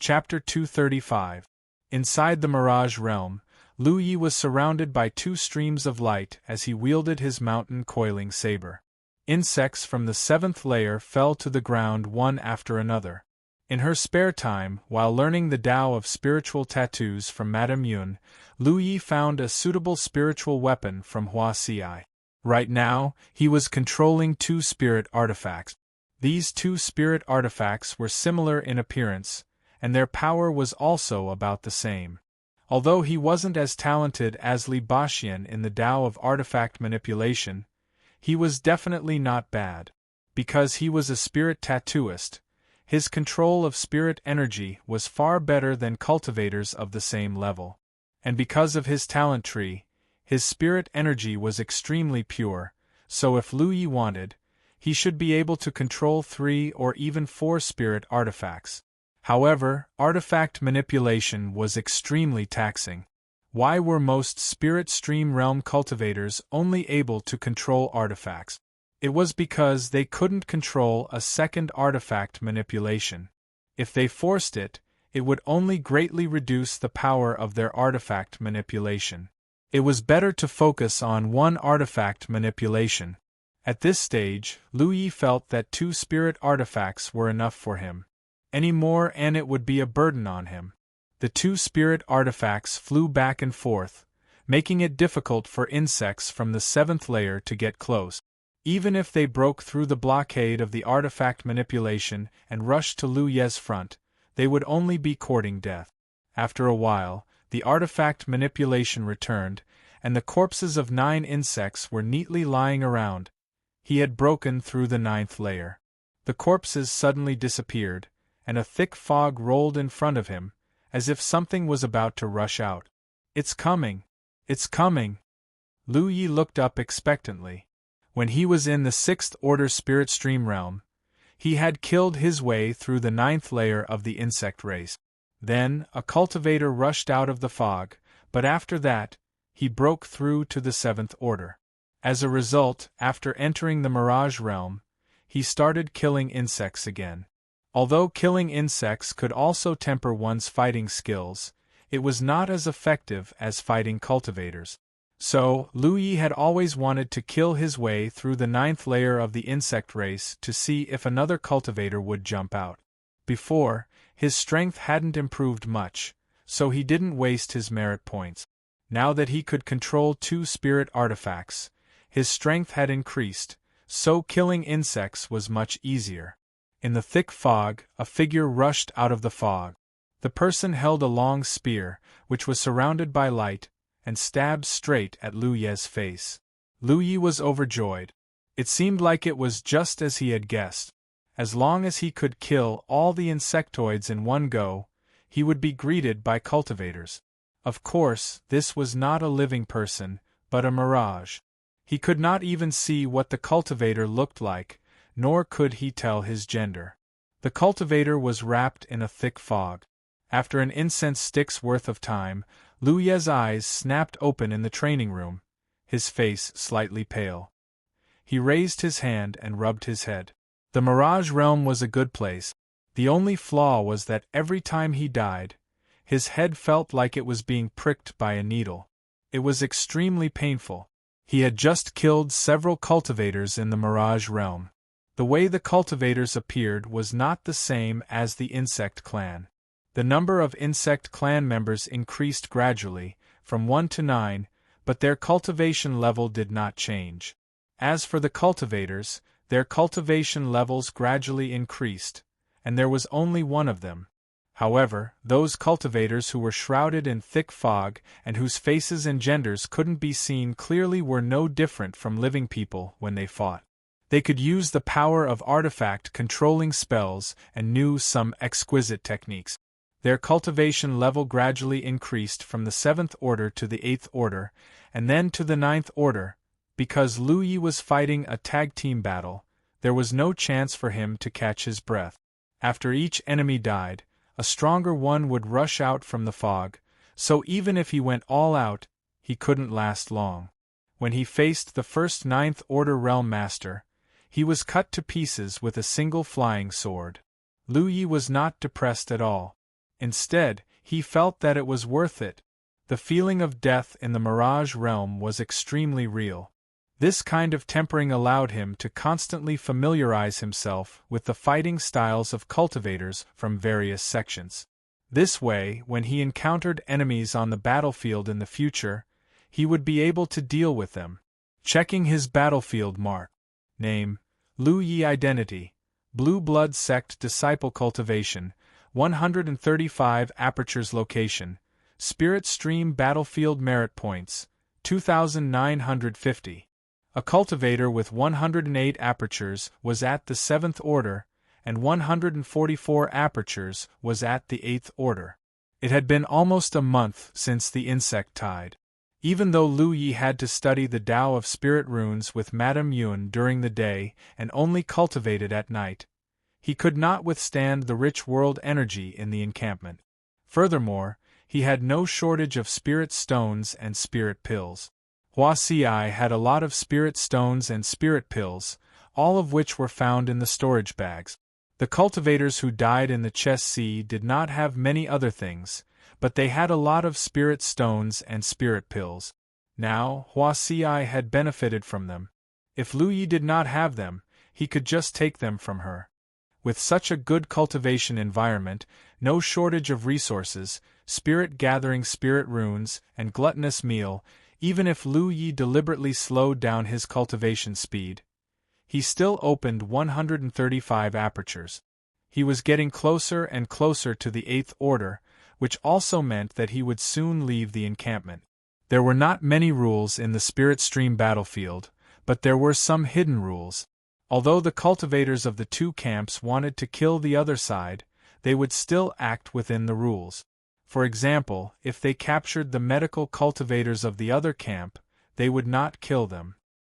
Chapter 235. Inside the Mirage Realm, Lu Yi was surrounded by two streams of light as he wielded his mountain coiling saber. Insects from the 7th layer fell to the ground one after another. In her spare time, while learning the Tao of spiritual tattoos from Madame Yun, Lu Yi found a suitable spiritual weapon from Hua Ci. Right now, he was controlling two spirit artifacts. These two spirit artifacts were similar in appearance, and their power was also about the same. Although he wasn't as talented as Li Baxian in the Tao of artifact manipulation, he was definitely not bad. Because he was a spirit tattooist, his control of spirit energy was far better than cultivators of the same level. And because of his talent tree, his spirit energy was extremely pure, so if Lu Yi wanted, he should be able to control 3 or even 4 spirit artifacts. However, artifact manipulation was extremely taxing. Why were most spirit stream realm cultivators only able to control artifacts? It was because they couldn't control a second artifact manipulation. If they forced it, it would only greatly reduce the power of their artifact manipulation. It was better to focus on one artifact manipulation. At this stage, Lu Yi felt that 2 spirit artifacts were enough for him. Any more and it would be a burden on him. The 2 spirit artifacts flew back and forth, making it difficult for insects from the 7th layer to get close. Even if they broke through the blockade of the artifact manipulation and rushed to Lu Ye's front, they would only be courting death. After a while, the artifact manipulation returned, and the corpses of 9 insects were neatly lying around. He had broken through the 9th layer. The corpses suddenly disappeared, and a thick fog rolled in front of him, as if something was about to rush out. "It's coming! It's coming!" Lu Yi looked up expectantly. When he was in the 6th order spirit stream realm, he had killed his way through the 9th layer of the insect race. Then, a cultivator rushed out of the fog, but after that, he broke through to the 7th order. As a result, after entering the Mirage Realm, he started killing insects again. Although killing insects could also temper one's fighting skills, it was not as effective as fighting cultivators. So, Lu Yi had always wanted to kill his way through the 9th layer of the insect race to see if another cultivator would jump out. Before, his strength hadn't improved much, so he didn't waste his merit points. Now that he could control 2 spirit artifacts, his strength had increased, so killing insects was much easier. In the thick fog, a figure rushed out of the fog. The person held a long spear, which was surrounded by light, and stabbed straight at Lu Ye's face. Lu Yi was overjoyed. It seemed like it was just as he had guessed. As long as he could kill all the insectoids in one go, he would be greeted by cultivators. Of course, this was not a living person, but a mirage. He could not even see what the cultivator looked like, nor could he tell his gender. The cultivator was wrapped in a thick fog. After an incense stick's worth of time, Lu Ye's eyes snapped open in the training room, his face slightly pale. He raised his hand and rubbed his head. The Mirage Realm was a good place. The only flaw was that every time he died, his head felt like it was being pricked by a needle. It was extremely painful. He had just killed several cultivators in the Mirage Realm. The way the cultivators appeared was not the same as the insect clan. The number of insect clan members increased gradually, from 1 to 9, but their cultivation level did not change. As for the cultivators, their cultivation levels gradually increased, and there was only one of them. However, those cultivators who were shrouded in thick fog and whose faces and genders couldn't be seen clearly were no different from living people when they fought. They could use the power of artifact controlling spells and knew some exquisite techniques. Their cultivation level gradually increased from the 7th order to the 8th order, and then to the 9th order. Because Lu Yi was fighting a tag team battle, there was no chance for him to catch his breath. After each enemy died, a stronger one would rush out from the fog, so even if he went all out, he couldn't last long. When he faced the first 9th order realm master, he was cut to pieces with a single flying sword. Lu Yi was not depressed at all. Instead, he felt that it was worth it. The feeling of death in the Mirage realm was extremely real. This kind of tempering allowed him to constantly familiarize himself with the fighting styles of cultivators from various sections. This way, when he encountered enemies on the battlefield in the future, he would be able to deal with them. Checking his battlefield mark. Name: Lu Yi. Identity: Blue Blood Sect Disciple. Cultivation: 135 Apertures. Location: Spirit Stream. Battlefield. Merit points: 2,950. A cultivator with 108 apertures was at the 7th Order, and 144 apertures was at the 8th Order. It had been almost a month since the insect tide. Even though Lu Yi had to study the Tao of Spirit Runes with Madame Yun during the day and only cultivated at night, he could not withstand the rich world energy in the encampment. Furthermore, he had no shortage of spirit stones and spirit pills. Hua Si had a lot of spirit stones and spirit pills, all of which were found in the storage bags. The cultivators who died in the Chess Sea did not have many other things, but they had a lot of spirit stones and spirit pills. Now, Hua Si had benefited from them. If Lu Yi did not have them, he could just take them from her. With such a good cultivation environment, no shortage of resources, spirit gathering spirit runes, and gluttonous meal, even if Lu Yi deliberately slowed down his cultivation speed, he still opened 135 apertures. He was getting closer and closer to the 8th Order, which also meant that he would soon leave the encampment. There were not many rules in the Spirit Stream battlefield, but there were some hidden rules. Although the cultivators of the two camps wanted to kill the other side, they would still act within the rules. For example, if they captured the medical cultivators of the other camp, they would not kill them.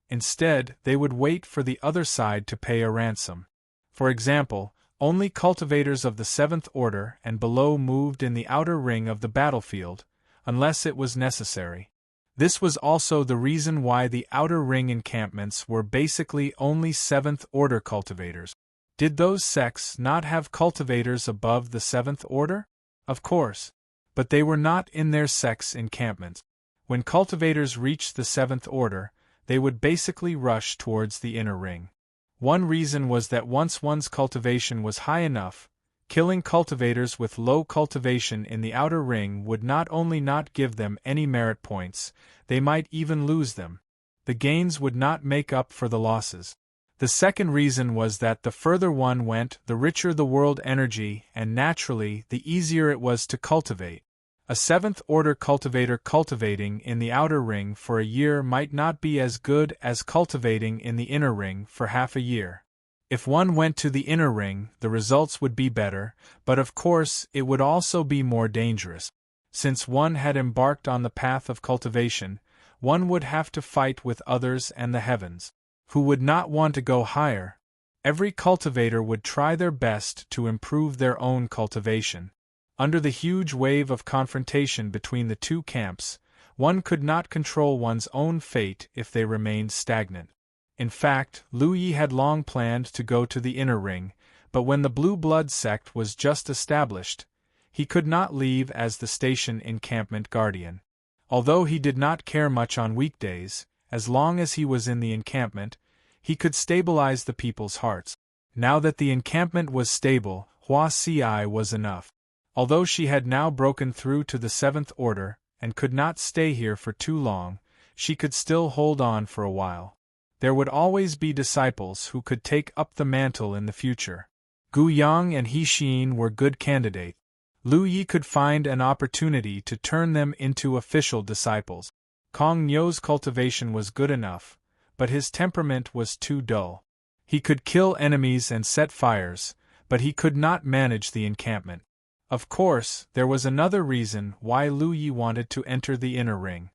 Instead, they would wait for the other side to pay a ransom. For example, only cultivators of the 7th Order and below moved in the outer ring of the battlefield, unless it was necessary. This was also the reason why the outer ring encampments were basically only 7th Order cultivators. Did those sects not have cultivators above the 7th Order? Of course. But they were not in their sects' encampments. When cultivators reached the 7th Order, they would basically rush towards the inner ring. One reason was that once one's cultivation was high enough, killing cultivators with low cultivation in the outer ring would not only not give them any merit points, they might even lose them. The gains would not make up for the losses. The second reason was that the further one went, the richer the world energy, and naturally, the easier it was to cultivate. A 7th Order cultivator cultivating in the outer ring for a year might not be as good as cultivating in the inner ring for half a year. If one went to the inner ring, the results would be better, but of course it would also be more dangerous. Since one had embarked on the path of cultivation, one would have to fight with others and the heavens, who would not want to go higher. Every cultivator would try their best to improve their own cultivation. Under the huge wave of confrontation between the two camps, one could not control one's own fate if they remained stagnant. In fact, Lu Yi had long planned to go to the inner ring, but when the Blue Blood sect was just established, he could not leave as the station encampment guardian. Although he did not care much on weekdays, as long as he was in the encampment, he could stabilize the people's hearts. Now that the encampment was stable, Hua Si was enough. Although she had now broken through to the 7th Order, and could not stay here for too long, she could still hold on for a while. There would always be disciples who could take up the mantle in the future. Gu Yang and He Xin were good candidates. Lu Yi could find an opportunity to turn them into official disciples. Kong Nyo's cultivation was good enough, but his temperament was too dull. He could kill enemies and set fires, but he could not manage the encampment. Of course, there was another reason why Lu Yi wanted to enter the inner ring.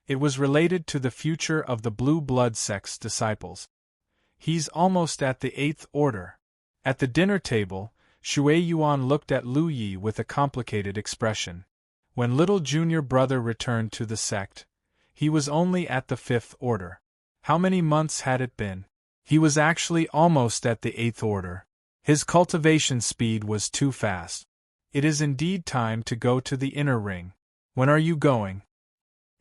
It was related to the future of the Blue Blood sect's disciples. He's almost at the 8th Order. At the dinner table, Shui Yuan looked at Lu Yi with a complicated expression. When little junior brother returned to the sect, he was only at the 5th Order. How many months had it been? He was actually almost at the 8th Order. His cultivation speed was too fast. It is indeed time to go to the inner ring. When are you going?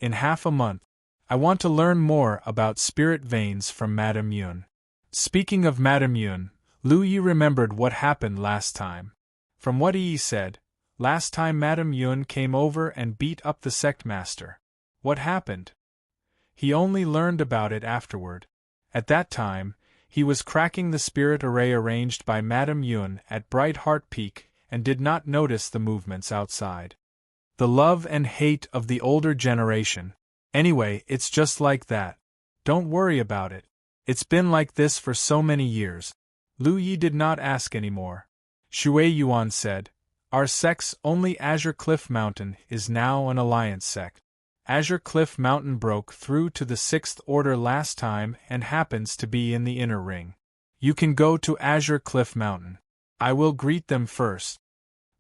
In half a month. I want to learn more about spirit veins from Madame Yun. Speaking of Madame Yun, Lu Yi remembered what happened last time. From what Yi said, last time Madame Yun came over and beat up the sect master. What happened? He only learned about it afterward. At that time, he was cracking the spirit array arranged by Madame Yun at Bright Heart Peak and did not notice the movements outside. The love and hate of the older generation. Anyway, it's just like that. Don't worry about it. It's been like this for so many years. Lu Yi did not ask anymore. Shui Yuan said, "Our sect's only Azure Cliff Mountain is now an alliance sect. Azure Cliff Mountain broke through to the 6th Order last time and happens to be in the inner ring. You can go to Azure Cliff Mountain. I will greet them first."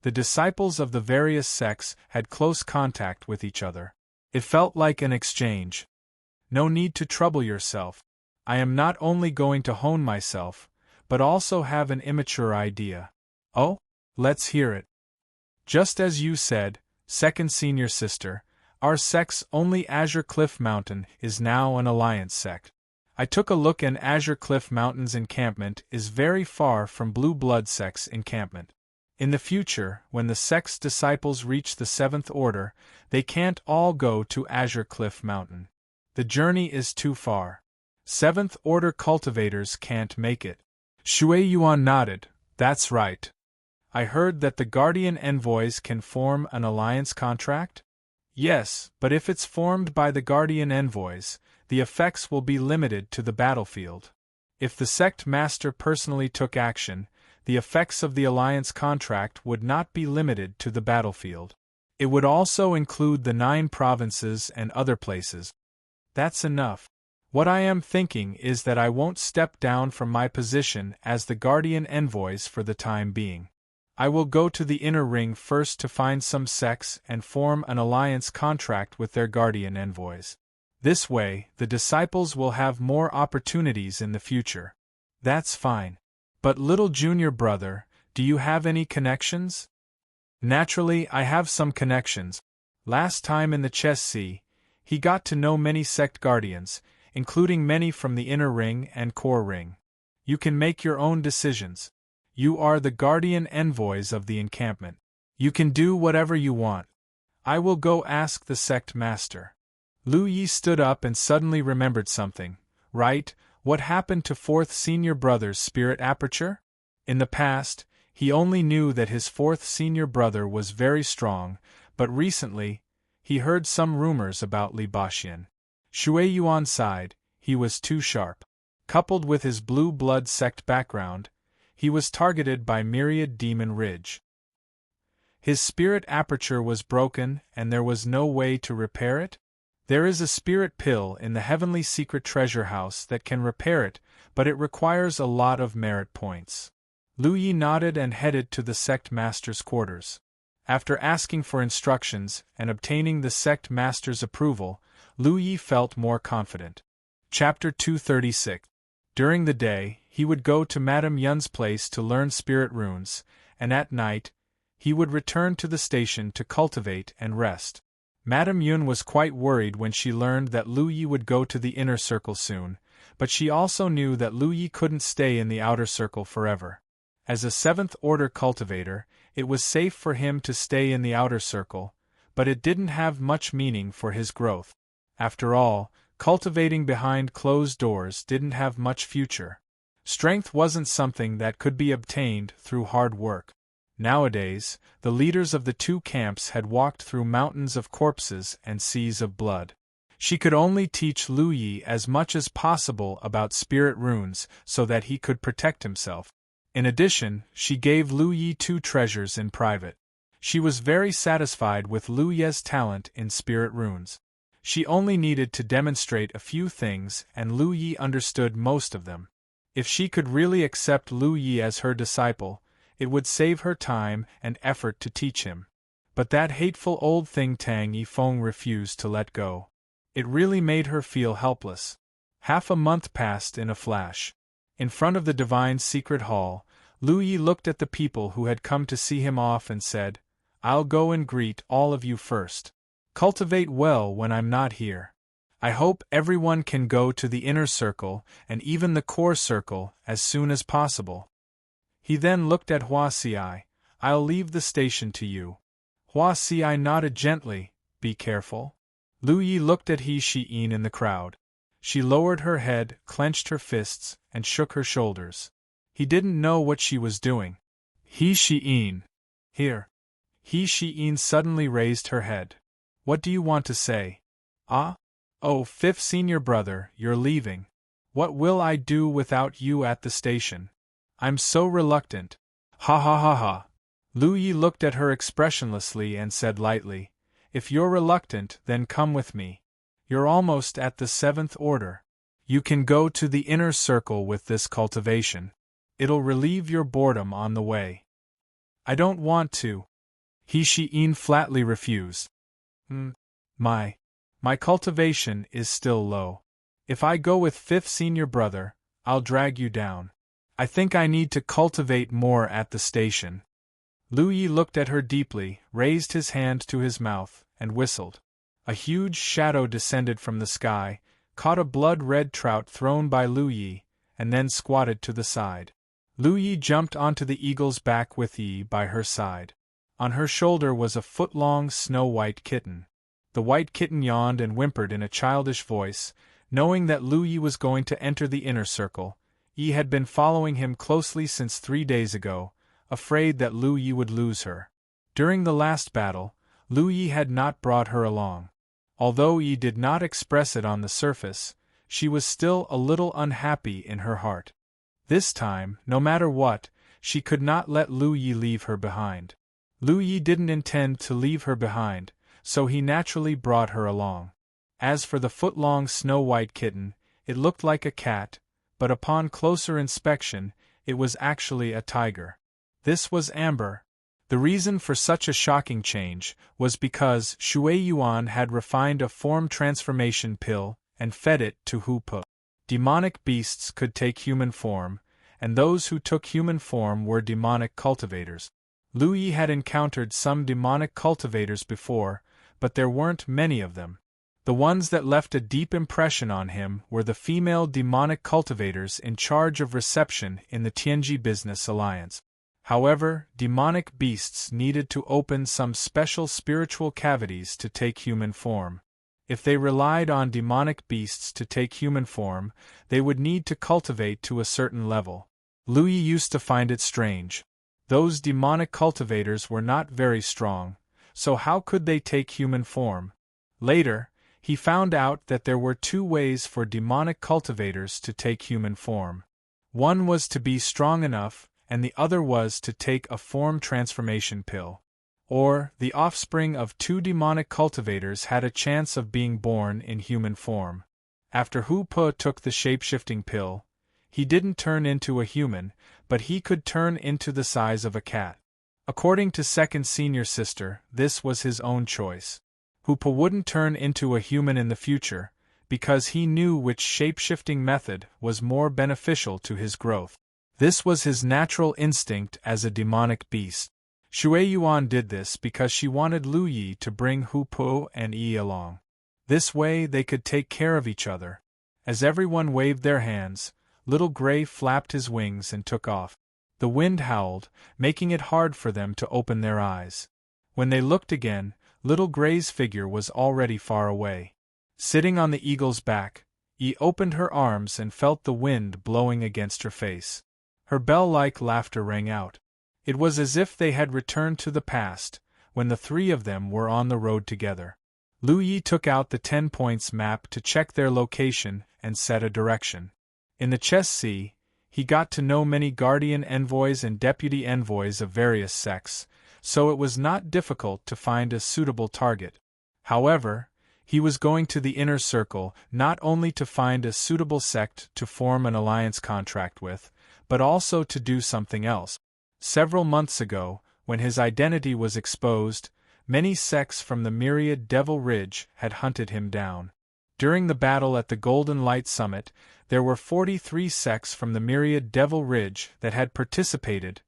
The disciples of the various sects had close contact with each other. It felt like an exchange. No need to trouble yourself. I am not only going to hone myself, but also have an immature idea. Oh? Let's hear it. Just as you said, second senior sister, our sect's only Azure Cliff Mountain is now an alliance sect. I took a look and Azure Cliff Mountain's encampment is very far from Blue Blood sect's encampment. In the future, when the sect's disciples reach the 7th Order, they can't all go to Azure Cliff Mountain. The journey is too far. 7th Order cultivators can't make it. Shui Yuan nodded. That's right. I heard that the Guardian Envoys can form an alliance contract? Yes, but if it's formed by the Guardian Envoys, the effects will be limited to the battlefield. If the sect master personally took action, the effects of the alliance contract would not be limited to the battlefield. It would also include the 9 provinces and other places. That's enough. What I am thinking is that I won't step down from my position as the Guardian Envoys for the time being. I will go to the inner ring first to find some sects and form an alliance contract with their Guardian Envoys. This way, the disciples will have more opportunities in the future. That's fine. But little junior brother, do you have any connections? Naturally, I have some connections. Last time in the Chess Sea, he got to know many sect guardians, including many from the inner ring and core ring. You can make your own decisions. You are the Guardian Envoys of the encampment. You can do whatever you want. I will go ask the sect master. Lu Yi stood up and suddenly remembered something. Right, what happened to 4th senior brother's spirit aperture? In the past, he only knew that his 4th senior brother was very strong, but recently, he heard some rumors about Li Baxian. Shui Yuan sighed. He was too sharp. Coupled with his blue blood sect background, he was targeted by Myriad Demon Ridge. His spirit aperture was broken and there was no way to repair it? There is a spirit pill in the Heavenly Secret Treasure House that can repair it, but it requires a lot of merit points. Lu Yi nodded and headed to the sect master's quarters. After asking for instructions and obtaining the sect master's approval, Lu Yi felt more confident. Chapter 236. During the day, he would go to Madame Yun's place to learn spirit runes, and at night, he would return to the station to cultivate and rest. Madame Yun was quite worried when she learned that Lu Yi would go to the inner circle soon, but she also knew that Lu Yi couldn't stay in the outer circle forever. As a 7th Order cultivator, it was safe for him to stay in the outer circle, but it didn't have much meaning for his growth. After all, cultivating behind closed doors didn't have much future. Strength wasn't something that could be obtained through hard work. Nowadays, the leaders of the 2 camps had walked through mountains of corpses and seas of blood. She could only teach Lu Yi as much as possible about spirit runes so that he could protect himself. In addition, she gave Lu Yi 2 treasures in private. She was very satisfied with Lu Yi's talent in spirit runes. She only needed to demonstrate a few things and Lu Yi understood most of them. If she could really accept Lu Yi as her disciple, it would save her time and effort to teach him. But that hateful old thing Tang Yifeng refused to let go. It really made her feel helpless. Half a month passed in a flash. In front of the divine secret hall, Lu Yi looked at the people who had come to see him off and said, I'll go and greet all of you first. Cultivate well when I'm not here. I hope everyone can go to the inner circle and even the core circle as soon as possible. He then looked at Hua Xiai. I'll leave the station to you. Hua Xiai nodded gently. Be careful. Lu Yi looked at He Xiyin in the crowd. She lowered her head, clenched her fists, and shook her shoulders. He didn't know what she was doing. He Xiyin. Here. He Xiyin suddenly raised her head. What do you want to say? Ah? Oh, fifth senior brother, you're leaving. What will I do without you at the station? I'm so reluctant. Ha ha ha ha. Lu Yi looked at her expressionlessly and said lightly, If you're reluctant, then come with me. You're almost at the 7th order. You can go to the inner circle with this cultivation. It'll relieve your boredom on the way. I don't want to. He Xiyin flatly refused. My cultivation is still low. If I go with fifth senior brother, I'll drag you down. I think I need to cultivate more at the station. Lu Yi looked at her deeply, raised his hand to his mouth, and whistled. A huge shadow descended from the sky, caught a blood-red trout thrown by Lu Yi, and then squatted to the side. Lu Yi jumped onto the eagle's back with Yi by her side. On her shoulder was a foot-long snow-white kitten. The white kitten yawned and whimpered in a childish voice, knowing that Lu Yi was going to enter the inner circle. Yi had been following him closely since 3 days ago, afraid that Lu Yi would lose her. During the last battle, Lu Yi had not brought her along. Although Yi did not express it on the surface, she was still a little unhappy in her heart. This time, no matter what, she could not let Lu Yi leave her behind. Lu Yi didn't intend to leave her behind, so he naturally brought her along. As for the foot-long snow-white kitten, it looked like a cat, but upon closer inspection, it was actually a tiger. This was Amber. The reason for such a shocking change was because Shui Yuan had refined a form transformation pill and fed it to Hu Pe. Demonic beasts could take human form, and those who took human form were demonic cultivators. Lu Yi had encountered some demonic cultivators before, but there weren't many of them. The ones that left a deep impression on him were the female demonic cultivators in charge of reception in the Tianji Business Alliance. However, demonic beasts needed to open some special spiritual cavities to take human form. If they relied on demonic beasts to take human form, they would need to cultivate to a certain level. Lu Yi used to find it strange. Those demonic cultivators were not very strong, so how could they take human form? Later, he found out that there were 2 ways for demonic cultivators to take human form. One was to be strong enough, and the other was to take a form transformation pill. Or, the offspring of 2 demonic cultivators had a chance of being born in human form. After Hu Pe took the shape-shifting pill, he didn't turn into a human, but he could turn into the size of a cat. According to second senior sister, this was his own choice. Hu Pe wouldn't turn into a human in the future, because he knew which shape-shifting method was more beneficial to his growth. This was his natural instinct as a demonic beast. Shui Yuan did this because she wanted Lu Yi to bring Hu Pe and Yi along. This way they could take care of each other. As everyone waved their hands, Little Gray flapped his wings and took off. The wind howled, making it hard for them to open their eyes. When they looked again, Little Gray's figure was already far away. Sitting on the eagle's back, Yi opened her arms and felt the wind blowing against her face. Her bell-like laughter rang out. It was as if they had returned to the past, when the 3 of them were on the road together. Lu Yi took out the 10 points map to check their location and set a direction. In the chess sea, he got to know many guardian envoys and deputy envoys of various sects, so it was not difficult to find a suitable target. However, he was going to the inner circle not only to find a suitable sect to form an alliance contract with, but also to do something else. Several months ago, when his identity was exposed, many sects from the myriad Devil Ridge had hunted him down. During the battle at the Golden Light Summit, there were 43 sects from the myriad Devil Ridge that had participated,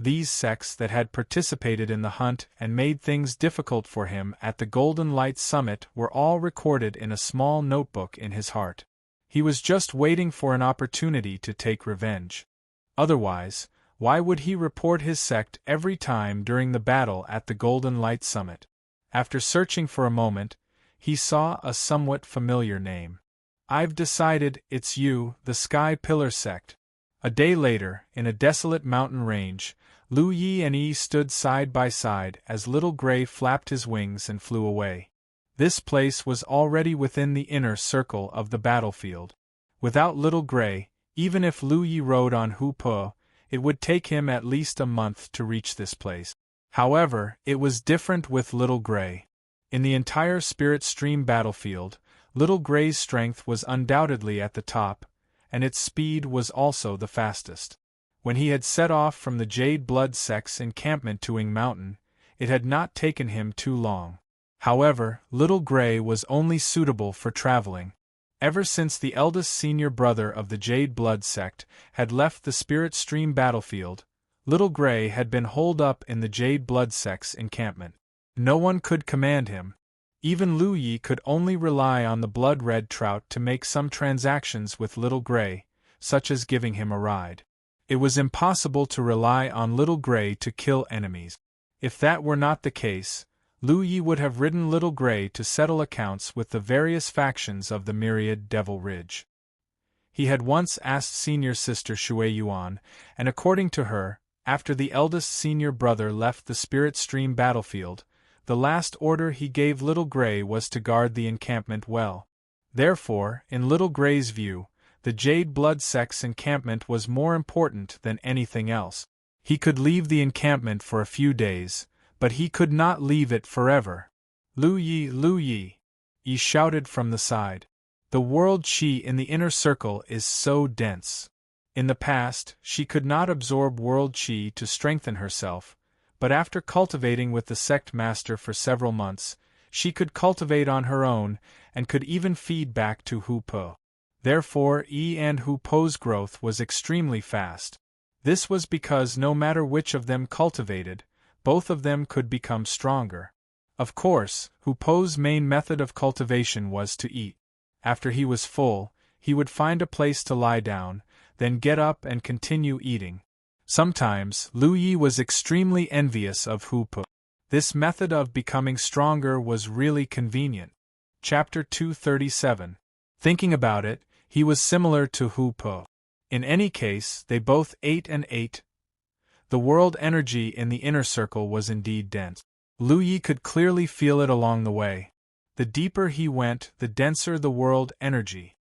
These sects that had participated in the hunt and made things difficult for him at the Golden Light Summit were all recorded in a small notebook in his heart. He was just waiting for an opportunity to take revenge. Otherwise, why would he report his sect every time during the battle at the Golden Light Summit? After searching for a moment, he saw a somewhat familiar name. "I've decided it's you, the Sky Pillar sect." A day later, in a desolate mountain range, Lu Yi and Yi stood side by side as Little Gray flapped his wings and flew away. This place was already within the inner circle of the battlefield. Without Little Gray, even if Lu Yi rode on Hu Po, it would take him at least a month to reach this place. However, it was different with Little Gray. In the entire Spirit Stream battlefield, Little Gray's strength was undoubtedly at the top, and its speed was also the fastest. When he had set off from the Jade Blood sect's encampment to Ing Mountain, it had not taken him too long. However, Little Gray was only suitable for traveling. Ever since the eldest senior brother of the Jade Blood sect had left the Spirit Stream battlefield, Little Gray had been holed up in the Jade Blood sect's encampment. No one could command him. Even Lu Yi could only rely on the blood-red trout to make some transactions with Little Gray, such as giving him a ride. It was impossible to rely on Little Gray to kill enemies. If that were not the case, Lu Yi would have ridden Little Gray to settle accounts with the various factions of the myriad Devil Ridge. He had once asked senior sister Shui Yuan, and according to her, after the eldest senior brother left the Spirit Stream battlefield, the last order he gave Little Gray was to guard the encampment well. Therefore, in Little Gray's view, the Jade Blood sect's encampment was more important than anything else. He could leave the encampment for a few days, but he could not leave it forever. Lu Yi, he shouted from the side. The world chi in the inner circle is so dense. In the past, she could not absorb world chi to strengthen herself, but after cultivating with the sect master for several months, she could cultivate on her own and could even feed back to Hu Po. Therefore, Yi and Hu Po's growth was extremely fast. This was because no matter which of them cultivated, both of them could become stronger. Of course, Hu Po's main method of cultivation was to eat. After he was full, he would find a place to lie down, then get up and continue eating. Sometimes, Lu Yi was extremely envious of Hu Po. This method of becoming stronger was really convenient. Chapter 237. Thinking about it, he was similar to Hu Po. In any case, they both ate and ate. The world energy in the inner circle was indeed dense. Lu Yi could clearly feel it along the way. The deeper he went, the denser the world energy.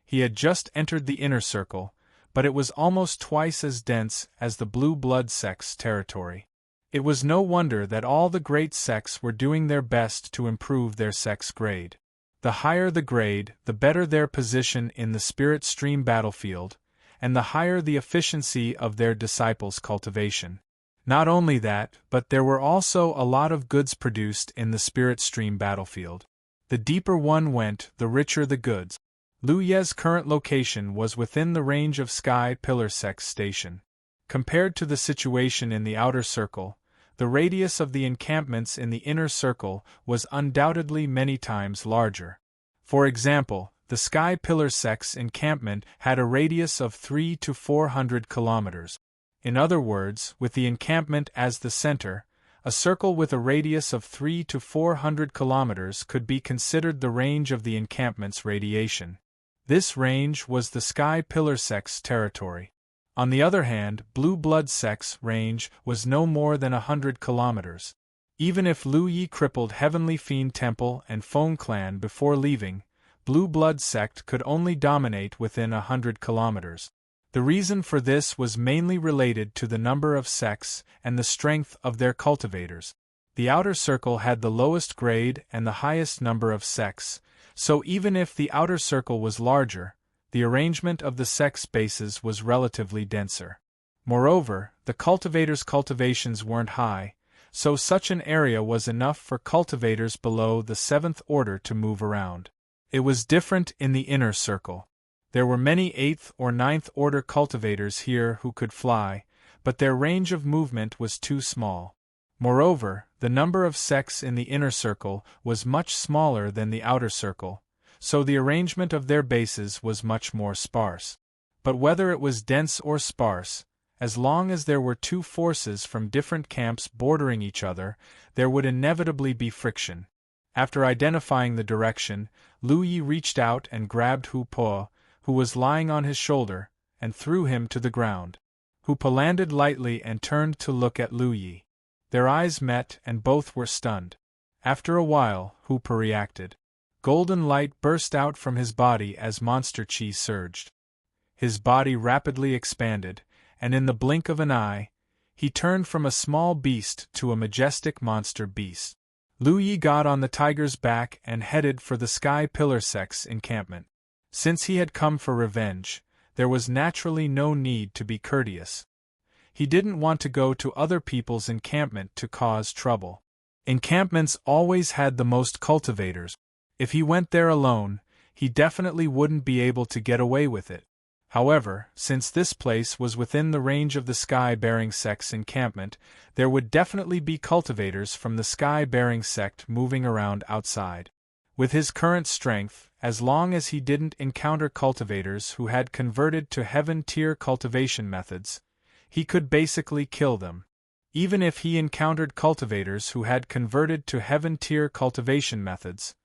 He had just entered the inner circle, but it was almost twice as dense as the Blue Blood sect's territory. It was no wonder that all the great sects were doing their best to improve their sect's grade. The higher the grade, the better their position in the Spirit Stream battlefield, and the higher the efficiency of their disciples' cultivation. Not only that, but there were also a lot of goods produced in the Spirit Stream battlefield. The deeper one went, the richer the goods. Lu Ye's current location was within the range of Sky Pillar sect's station. Compared to the situation in the outer circle, the radius of the encampments in the inner circle was undoubtedly many times larger. For example, the Sky Pillar sect's encampment had a radius of 300 to 400 kilometers. In other words, with the encampment as the center, a circle with a radius of 300 to 400 kilometers could be considered the range of the encampment's radiation. This range was the Sky Pillar sect's territory. On the other hand, Blue Blood sect's range was no more than 100 kilometers. Even if Lu Yi crippled Heavenly Fiend Temple and Feng Clan before leaving, Blue Blood sect could only dominate within 100 kilometers. The reason for this was mainly related to the number of sects and the strength of their cultivators. The outer circle had the lowest grade and the highest number of sects, so even if the outer circle was larger, the arrangement of the sect bases was relatively denser. Moreover, the cultivators' cultivations weren't high, so such an area was enough for cultivators below the 7th order to move around. It was different in the inner circle. There were many 8th or 9th order cultivators here who could fly, but their range of movement was too small. Moreover, the number of sects in the inner circle was much smaller than the outer circle, so the arrangement of their bases was much more sparse. But whether it was dense or sparse, as long as there were two forces from different camps bordering each other, there would inevitably be friction. After identifying the direction, Lu Yi reached out and grabbed Hu Po, who was lying on his shoulder, and threw him to the ground. Hu Po landed lightly and turned to look at Lu Yi. Their eyes met and both were stunned. After a while, Hu Po reacted. Golden light burst out from his body as monster chi surged. His body rapidly expanded, and in the blink of an eye, he turned from a small beast to a majestic monster beast. Lu Yi got on the tiger's back and headed for the Sky Pillar sect's encampment. Since he had come for revenge, there was naturally no need to be courteous. He didn't want to go to other people's encampment to cause trouble. Encampments always had the most cultivators. If he went there alone, he definitely wouldn't be able to get away with it. However, since this place was within the range of the Sky-bearing sect's encampment, there would definitely be cultivators from the Sky-bearing sect moving around outside. With his current strength, as long as he didn't encounter cultivators who had converted to heaven-tier cultivation methods, he could basically kill them. Even if he encountered cultivators who had converted to heaven-tier cultivation methods,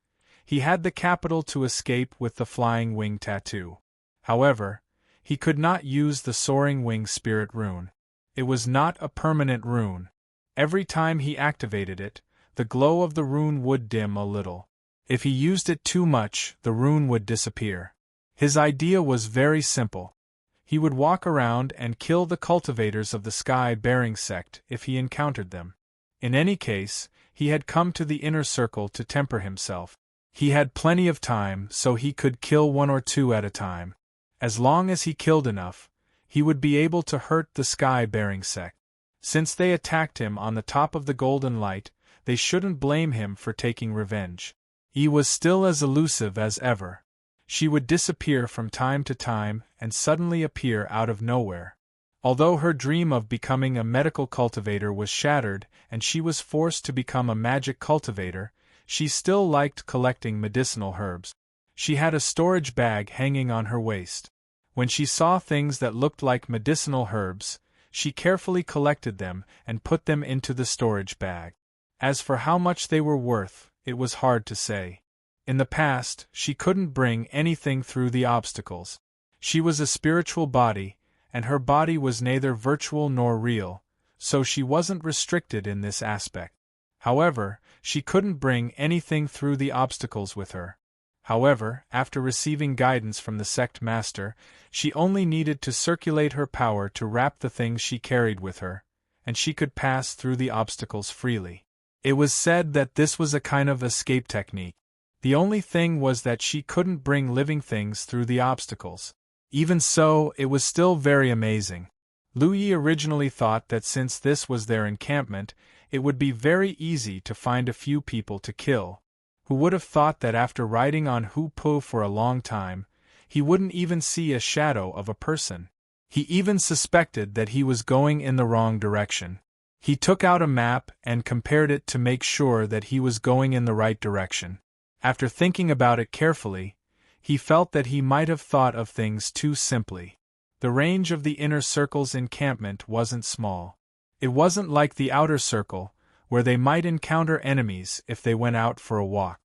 he had the capital to escape with the flying wing tattoo. However, he could not use the soaring wing spirit rune. It was not a permanent rune. Every time he activated it, the glow of the rune would dim a little. If he used it too much, the rune would disappear. His idea was very simple. He would walk around and kill the cultivators of the Sky-bearing sect if he encountered them. In any case, he had come to the inner circle to temper himself. He had plenty of time, so he could kill one or two at a time. As long as he killed enough, he would be able to hurt the Sky-bearing sect. Since they attacked him on the top of the golden light, they shouldn't blame him for taking revenge. He was still as elusive as ever. She would disappear from time to time and suddenly appear out of nowhere. Although her dream of becoming a medical cultivator was shattered and she was forced to become a magic cultivator, she still liked collecting medicinal herbs. She had a storage bag hanging on her waist. When she saw things that looked like medicinal herbs, she carefully collected them and put them into the storage bag. As for how much they were worth, it was hard to say. In the past, she couldn't bring anything through the obstacles. She was a spiritual body, and her body was neither virtual nor real, so she wasn't restricted in this aspect. However, she couldn't bring anything through the obstacles with her. However, after receiving guidance from the sect master, she only needed to circulate her power to wrap the things she carried with her, and she could pass through the obstacles freely. It was said that this was a kind of escape technique. The only thing was that she couldn't bring living things through the obstacles. Even so, it was still very amazing. Lu Yi originally thought that since this was their encampment, it would be very easy to find a few people to kill. Who would have thought that after riding on Hu Po for a long time, he wouldn't even see a shadow of a person? He even suspected that he was going in the wrong direction. He took out a map and compared it to make sure that he was going in the right direction. After thinking about it carefully, he felt that he might have thought of things too simply. The range of the inner circle's encampment wasn't small. It wasn't like the outer circle, where they might encounter enemies if they went out for a walk.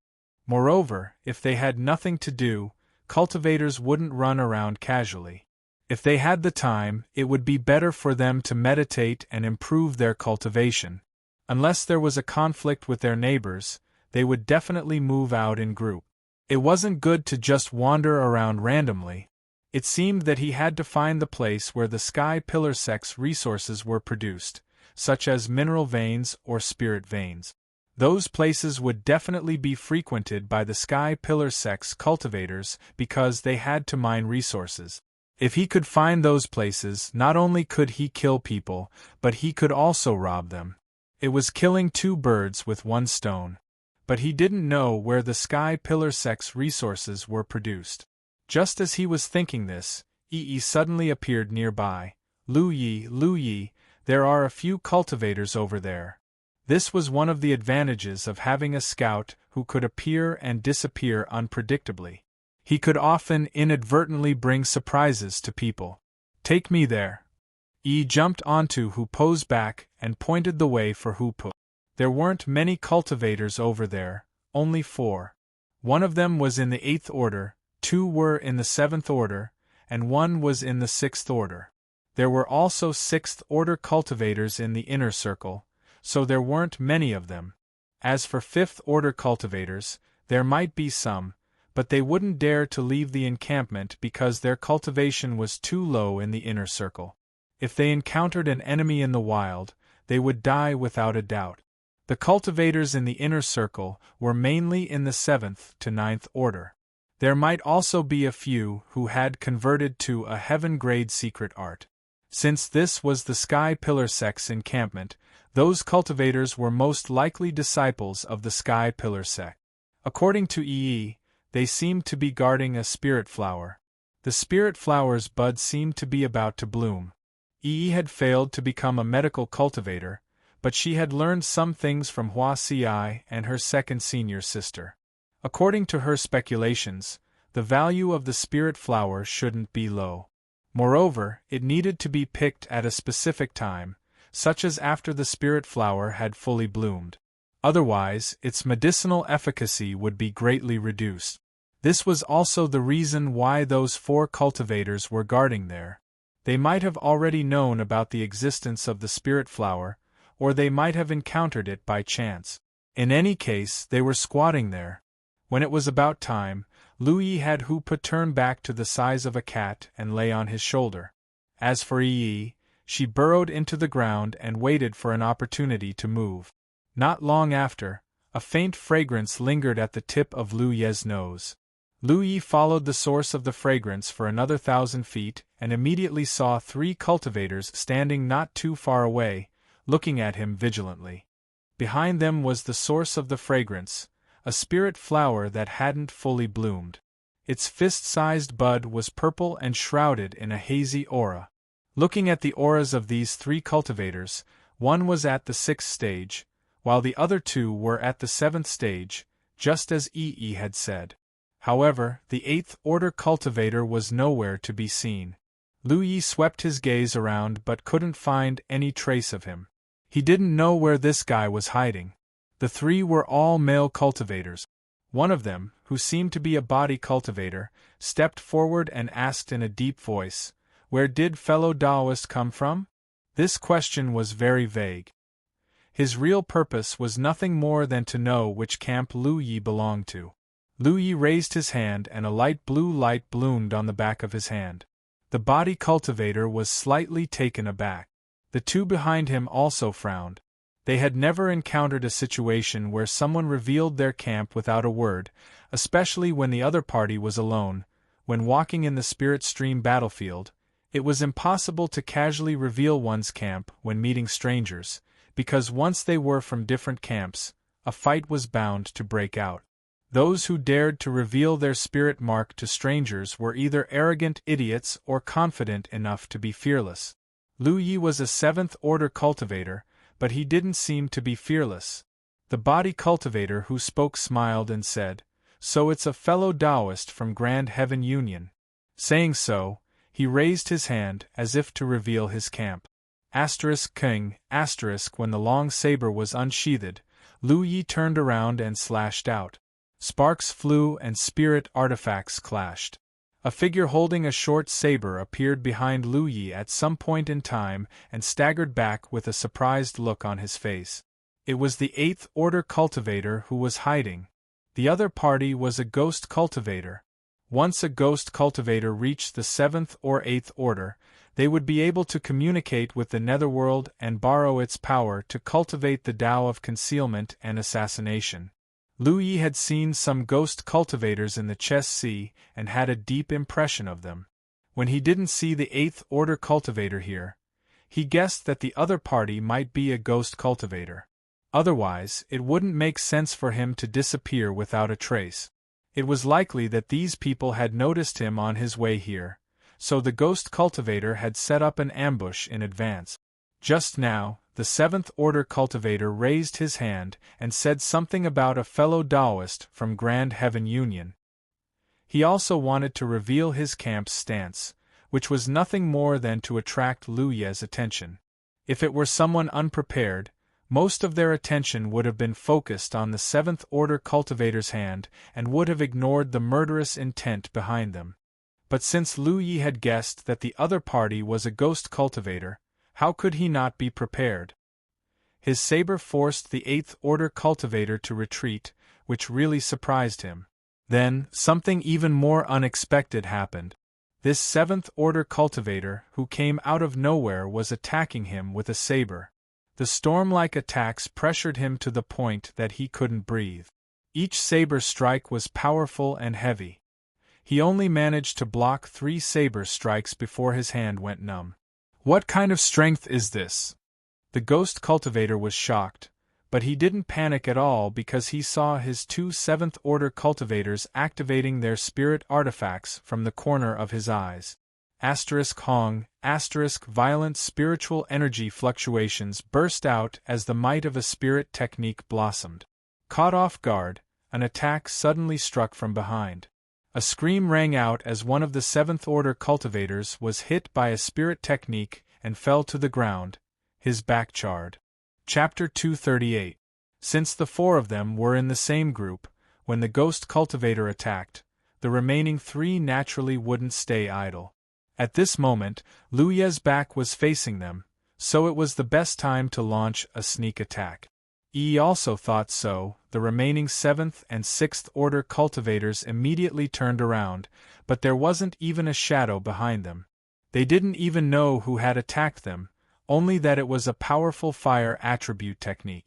Moreover, if they had nothing to do, cultivators wouldn't run around casually. If they had the time, it would be better for them to meditate and improve their cultivation. Unless there was a conflict with their neighbors, they would definitely move out in group. It wasn't good to just wander around randomly. It seemed that he had to find the place where the Sky Pillar sect's resources were produced, such as mineral veins or spirit veins. Those places would definitely be frequented by the Sky Pillar sect's cultivators because they had to mine resources. If he could find those places, not only could he kill people, but he could also rob them. It was killing two birds with one stone. But he didn't know where the Sky Pillar sect's resources were produced. Just as he was thinking this, Yi suddenly appeared nearby. Lu Yi, There are a few cultivators over there. This was one of the advantages of having a scout who could appear and disappear unpredictably. He could often inadvertently bring surprises to people. Take me there. Jumped onto Hoopo's back and pointed the way for Hoopo. There weren't many cultivators over there, only 4. One of them was in the 8th order, 2 were in the 7th order, and 1 was in the 6th order. There were also 6th order cultivators in the inner circle, so there weren't many of them. As for 5th order cultivators, there might be some, but they wouldn't dare to leave the encampment because their cultivation was too low in the inner circle. If they encountered an enemy in the wild, they would die without a doubt. The cultivators in the inner circle were mainly in the 7th to 9th order. There might also be a few who had converted to a heaven-grade secret art. Since this was the Sky Pillar sect's encampment, those cultivators were most likely disciples of the Sky Pillar sect. According to they seemed to be guarding a spirit flower. The spirit flower's bud seemed to be about to bloom. Had failed to become a medical cultivator, but she had learned some things from Hua Si and her second senior sister. According to her speculations, the value of the spirit flower shouldn't be low. Moreover, it needed to be picked at a specific time, such as after the spirit flower had fully bloomed. Otherwise, its medicinal efficacy would be greatly reduced. This was also the reason why those 4 cultivators were guarding there. They might have already known about the existence of the spirit flower, or they might have encountered it by chance. In any case, they were squatting there. When it was about time, Lu had Hoopa turn back to the size of a cat and lay on his shoulder. As for she burrowed into the ground and waited for an opportunity to move. Not long after, a faint fragrance lingered at the tip of Lu Ye's nose. Lu followed the source of the fragrance for another 1,000 feet and immediately saw 3 cultivators standing not too far away, looking at him vigilantly. Behind them was the source of the fragrance, a spirit flower that hadn't fully bloomed. Its fist-sized bud was purple and shrouded in a hazy aura. Looking at the auras of these 3 cultivators, one was at the 6th stage, while the other 2 were at the 7th stage, just as had said. However, the 8th order cultivator was nowhere to be seen. Lu swept his gaze around but couldn't find any trace of him. He didn't know where this guy was hiding. The 3 were all male cultivators. One of them, who seemed to be a body cultivator, stepped forward and asked in a deep voice, "Where did fellow Taoist come from?" This question was very vague. His real purpose was nothing more than to know which camp Lu belonged to. Lu raised his hand and a light blue light bloomed on the back of his hand. The body cultivator was slightly taken aback. The 2 behind him also frowned. They had never encountered a situation where someone revealed their camp without a word, especially when the other party was alone. When walking in the Spirit Stream battlefield, it was impossible to casually reveal one's camp when meeting strangers, because once they were from different camps, a fight was bound to break out. Those who dared to reveal their spirit mark to strangers were either arrogant idiots or confident enough to be fearless. Lu was a 7th order cultivator, but he didn't seem to be fearless. The body cultivator who spoke smiled and said, "So it's a fellow Taoist from Grand Heaven Union." Saying so, he raised his hand as if to reveal his camp. King, when the long saber was unsheathed, Lu turned around and slashed out. Sparks flew and spirit artifacts clashed. A figure holding a short saber appeared behind Lu at some point in time and staggered back with a surprised look on his face. It was the 8th order cultivator who was hiding. The other party was a ghost cultivator. Once a ghost cultivator reached the 7th or 8th order, they would be able to communicate with the netherworld and borrow its power to cultivate the Tao of concealment and assassination. Lu had seen some ghost cultivators in the Chess Sea and had a deep impression of them. When he didn't see the 8th order cultivator here, he guessed that the other party might be a ghost cultivator. Otherwise, it wouldn't make sense for him to disappear without a trace. It was likely that these people had noticed him on his way here, so the ghost cultivator had set up an ambush in advance. Just now, the seventh order cultivator raised his hand and said something about a fellow Taoist from Grand Heaven Union. He also wanted to reveal his camp's stance, which was nothing more than to attract Lu Ye's attention. If it were someone unprepared, most of their attention would have been focused on the seventh order cultivator's hand and would have ignored the murderous intent behind them. But since Lu Yi had guessed that the other party was a ghost cultivator, how could he not be prepared? His saber forced the eighth order cultivator to retreat, which really surprised him. Then, something even more unexpected happened. This seventh order cultivator, who came out of nowhere, was attacking him with a saber. The storm-like attacks pressured him to the point that he couldn't breathe. Each saber strike was powerful and heavy. He only managed to block 3 saber strikes before his hand went numb. What kind of strength is this? The ghost cultivator was shocked, but he didn't panic at all because he saw his 2 seventh order cultivators activating their spirit artifacts from the corner of his eyes. Hong, violent spiritual energy fluctuations burst out as the might of a spirit technique blossomed. Caught off guard, an attack suddenly struck from behind. A scream rang out as one of the seventh order cultivators was hit by a spirit technique and fell to the ground, his back charred. Chapter 238. Since the 4 of them were in the same group, when the ghost cultivator attacked, the remaining 3 naturally wouldn't stay idle. At this moment, Lu Ye's back was facing them, so it was the best time to launch a sneak attack. Yi also thought so. The remaining 7th and 6th order cultivators immediately turned around, but there wasn't even a shadow behind them. They didn't even know who had attacked them, only that it was a powerful fire attribute technique.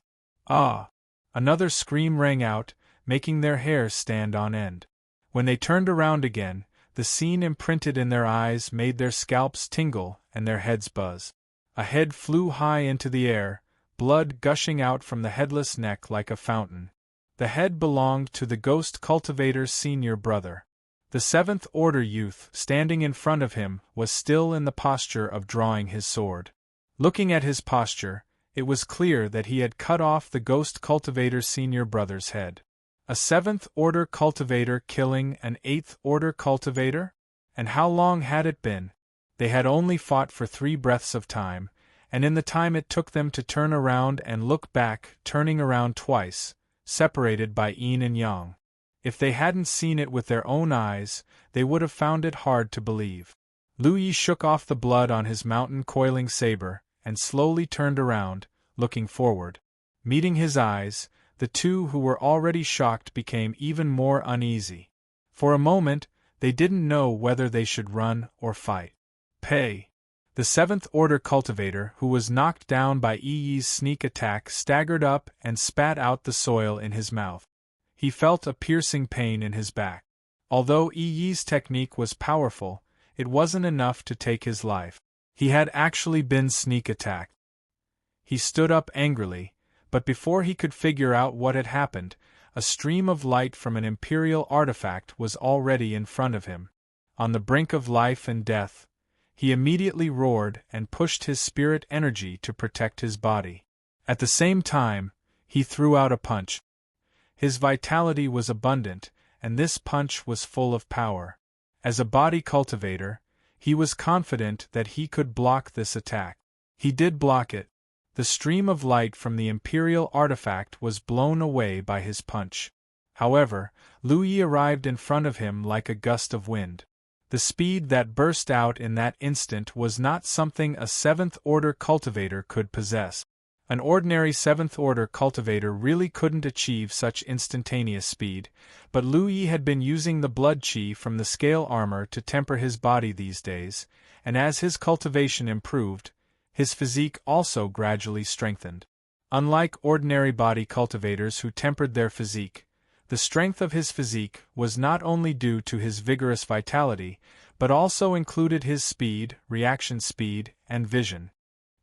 Ah! Another scream rang out, making their hair stand on end. When they turned around again, the scene imprinted in their eyes made their scalps tingle and their heads buzz. A head flew high into the air, blood gushing out from the headless neck like a fountain. The head belonged to the ghost cultivator's senior brother. The 7th order youth standing in front of him was still in the posture of drawing his sword. Looking at his posture, it was clear that he had cut off the ghost cultivator's senior brother's head. A 7th order cultivator killing an 8th order cultivator? And how long had it been? They had only fought for 3 breaths of time, and in the time it took them to turn around and look back, turning around twice, separated by yin and yang. If they hadn't seen it with their own eyes, they would have found it hard to believe. Lu Yi shook off the blood on his mountain coiling saber, and slowly turned around, looking forward. Meeting his eyes, the 2 who were already shocked became even more uneasy. For a moment, they didn't know whether they should run or fight. Pei, the 7th order cultivator who was knocked down by Yi's sneak attack, staggered up and spat out the soil in his mouth. He felt a piercing pain in his back. Although Yi's technique was powerful, it wasn't enough to take his life. He had actually been sneak attacked. He stood up angrily, but before he could figure out what had happened, a stream of light from an imperial artifact was already in front of him. On the brink of life and death, he immediately roared and pushed his spirit energy to protect his body. At the same time, he threw out a punch. His vitality was abundant, and this punch was full of power. As a body cultivator, he was confident that he could block this attack. He did block it. The stream of light from the imperial artifact was blown away by his punch. However, Lu Yi arrived in front of him like a gust of wind. The speed that burst out in that instant was not something a 7th order cultivator could possess. An ordinary 7th order cultivator really couldn't achieve such instantaneous speed, but Lu Yi had been using the blood chi from the scale armor to temper his body these days, and as his cultivation improved, his physique also gradually strengthened. Unlike ordinary body cultivators who tempered their physique, the strength of his physique was not only due to his vigorous vitality, but also included his speed, reaction speed, and vision.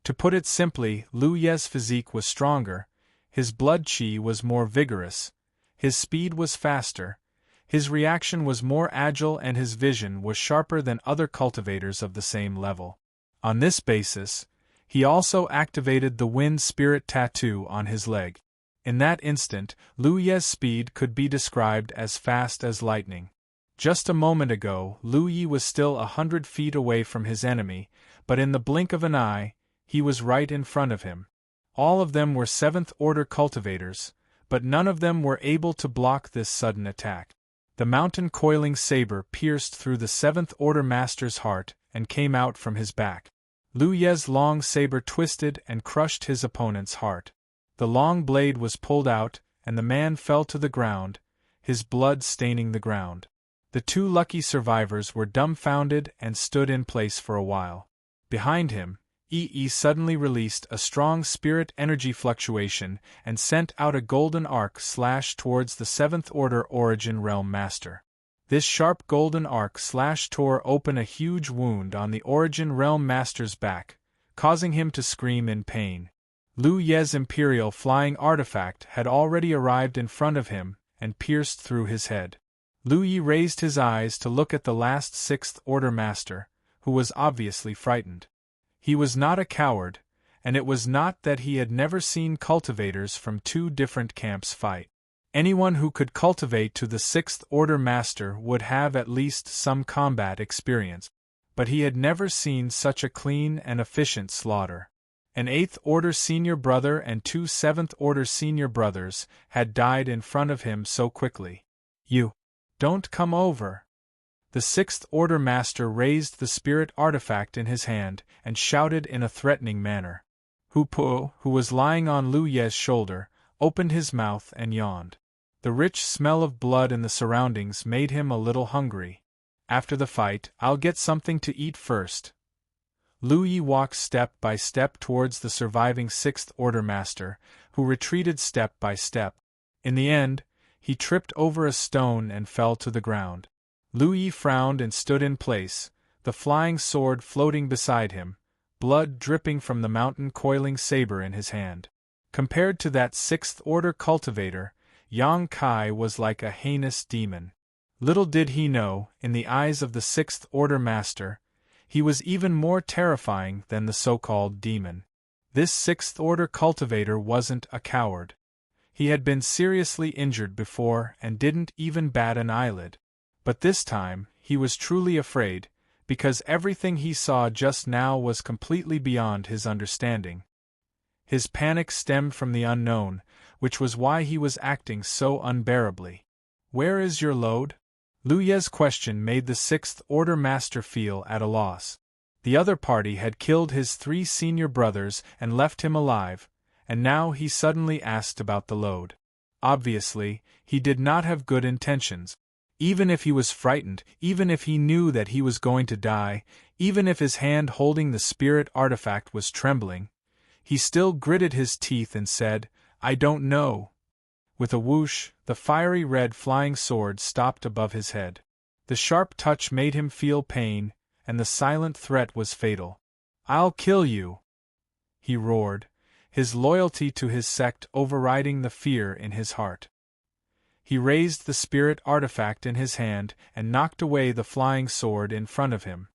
To put it simply, Lu Ye's physique was stronger, his blood chi was more vigorous, his speed was faster, his reaction was more agile, and his vision was sharper than other cultivators of the same level. On this basis, He also activated the wind spirit tattoo on his leg. In that instant, Lu Ye's speed could be described as fast as lightning. Just a moment ago, Lu Yi was still 100 feet away from his enemy, but in the blink of an eye, he was right in front of him. All of them were 7th-order cultivators, but none of them were able to block this sudden attack. The mountain coiling saber pierced through the 7th-order master's heart and came out from his back. Lu Ye's long saber twisted and crushed his opponent's heart. The long blade was pulled out, and the man fell to the ground, his blood staining the ground. The two lucky survivors were dumbfounded and stood in place for a while. Behind him, Yi suddenly released a strong spirit energy fluctuation and sent out a golden arc slash towards the 7th-order Origin Realm Master. This sharp golden arc slash tore open a huge wound on the Origin Realm Master's back, causing him to scream in pain. Lu Ye's Imperial Flying Artifact had already arrived in front of him and pierced through his head. Lu Yi raised his eyes to look at the last 6th-order Master, who was obviously frightened. He was not a coward, and it was not that he had never seen cultivators from two different camps fight. Anyone who could cultivate to the 6th-order Master would have at least some combat experience, but he had never seen such a clean and efficient slaughter. An 8th-order senior brother and two 7th-order senior brothers had died in front of him so quickly. "You don't come over." The 6th-order Master raised the spirit artifact in his hand and shouted in a threatening manner. Hu Po, who was lying on Lu Ye's shoulder, opened his mouth and yawned. The rich smell of blood in the surroundings made him a little hungry. "After the fight, I'll get something to eat first." Lu Yi walked step by step towards the surviving 6th-order Master, who retreated step by step. In the end, he tripped over a stone and fell to the ground. Lu Yi frowned and stood in place, the flying sword floating beside him, blood dripping from the mountain coiling saber in his hand. Compared to that 6th-order cultivator, Yang Kai was like a heinous demon. Little did he know, in the eyes of the 6th-order Master, he was even more terrifying than the so-called demon. This 6th-order cultivator wasn't a coward. He had been seriously injured before and didn't even bat an eyelid. But this time, he was truly afraid, because everything he saw just now was completely beyond his understanding. His panic stemmed from the unknown, which was why he was acting so unbearably. "Where is your load?" Lu Ye's question made the 6th-order Master feel at a loss. The other party had killed his 3 senior brothers and left him alive, and now he suddenly asked about the load. Obviously, he did not have good intentions. Even if he was frightened, even if he knew that he was going to die, even if his hand holding the spirit artifact was trembling, he still gritted his teeth and said, "I don't know." With a whoosh, the fiery red flying sword stopped above his head. The sharp touch made him feel pain, and the silent threat was fatal. "I'll kill you!" he roared, his loyalty to his sect overriding the fear in his heart. He raised the spirit artifact in his hand and knocked away the flying sword in front of him.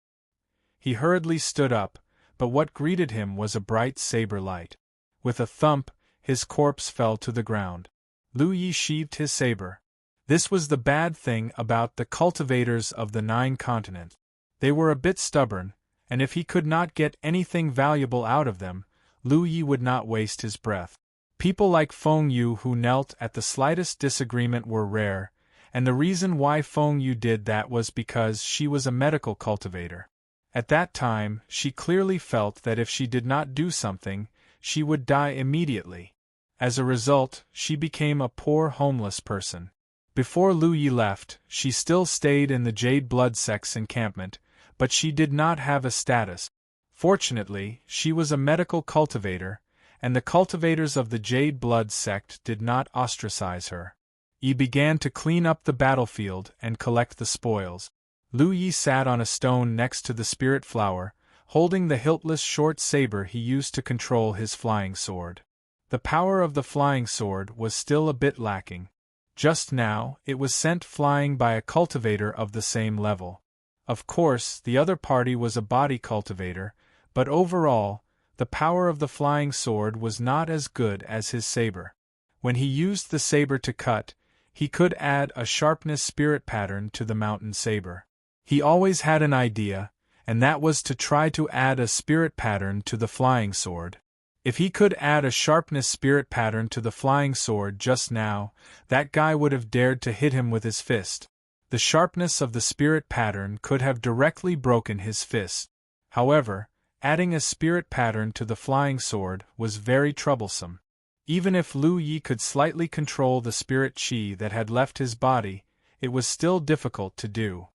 He hurriedly stood up, but what greeted him was a bright saber light. With a thump, his corpse fell to the ground. Lu Yi sheathed his saber. This was the bad thing about the cultivators of the 9 continents. They were a bit stubborn, and if he could not get anything valuable out of them, Lu Yi would not waste his breath. People like Feng Yu who knelt at the slightest disagreement were rare, and the reason why Feng Yu did that was because she was a medical cultivator. At that time, she clearly felt that if she did not do something, she would die immediately. As a result, she became a poor homeless person. Before Lu Yi left, she still stayed in the Jade Blood Sect's encampment, but she did not have a status. Fortunately, she was a medical cultivator, and the cultivators of the Jade Blood Sect did not ostracize her. Yi began to clean up the battlefield and collect the spoils. Lu Yi sat on a stone next to the spirit flower, holding the hiltless short saber he used to control his flying sword. The power of the flying sword was still a bit lacking. Just now, it was sent flying by a cultivator of the same level. Of course, the other party was a body cultivator, but overall, the power of the flying sword was not as good as his saber. When he used the saber to cut, he could add a sharpness spirit pattern to the mountain saber. He always had an idea, and that was to try to add a spirit pattern to the flying sword. If he could add a sharpness spirit pattern to the flying sword just now, that guy would have dared to hit him with his fist. The sharpness of the spirit pattern could have directly broken his fist. However, adding a spirit pattern to the flying sword was very troublesome. Even if Lu Yi could slightly control the spirit chi that had left his body, it was still difficult to do.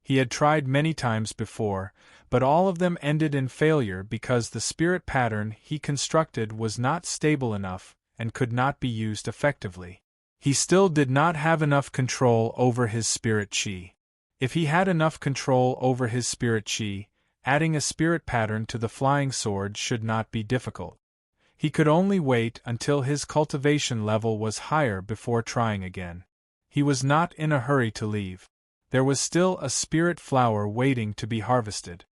He had tried many times before, but all of them ended in failure because the spirit pattern he constructed was not stable enough and could not be used effectively. He still did not have enough control over his spirit chi. If he had enough control over his spirit chi, adding a spirit pattern to the flying sword should not be difficult. He could only wait until his cultivation level was higher before trying again. He was not in a hurry to leave. There was still a spirit flower waiting to be harvested.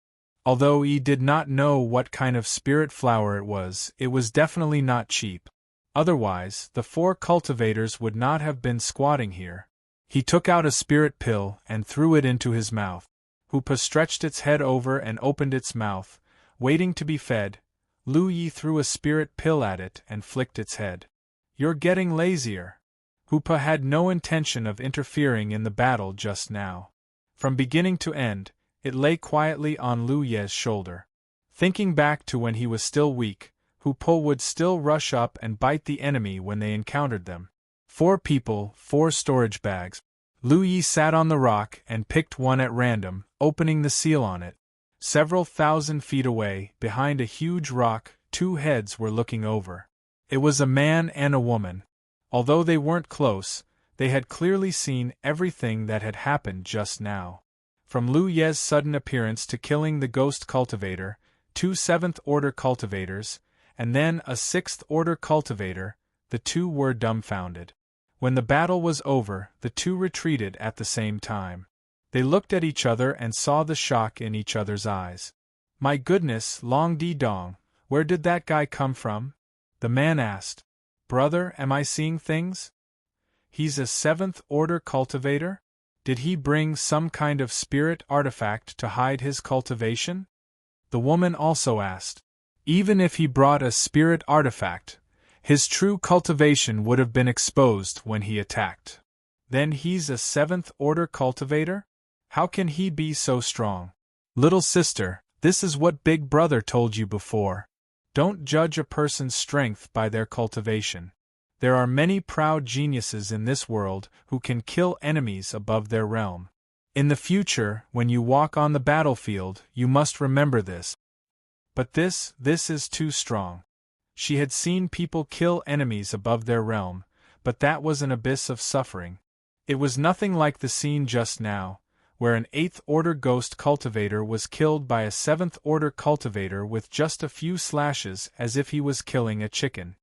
Although he did not know what kind of spirit flower it was definitely not cheap. Otherwise, the 4 cultivators would not have been squatting here. He took out a spirit pill and threw it into his mouth. Hoopa stretched its head over and opened its mouth, waiting to be fed. Lu Yi threw a spirit pill at it and flicked its head. "You're getting lazier." Hoopa had no intention of interfering in the battle just now. From beginning to end, it lay quietly on Lu Ye's shoulder. Thinking back to when he was still weak, Hoopa would still rush up and bite the enemy when they encountered them. 4 people, 4 storage bags. Lu Yi sat on the rock and picked one at random, opening the seal on it. Several thousand feet away, behind a huge rock, 2 heads were looking over. It was a man and a woman. Although they weren't close, they had clearly seen everything that had happened just now. From Lu Ye's sudden appearance to killing the ghost cultivator, 2 7th-order cultivators, and then a 6th-order cultivator, the 2 were dumbfounded. When the battle was over, the 2 retreated at the same time. They looked at each other and saw the shock in each other's eyes. "My goodness, Long Di Dong, where did that guy come from?" the man asked. "Brother, am I seeing things? He's a 7th-order cultivator? Did he bring some kind of spirit artifact to hide his cultivation?" the woman also asked. "Even if he brought a spirit artifact, his true cultivation would have been exposed when he attacked. Then he's a 7th-order cultivator? How can he be so strong?" "Little sister, this is what Big Brother told you before. Don't judge a person's strength by their cultivation. There are many proud geniuses in this world who can kill enemies above their realm. In the future, when you walk on the battlefield, you must remember this." But this is too strong. She had seen people kill enemies above their realm, but that was an abyss of suffering. It was nothing like the scene just now, where an 8th-order ghost cultivator was killed by a 7th-order cultivator with just a few slashes as if he was killing a chicken.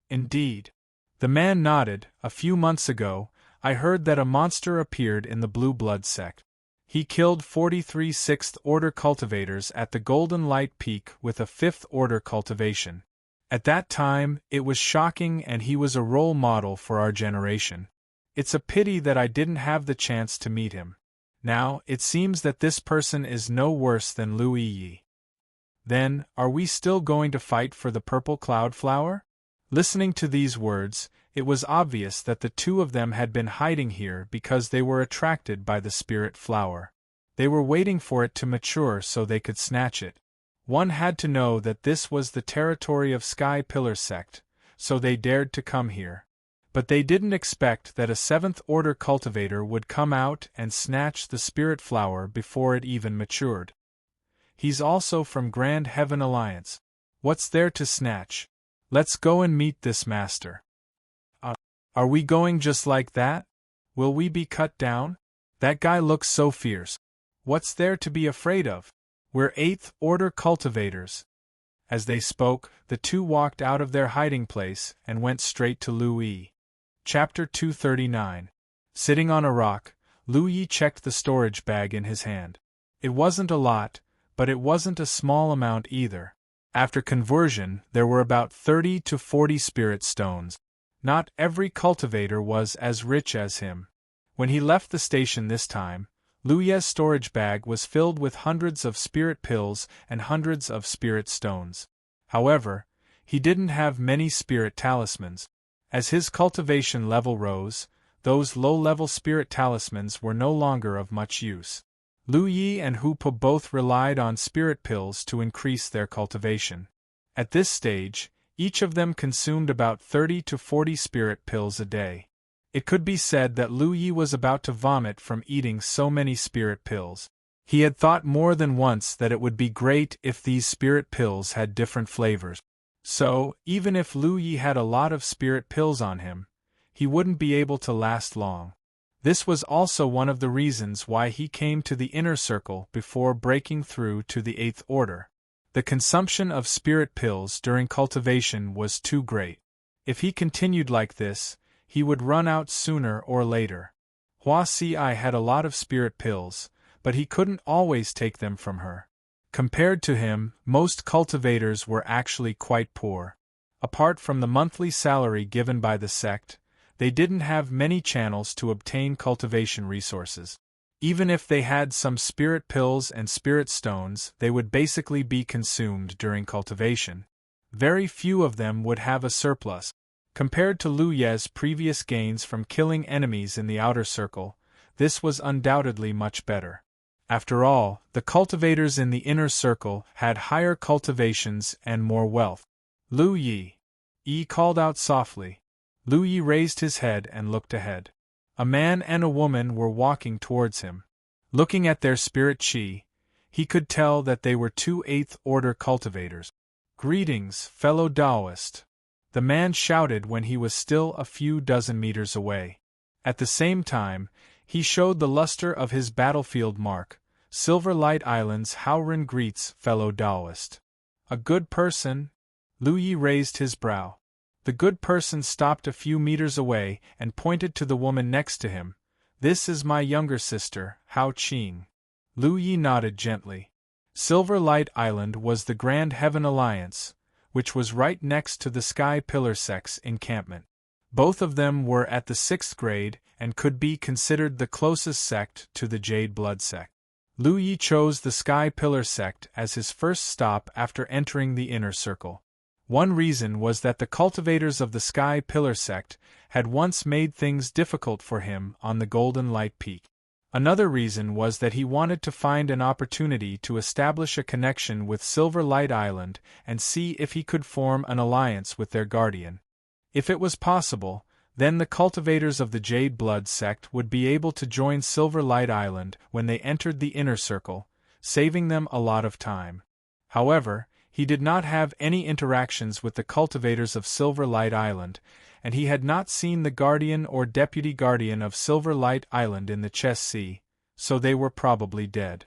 "Indeed." The man nodded. "A few months ago, I heard that a monster appeared in the Blue Blood sect. He killed 43 6th-order cultivators at the Golden Light Peak with a 5th-order cultivation. At that time, it was shocking and he was a role model for our generation. It's a pity that I didn't have the chance to meet him. Now, it seems that this person is no worse than Lu Yi. Then, are we still going to fight for the purple cloud flower?" Listening to these words, it was obvious that the 2 of them had been hiding here because they were attracted by the spirit flower. They were waiting for it to mature so they could snatch it. One had to know that this was the territory of Sky Pillar sect, so they dared to come here. But they didn't expect that a 7th-order cultivator would come out and snatch the spirit flower before it even matured. "He's also from Grand Heaven Alliance. What's there to snatch? Let's go and meet this master." Are we going just like that? Will we be cut down? That guy looks so fierce. What's there to be afraid of? We're 8th-order cultivators." As they spoke, the 2 walked out of their hiding place and went straight to Lu Yi. Chapter 239. Sitting on a rock, Lu Yi checked the storage bag in his hand. It wasn't a lot, but it wasn't a small amount either. After conversion, there were about 30 to 40 spirit stones. Not every cultivator was as rich as him. When he left the station this time, Luye's storage bag was filled with hundreds of spirit pills and hundreds of spirit stones. However, he didn't have many spirit talismans. As his cultivation level rose, those low-level spirit talismans were no longer of much use. Lu Yi and Hu Po both relied on spirit pills to increase their cultivation. At this stage, each of them consumed about 30 to 40 spirit pills a day. It could be said that Lu Yi was about to vomit from eating so many spirit pills. He had thought more than once that it would be great if these spirit pills had different flavors. So, even if Lu Yi had a lot of spirit pills on him, he wouldn't be able to last long. This was also one of the reasons why he came to the inner circle before breaking through to the 8th order. The consumption of spirit pills during cultivation was too great. If he continued like this, he would run out sooner or later. Hua Si had a lot of spirit pills, but he couldn't always take them from her. Compared to him, most cultivators were actually quite poor. Apart from the monthly salary given by the sect, they didn't have many channels to obtain cultivation resources. Even if they had some spirit pills and spirit stones, they would basically be consumed during cultivation. Very few of them would have a surplus. Compared to Lu Ye's previous gains from killing enemies in the outer circle, this was undoubtedly much better. After all, the cultivators in the inner circle had higher cultivations and more wealth. Lu Yi called out softly. Lu Yi raised his head and looked ahead. A man and a woman were walking towards him. Looking at their spirit chi, he could tell that they were 2 8th order cultivators. "Greetings, fellow Taoist," the man shouted when he was still a few dozen meters away. At the same time, he showed the luster of his battlefield mark. "Silver Light Islands Howren greets, fellow Taoist." "A good person?" Lu Yi raised his brow. The good person stopped a few meters away and pointed to the woman next to him. "This is my younger sister, Hao Qing." Lu Yi nodded gently. Silver Light Island was the Grand Heaven Alliance, which was right next to the Sky Pillar sect's encampment. Both of them were at the 6th grade and could be considered the closest sect to the Jade Blood sect. Lu Yi chose the Sky Pillar sect as his first stop after entering the inner circle. One reason was that the cultivators of the Sky Pillar sect had once made things difficult for him on the Golden Light Peak. Another reason was that he wanted to find an opportunity to establish a connection with Silver Light Island and see if he could form an alliance with their guardian. If it was possible, then the cultivators of the Jade Blood sect would be able to join Silver Light Island when they entered the inner circle, saving them a lot of time. However, he did not have any interactions with the cultivators of Silver Light Island, and he had not seen the guardian or deputy guardian of Silver Light Island in the Chess Sea, so they were probably dead.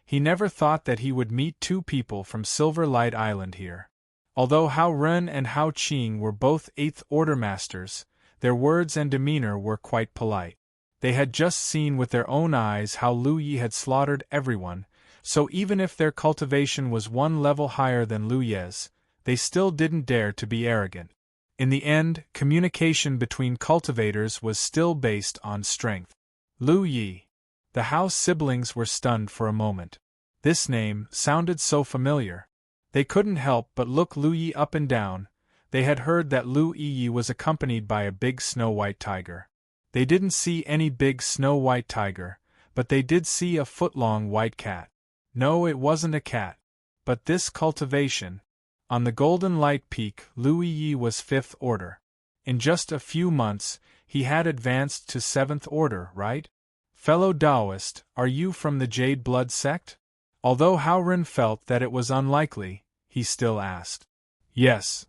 He never thought that he would meet 2 people from Silver Light Island here. Although Hao Ren and Hao Qing were both 8th order masters, their words and demeanor were quite polite. They had just seen with their own eyes how Lu Yi had slaughtered everyone, so even if their cultivation was 1 level higher than Lu Ye's, they still didn't dare to be arrogant. In the end, communication between cultivators was still based on strength. Lu Yi. The Hao siblings were stunned for a moment. This name sounded so familiar. They couldn't help but look Lu Yi up and down. They had heard that Lu Yi was accompanied by a big snow-white tiger. They didn't see any big snow-white tiger, but they did see a foot-long white cat. No, it wasn't a cat. But this cultivation. On the Golden Light Peak, Lu Yi was 5th order. In just a few months, he had advanced to 7th order, right? "Fellow Taoist, are you from the Jade Blood sect?" Although Hao Ren felt that it was unlikely, he still asked. "Yes."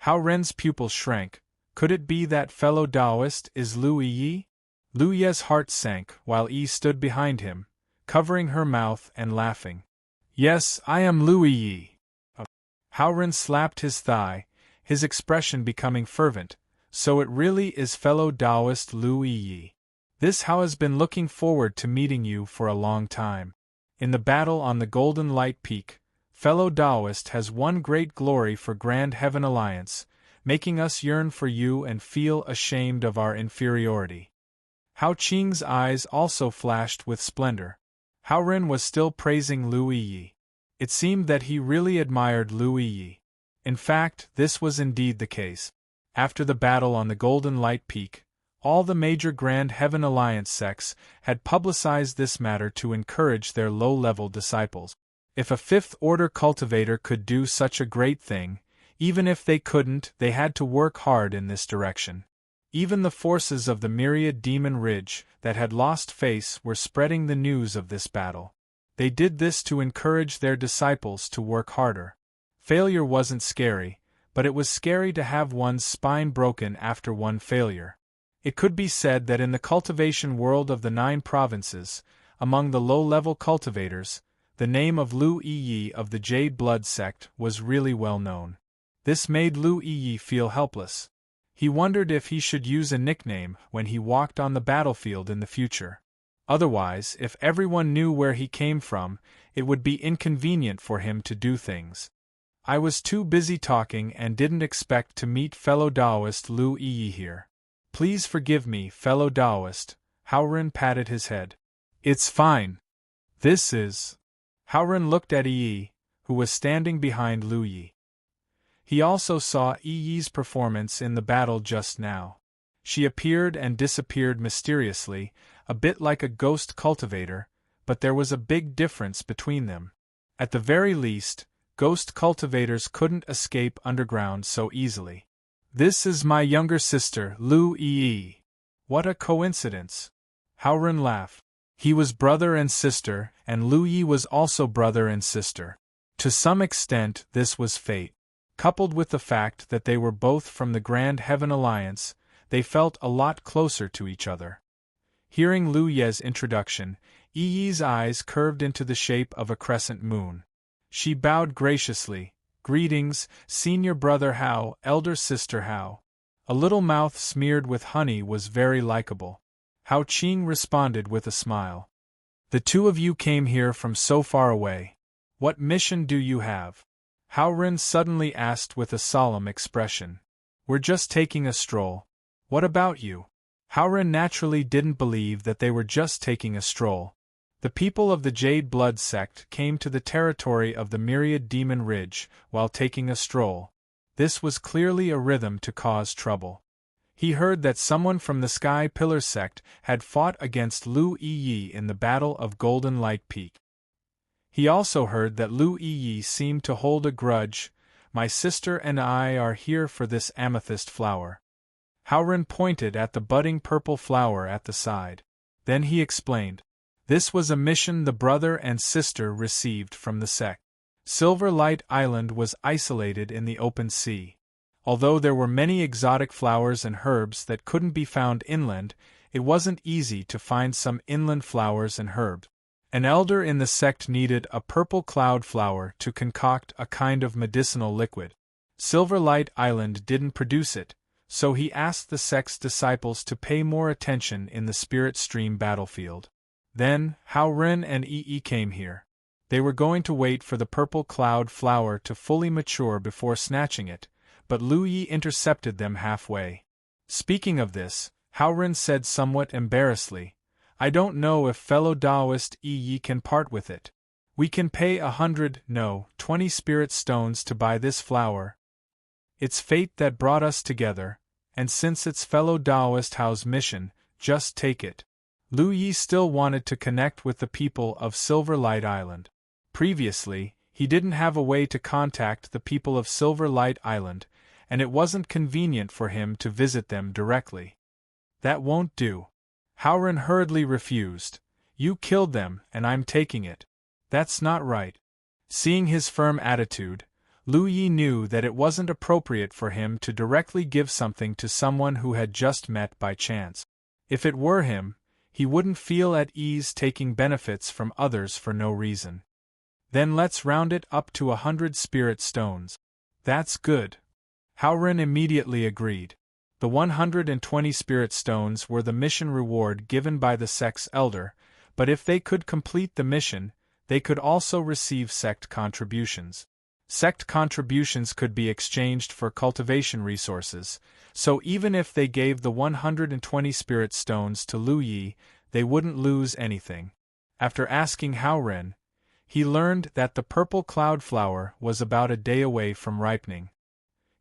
Hao Ren's pupils shrank. Could it be that fellow Taoist is Lu Yi? Lu Ye's heart sank while Yi stood behind him, covering her mouth and laughing. "Yes, I am Lu Yi." Hao Ren slapped his thigh, his expression becoming fervent. "So it really is fellow Taoist Lu Yi. This Hao has been looking forward to meeting you for a long time." In the battle on the Golden Light Peak, fellow Taoist has won great glory for Grand Heaven Alliance, making us yearn for you and feel ashamed of our inferiority. Hao Qing's eyes also flashed with splendor. Hao Ren was still praising Lu Yi. It seemed that he really admired Lu Yi. In fact, this was indeed the case. After the battle on the Golden Light Peak, all the major Grand Heaven Alliance sects had publicized this matter to encourage their low-level disciples. If a fifth-order cultivator could do such a great thing, even if they couldn't, they had to work hard in this direction. Even the forces of the myriad Demon Ridge that had lost face were spreading the news of this battle. They did this to encourage their disciples to work harder. Failure wasn't scary, but it was scary to have one's spine broken after one failure. It could be said that in the cultivation world of the 9 provinces, among the low-level cultivators, the name of Lu Yi of the Jade Blood sect was really well known. This made Lu Yi feel helpless. He wondered if he should use a nickname when he walked on the battlefield in the future. Otherwise, if everyone knew where he came from, it would be inconvenient for him to do things. I was too busy talking and didn't expect to meet fellow Taoist Lu Yi here. Please forgive me, fellow Taoist. Hao Ren patted his head. It's fine. This is... Hao Ren looked at Yi, who was standing behind Lu Yi. He also saw Yi's performance in the battle just now. She appeared and disappeared mysteriously, a bit like a ghost cultivator, but there was a big difference between them. At the very least, ghost cultivators couldn't escape underground so easily. This is my younger sister, Lu Yi. What a coincidence. Hao Ren laughed. He was brother and sister, and Lu Yi was also brother and sister. To some extent, this was fate. Coupled with the fact that they were both from the Grand Heaven Alliance, they felt a lot closer to each other. Hearing Lu Ye's introduction, Yi's eyes curved into the shape of a crescent moon. She bowed graciously. Greetings, senior brother Hao, elder sister Hao. A little mouth smeared with honey was very likable. Hao Qing responded with a smile. The two of you came here from so far away. What mission do you have? Hao Ren suddenly asked with a solemn expression. We're just taking a stroll. What about you? Hao Ren naturally didn't believe that they were just taking a stroll. The people of the Jade Blood sect came to the territory of the myriad Demon Ridge while taking a stroll. This was clearly a rhythm to cause trouble. He heard that someone from the Sky Pillar sect had fought against Lu Yi in the Battle of Golden Light Peak. He also heard that Lu Yi seemed to hold a grudge. My sister and I are here for this amethyst flower. Hao Ren pointed at the budding purple flower at the side. Then he explained. This was a mission the brother and sister received from the sect. Silver Light Island was isolated in the open sea. Although there were many exotic flowers and herbs that couldn't be found inland, it wasn't easy to find some inland flowers and herbs. An elder in the sect needed a purple cloud flower to concoct a kind of medicinal liquid. Silver Light Island didn't produce it, so he asked the sect's disciples to pay more attention in the Spirit Stream battlefield. Then, Hao Ren and Yi came here. They were going to wait for the purple cloud flower to fully mature before snatching it, but Lu Yi intercepted them halfway. Speaking of this, Hao Ren said somewhat embarrassedly, I don't know if fellow Taoist Yi can part with it. We can pay 20 spirit stones to buy this flower. It's fate that brought us together, and since it's fellow Taoist Hao's mission, just take it. Lu Yi still wanted to connect with the people of Silver Light Island. Previously, he didn't have a way to contact the people of Silver Light Island, and it wasn't convenient for him to visit them directly. That won't do. Hao Ren hurriedly refused. You killed them, and I'm taking it. That's not right. Seeing his firm attitude, Lu Yi knew that it wasn't appropriate for him to directly give something to someone who had just met by chance. If it were him, he wouldn't feel at ease taking benefits from others for no reason. Then let's round it up to 100 spirit stones. That's good. Hao Ren immediately agreed. The 120 spirit stones were the mission reward given by the sect's elder, but if they could complete the mission, They could also receive sect contributions. Sect contributions could be exchanged for cultivation resources, so even if they gave the 120 spirit stones to Lu Yi, they wouldn't lose anything. After asking Hao Ren, he learned that the purple cloud flower was about a day away from ripening.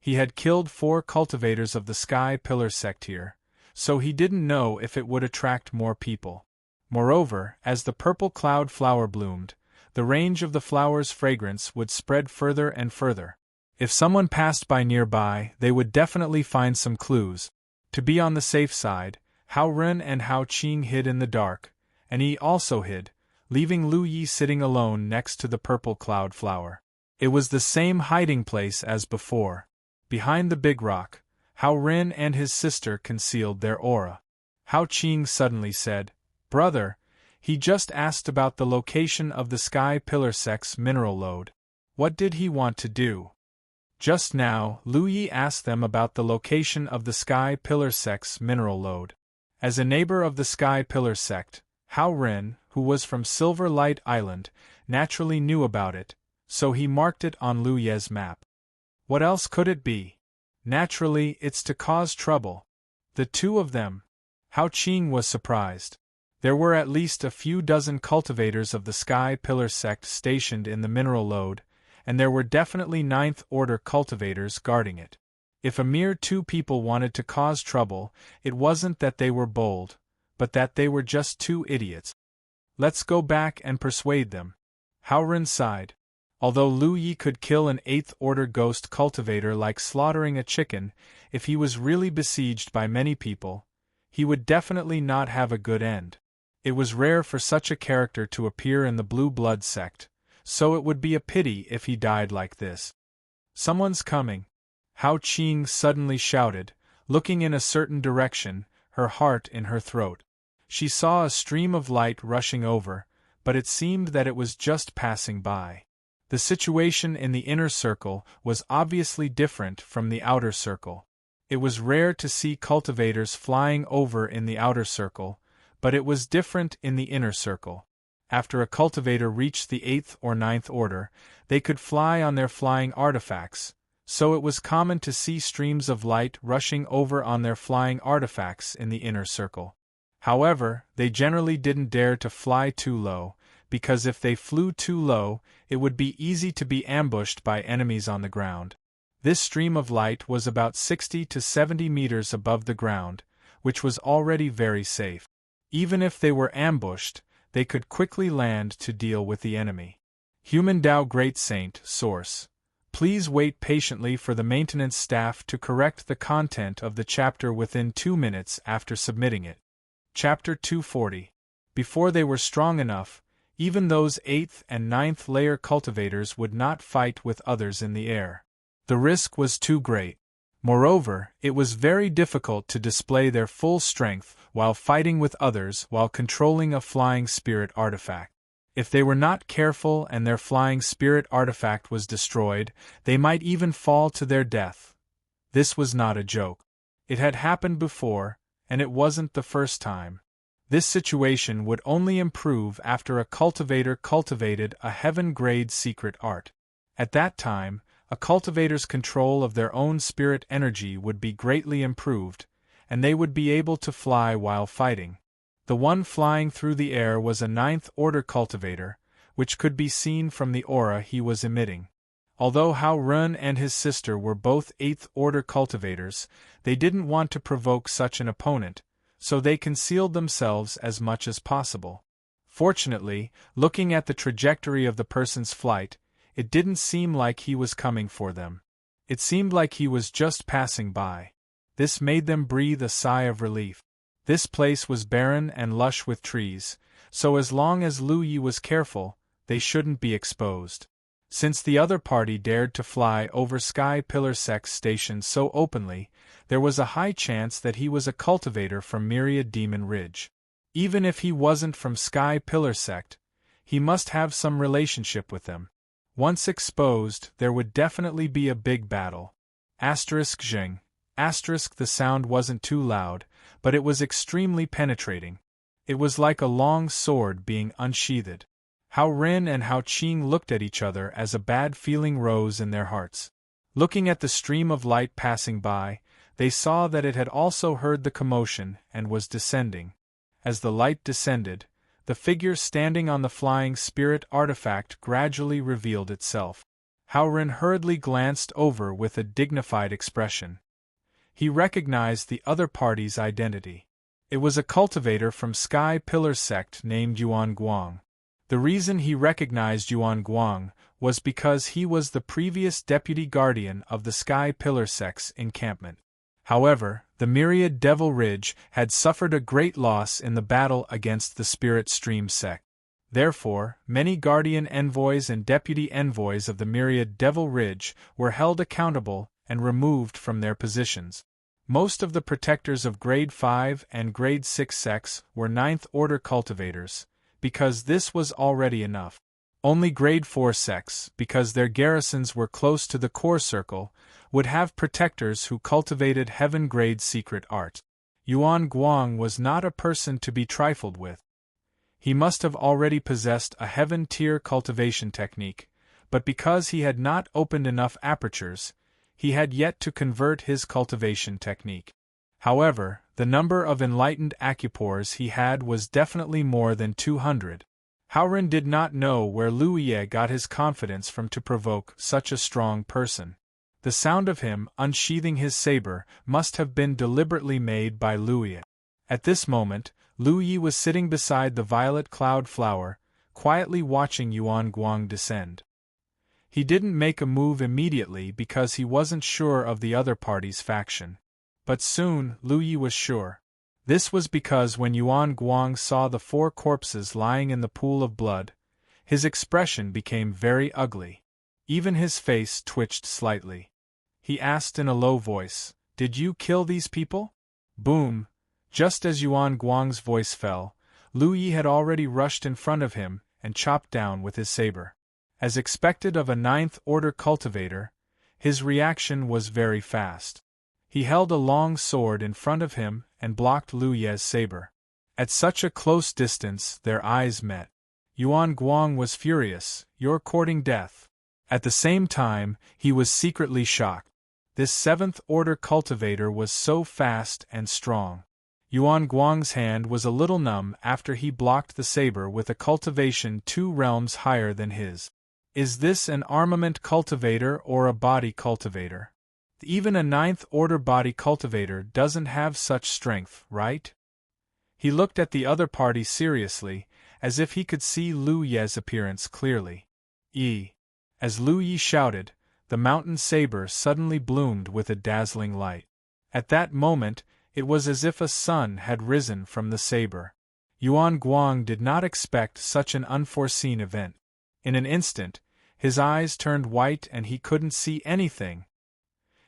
He had killed 4 cultivators of the Sky Pillar sect here, so he didn't know if it would attract more people. Moreover, as the purple cloud flower bloomed, the range of the flower's fragrance would spread further and further. If someone passed by nearby, they would definitely find some clues. To be on the safe side, Hao Ren and Hao Qing hid in the dark, and he also hid, leaving Lu Yi sitting alone next to the purple cloud flower. It was the same hiding place as before. Behind the big rock, Hao Ren and his sister concealed their aura. Hao Qing suddenly said, "Brother, he just asked about the location of the Sky Pillar sect's mineral lode. What did he want to do?" Just now, Lu Yi asked them about the location of the Sky Pillar sect's mineral lode. As a neighbor of the Sky Pillar sect, Hao Ren, who was from Silver Light Island, naturally knew about it, so he marked it on Lu Ye's map. What else could it be? Naturally, it's to cause trouble. The two of them. Hao Qing was surprised. There were at least a few dozen cultivators of the Sky Pillar sect stationed in the mineral lode, and there were definitely Ninth Order cultivators guarding it. If a mere 2 people wanted to cause trouble, it wasn't that they were bold, but that they were just 2 idiots. Let's go back and persuade them. Hao Ren sighed. Although Lu Yi could kill an 8th Order ghost cultivator like slaughtering a chicken, if he was really besieged by many people, he would definitely not have a good end. It was rare for such a character to appear in the Blue Blood sect, so it would be a pity if he died like this. "Someone's coming," Hao Qing suddenly shouted, looking in a certain direction, her heart in her throat. She saw a stream of light rushing over, but it seemed that it was just passing by. The situation in the inner circle was obviously different from the outer circle. It was rare to see cultivators flying over in the outer circle, but it was different in the inner circle. After a cultivator reached the 8th or 9th Order, they could fly on their flying artifacts, so it was common to see streams of light rushing over on their flying artifacts in the inner circle. However, they generally didn't dare to fly too low, because if they flew too low, it would be easy to be ambushed by enemies on the ground. This stream of light was about 60 to 70 meters above the ground, which was already very safe. Even if they were ambushed, they could quickly land to deal with the enemy. Human Tao Great Saint, Source. Please wait patiently for the maintenance staff to correct the content of the chapter within 2 minutes after submitting it. Chapter 240. Before they were strong enough, even those 8th and 9th layer cultivators would not fight with others in the air. The risk was too great. Moreover, it was very difficult to display their full strength while fighting with others while controlling a flying spirit artifact. If they were not careful and their flying spirit artifact was destroyed, they might even fall to their death. This was not a joke. It had happened before, and it wasn't the first time. This situation would only improve after a cultivator cultivated a heaven-grade secret art. At that time, a cultivator's control of their own spirit energy would be greatly improved, and they would be able to fly while fighting. The one flying through the air was a 9th Order cultivator, which could be seen from the aura he was emitting. Although Hao Ren and his sister were both 8th Order cultivators, they didn't want to provoke such an opponent, so they concealed themselves as much as possible. Fortunately, looking at the trajectory of the person's flight, it didn't seem like he was coming for them. It seemed like he was just passing by. This made them breathe a sigh of relief. This place was barren and lush with trees, so as long as Lu Yi was careful, they shouldn't be exposed. Since the other party dared to fly over Sky Pillar Sect Station so openly, there was a high chance that he was a cultivator from Myriad Demon Ridge. Even if he wasn't from Sky Pillar Sect, he must have some relationship with them. Once exposed, there would definitely be a big battle. Zheng. The sound wasn't too loud, but it was extremely penetrating. It was like a long sword being unsheathed. Hao Ren and Hao Qing looked at each other as a bad feeling rose in their hearts. Looking at the stream of light passing by, they saw that it had also heard the commotion and was descending. As the light descended, the figure standing on the flying spirit artifact gradually revealed itself. Hao Ren hurriedly glanced over with a dignified expression. He recognized the other party's identity. It was a cultivator from Sky Pillar sect named Yuan Guang. The reason he recognized Yuan Guang was because he was the previous deputy guardian of the Sky Pillar sect's encampment. However, the Myriad Devil Ridge had suffered a great loss in the battle against the Spirit Stream sect. Therefore, many guardian envoys and deputy envoys of the Myriad Devil Ridge were held accountable and removed from their positions. Most of the protectors of Grade 5 and Grade 6 sects were Ninth Order cultivators, because this was already enough. Only Grade 4 sects, because their garrisons were close to the core circle, would have protectors who cultivated heaven-grade secret art. Yuan Guang was not a person to be trifled with. He must have already possessed a heaven-tier cultivation technique, but because he had not opened enough apertures, he had yet to convert his cultivation technique. However, the number of enlightened acupores he had was definitely more than 200. Hao Ren did not know where Lu Ye got his confidence from to provoke such a strong person. The sound of him unsheathing his saber must have been deliberately made by Lu Ye. At this moment, Lu Yi was sitting beside the violet cloud flower, quietly watching Yuan Guang descend. He didn't make a move immediately because he wasn't sure of the other party's faction. But soon, Lu Yi was sure. This was because when Yuan Guang saw the 4 corpses lying in the pool of blood, his expression became very ugly. Even his face twitched slightly. He asked in a low voice, "Did you kill these people?" Boom! Just as Yuan Guang's voice fell, Lu Yi had already rushed in front of him and chopped down with his saber. As expected of a Ninth Order cultivator, his reaction was very fast. He held a long sword in front of him and blocked Lu Ye's saber. At such a close distance, their eyes met. Yuan Guang was furious. "You're courting death." At the same time, he was secretly shocked. This 7th Order cultivator was so fast and strong. Yuan Guang's hand was a little numb after he blocked the saber with a cultivation 2 realms higher than his. Is this an armament cultivator or a body cultivator? Even a 9th Order body cultivator doesn't have such strength, right? He looked at the other party seriously, as if he could see Lu Ye's appearance clearly. As Lu Yi shouted, the mountain saber suddenly bloomed with a dazzling light. At that moment, it was as if a sun had risen from the saber. Yuan Guang did not expect such an unforeseen event. In an instant, his eyes turned white and he couldn't see anything.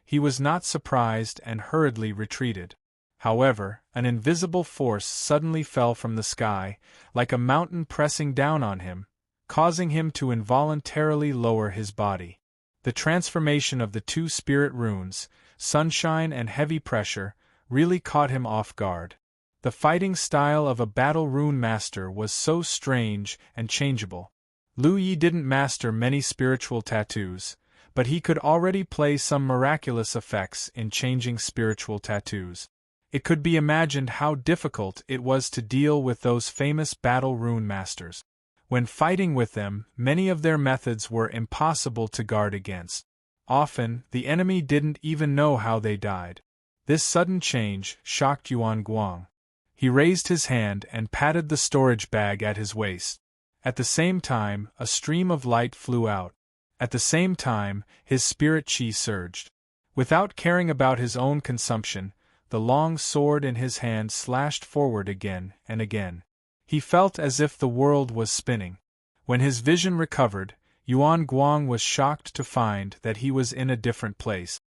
He was not surprised and hurriedly retreated. However, an invisible force suddenly fell from the sky, like a mountain pressing down on him, causing him to involuntarily lower his body. The transformation of the 2 spirit runes, sunshine and heavy pressure, really caught him off guard. The fighting style of a battle rune master was so strange and changeable. Lu Yi didn't master many spiritual tattoos, but he could already play some miraculous effects in changing spiritual tattoos. It could be imagined how difficult it was to deal with those famous battle rune masters. When fighting with them, many of their methods were impossible to guard against. Often, the enemy didn't even know how they died. This sudden change shocked Yuan Guang. He raised his hand and patted the storage bag at his waist. At the same time, a stream of light flew out. At the same time, his spirit chi surged. Without caring about his own consumption, the long sword in his hand slashed forward again and again. He felt as if the world was spinning. When his vision recovered, Yuan Guang was shocked to find that he was in a different place.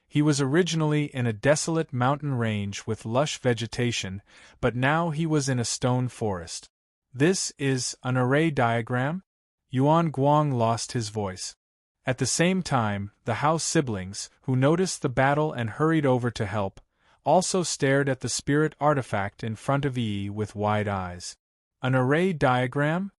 He was originally in a desolate mountain range with lush vegetation, but now he was in a stone forest. This is an array diagram? Yuan Guang lost his voice. At the same time, the Hao siblings, who noticed the battle and hurried over to help, also stared at the spirit artifact in front of Yi with wide eyes. An array diagram?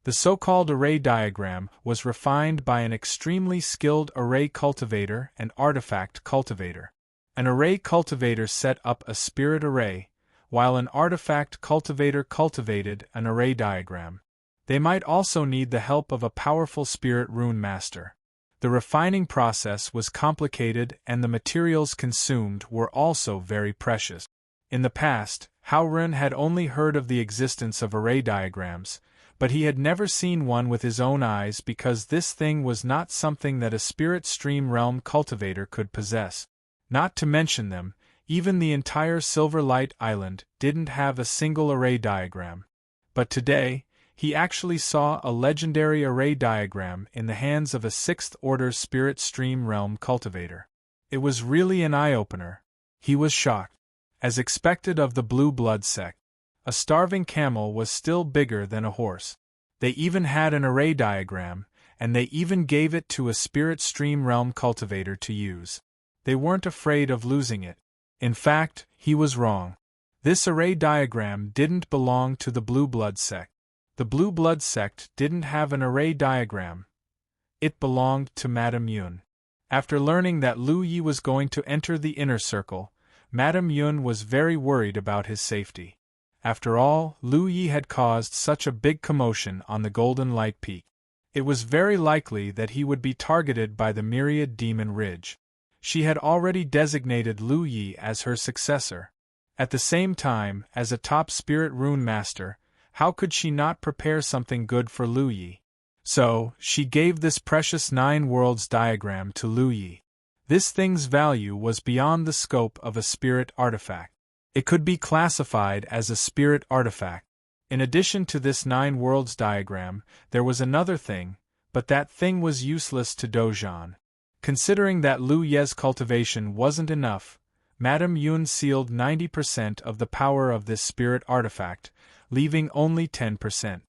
The so-called array diagram was refined by an extremely skilled array cultivator and artifact cultivator. An array cultivator set up a spirit array, while an artifact cultivator cultivated an array diagram. They might also need the help of a powerful spirit rune master. The refining process was complicated and the materials consumed were also very precious. In the past, Howrun had only heard of the existence of array diagrams, but he had never seen one with his own eyes because this thing was not something that a spirit stream realm cultivator could possess. Not to mention them, even the entire Silver Light Island didn't have a single array diagram. But today, he actually saw a legendary array diagram in the hands of a 6th-order spirit stream realm cultivator. It was really an eye-opener. He was shocked. As expected of the Blue Blood sect, a starving camel was still bigger than a horse. They even had an array diagram, and they even gave it to a spirit stream realm cultivator to use. They weren't afraid of losing it. In fact, he was wrong. This array diagram didn't belong to the Blue Blood sect. The Blue Blood sect didn't have an array diagram. It belonged to Madame Yun. After learning that Lu Yi was going to enter the inner circle, Madame Yun was very worried about his safety. After all, Lu Yi had caused such a big commotion on the Golden Light Peak. It was very likely that he would be targeted by the Myriad Demon Ridge. She had already designated Lu Yi as her successor. At the same time, as a top spirit rune master, how could she not prepare something good for Lu Yi? So, she gave this precious 9 worlds diagram to Lu Yi. This thing's value was beyond the scope of a spirit artifact. It could be classified as a spirit artifact. In addition to this 9 worlds diagram, there was another thing, but that thing was useless to Dozhan. Considering that Lu Ye's cultivation wasn't enough, Madame Yun sealed 90% of the power of this spirit artifact, leaving only 10%.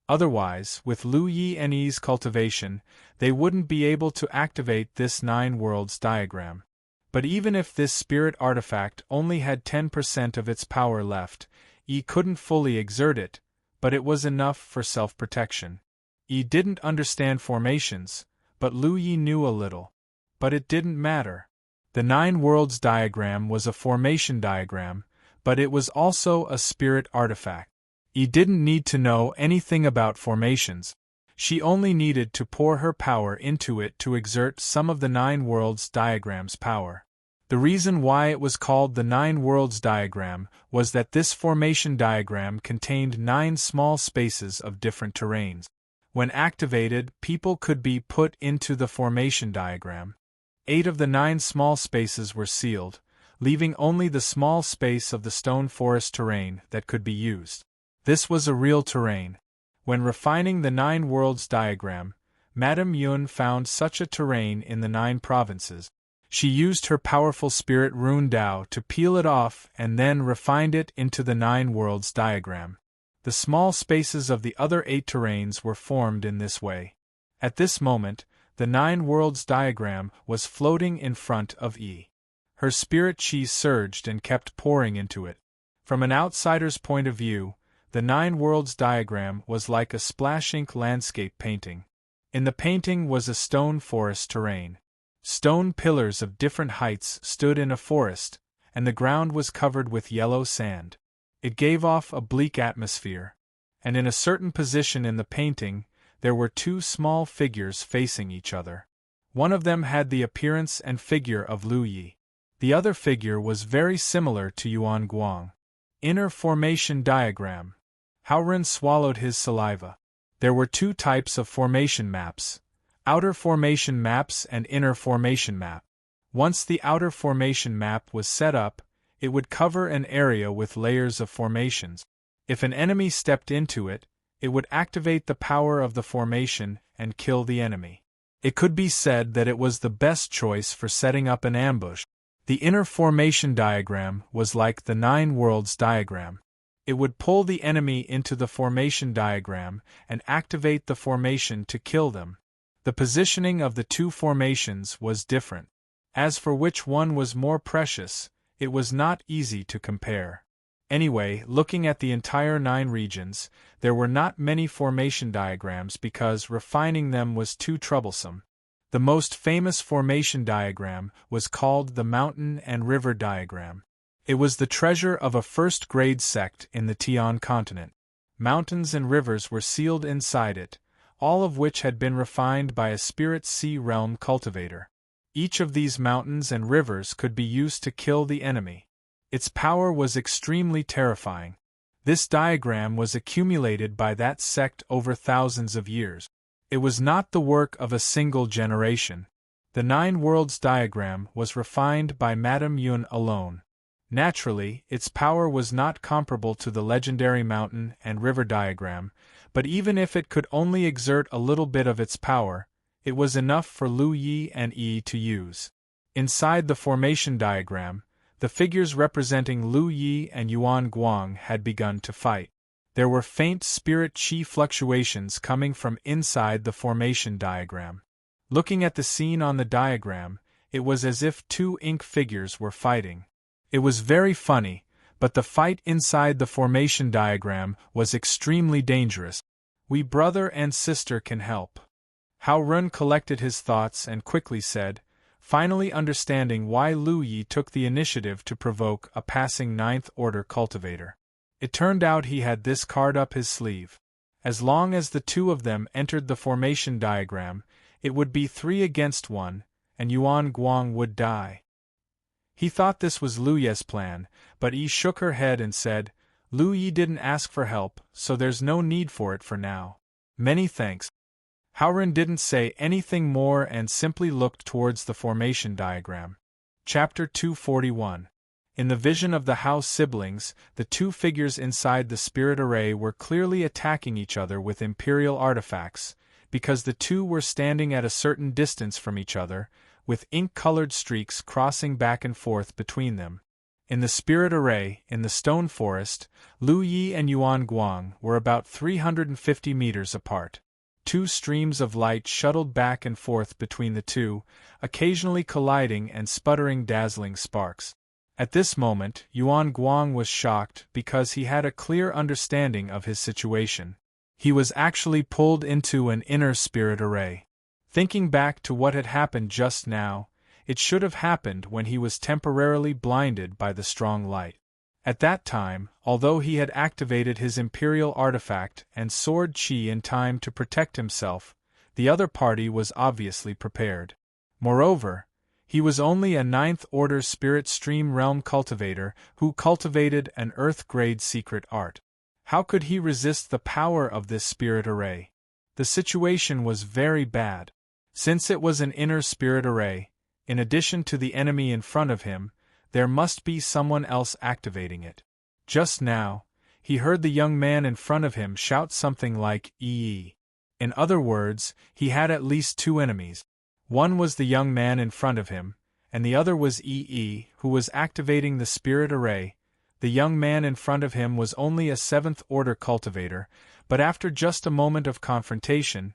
Otherwise, with Lu Yi and Yi's cultivation, they wouldn't be able to activate this 9 worlds diagram. But even if this spirit artifact only had 10% of its power left, Yi couldn't fully exert it, but it was enough for self-protection. Yi didn't understand formations, but Lu Yi knew a little. But it didn't matter. The 9 worlds diagram was a formation diagram, but it was also a spirit artifact. Yi didn't need to know anything about formations. She only needed to pour her power into it to exert some of the 9 worlds diagram's power. The reason why it was called the 9 worlds diagram was that this formation diagram contained 9 small spaces of different terrains. When activated, people could be put into the formation diagram. 8 of the 9 small spaces were sealed, leaving only the small space of the stone forest terrain that could be used. This was a real terrain. When refining the 9 worlds diagram, Madame Yun found such a terrain in the 9 provinces. She used her powerful spirit rune Dao to peel it off and then refined it into the 9 worlds diagram. The small spaces of the other 8 terrains were formed in this way. At this moment, the 9 worlds diagram was floating in front of Yi. Her spirit chi surged and kept pouring into it. From an outsider's point of view, the 9 worlds diagram was like a splash ink landscape painting. In the painting was a stone forest terrain. Stone pillars of different heights stood in a forest, and the ground was covered with yellow sand. It gave off a bleak atmosphere, and in a certain position in the painting, there were 2 small figures facing each other. One of them had the appearance and figure of Lu Yi. The other figure was very similar to Yuan Guang. Inner formation diagram. Howrun swallowed his saliva. There were 2 types of formation maps: outer formation maps and inner formation map. Once the outer formation map was set up, it would cover an area with layers of formations. If an enemy stepped into it, it would activate the power of the formation and kill the enemy. It could be said that it was the best choice for setting up an ambush. The inner formation diagram was like the 9 worlds diagram. It would pull the enemy into the formation diagram and activate the formation to kill them. The positioning of the 2 formations was different. As for which one was more precious, it was not easy to compare. Anyway, looking at the entire 9 regions, there were not many formation diagrams because refining them was too troublesome. The most famous formation diagram was called the mountain and river diagram. It was the treasure of a first-grade sect in the Tian continent. Mountains and rivers were sealed inside it, all of which had been refined by a spirit sea realm cultivator. Each of these mountains and rivers could be used to kill the enemy. Its power was extremely terrifying. This diagram was accumulated by that sect over thousands of years. It was not the work of a single generation. The 9 worlds diagram was refined by Madame Yun alone. Naturally, its power was not comparable to the legendary mountain and river diagram, but even if it could only exert a little bit of its power, it was enough for Lu Yi and Yi to use. Inside the formation diagram, the figures representing Lu Yi and Yuan Guang had begun to fight. There were faint spirit chi fluctuations coming from inside the formation diagram. Looking at the scene on the diagram, it was as if 2 ink figures were fighting. It was very funny, but the fight inside the formation diagram was extremely dangerous. We brother and sister can help. Hao Run collected his thoughts and quickly said, finally understanding why Lu Yi took the initiative to provoke a passing 9th order cultivator. It turned out he had this card up his sleeve. As long as the 2 of them entered the formation diagram, it would be 3 against 1, and Yuan Guang would die. He thought this was Lu Ye's plan, but Yi shook her head and said, Lu Yi didn't ask for help, so there's no need for it for now. Many thanks. Haoren didn't say anything more and simply looked towards the formation diagram. Chapter 241. In the vision of the Hao siblings, the 2 figures inside the spirit array were clearly attacking each other with imperial artifacts, because the 2 were standing at a certain distance from each other, with ink-colored streaks crossing back and forth between them. In the spirit array, in the stone forest, Lu Yi and Yuan Guang were about 350 meters apart. 2 streams of light shuttled back and forth between the 2, occasionally colliding and sputtering dazzling sparks. At this moment, Yuan Guang was shocked because he had a clear understanding of his situation. He was actually pulled into an inner spirit array. Thinking back to what had happened just now, it should have happened when he was temporarily blinded by the strong light. At that time, although he had activated his imperial artifact and sword chi in time to protect himself, the other party was obviously prepared. Moreover, he was only a 9th order spirit stream realm cultivator who cultivated an earth-grade secret art. How could he resist the power of this spirit array? The situation was very bad. Since it was an inner spirit array, in addition to the enemy in front of him, there must be someone else activating it. Just now, he heard the young man in front of him shout something like "ee." In other words, he had at least 2 enemies. One was the young man in front of him, and the other was Yi, who was activating the spirit array. The young man in front of him was only a 7th order cultivator, but after just a moment of confrontation,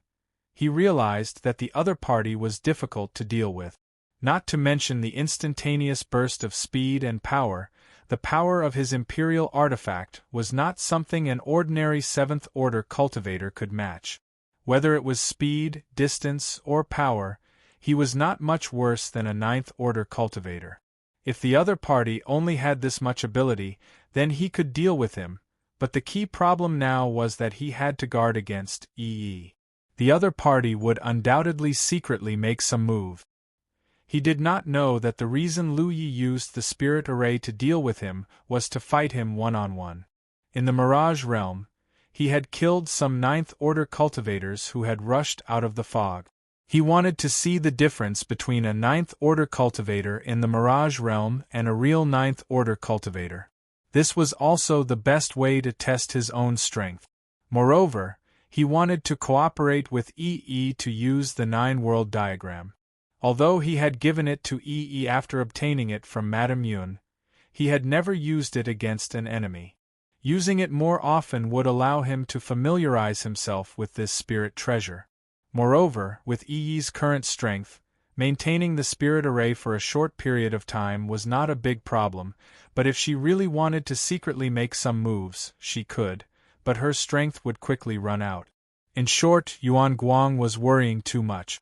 he realized that the other party was difficult to deal with. Not to mention the instantaneous burst of speed and power, the power of his imperial artifact was not something an ordinary 7th order cultivator could match. Whether it was speed, distance, or power, he was not much worse than a 9th order cultivator. If the other party only had this much ability, then he could deal with him, but the key problem now was that he had to guard against Yi. The other party would undoubtedly secretly make some move. He did not know that the reason Lu Yi used the spirit array to deal with him was to fight him one-on-one. In the Mirage realm, he had killed some 9th order cultivators who had rushed out of the fog. He wanted to see the difference between a 9th order cultivator in the Mirage realm and a real 9th order cultivator. This was also the best way to test his own strength. Moreover, he wanted to cooperate with Yi to use the 9-world diagram. Although he had given it to Yi after obtaining it from Madame Yun, he had never used it against an enemy. Using it more often would allow him to familiarize himself with this spirit treasure. Moreover, with Yi's current strength, Maintaining the spirit array for a short period of time was not a big problem, but if she really wanted to secretly make some moves, she could, but her strength would quickly run out. In short, Yuan Guang was worrying too much.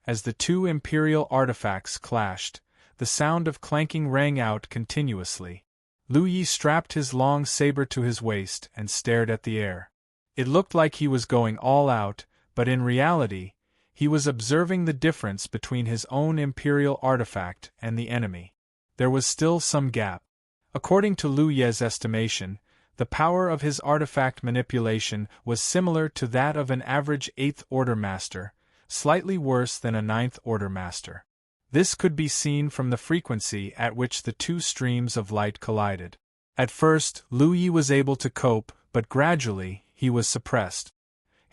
As the two imperial artifacts clashed, the sound of clanking rang out continuously. Lu Yi strapped his long saber to his waist and stared at the air. It looked like he was going all out, but in reality, he was observing the difference between his own imperial artifact and the enemy. There was still some gap. According to Lu Ye's estimation, the power of his artifact manipulation was similar to that of an average 8th Order Master, slightly worse than a 9th Order Master. This could be seen from the frequency at which the two streams of light collided. At first, Lu Yi was able to cope, but gradually, he was suppressed.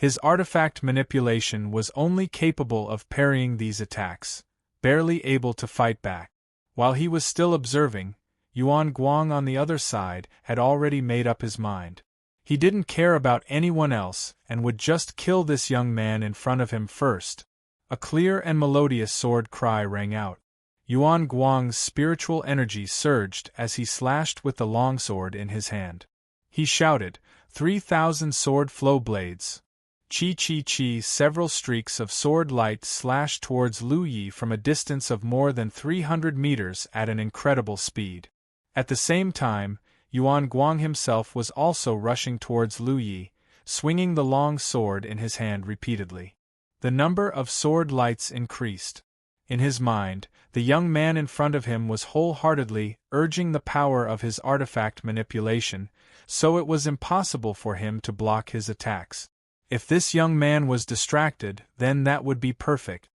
His artifact manipulation was only capable of parrying these attacks, barely able to fight back. While he was still observing, Yuan Guang on the other side had already made up his mind. He didn't care about anyone else and would just kill this young man in front of him first. A clear and melodious sword cry rang out. Yuan Guang's spiritual energy surged as he slashed with the longsword in his hand. He shouted, 3,000 sword flow blades. Chi chi chi! Several streaks of sword light slashed towards Lu Yi from a distance of more than 300 meters at an incredible speed. At the same time, Yuan Guang himself was also rushing towards Lu Yi, swinging the long sword in his hand repeatedly. The number of sword lights increased. In his mind, the young man in front of him was wholeheartedly urging the power of his artifact manipulation, so it was impossible for him to block his attacks. If this young man was distracted, then that would be perfect.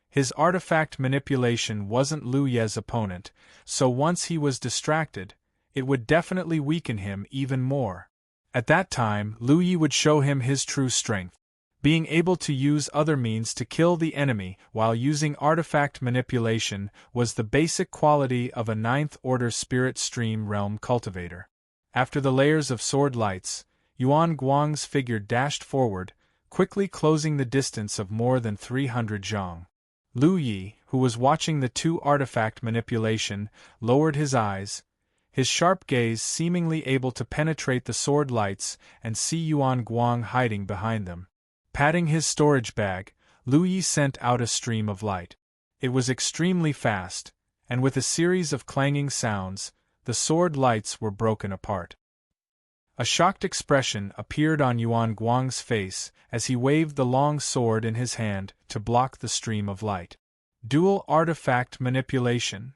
His artifact manipulation wasn't Lu Ye's opponent, so once he was distracted, it would definitely weaken him even more. At that time, Lu Yi would show him his true strength. Being able to use other means to kill the enemy while using artifact manipulation was the basic quality of a 9th Order Spirit Stream Realm cultivator. After the layers of sword lights, Yuan Guang's figure dashed forward, quickly closing the distance of more than 300 zhang. Lu Yi, who was watching the two artifact manipulation, lowered his eyes, his sharp gaze seemingly able to penetrate the sword lights and see Yuan Guang hiding behind them. Patting his storage bag, Lu Yi sent out a stream of light. It was extremely fast, and with a series of clanging sounds, the sword lights were broken apart. A shocked expression appeared on Yuan Guang's face as he waved the long sword in his hand to block the stream of light. Dual artifact manipulation.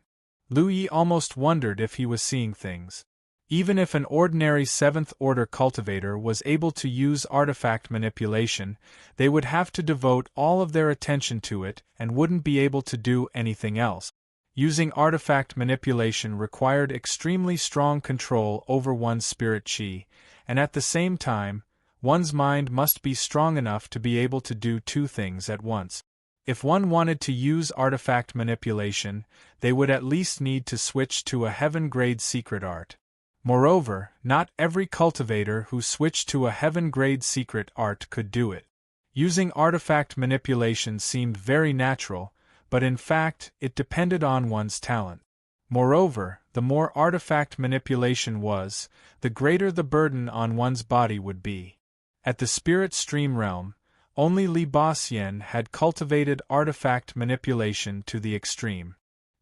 Lu Yi almost wondered if he was seeing things. Even if an ordinary 7th Order cultivator was able to use artifact manipulation, they would have to devote all of their attention to it and wouldn't be able to do anything else. Using artifact manipulation required extremely strong control over one's spirit chi, and at the same time, one's mind must be strong enough to be able to do two things at once. If one wanted to use artifact manipulation, they would at least need to switch to a heaven-grade secret art. Moreover, not every cultivator who switched to a heaven-grade secret art could do it. Using artifact manipulation seemed very natural, but in fact, it depended on one's talent. Moreover, the more artifact manipulation was, the greater the burden on one's body would be. At the Spirit Stream Realm, only Li Baxian had cultivated artifact manipulation to the extreme.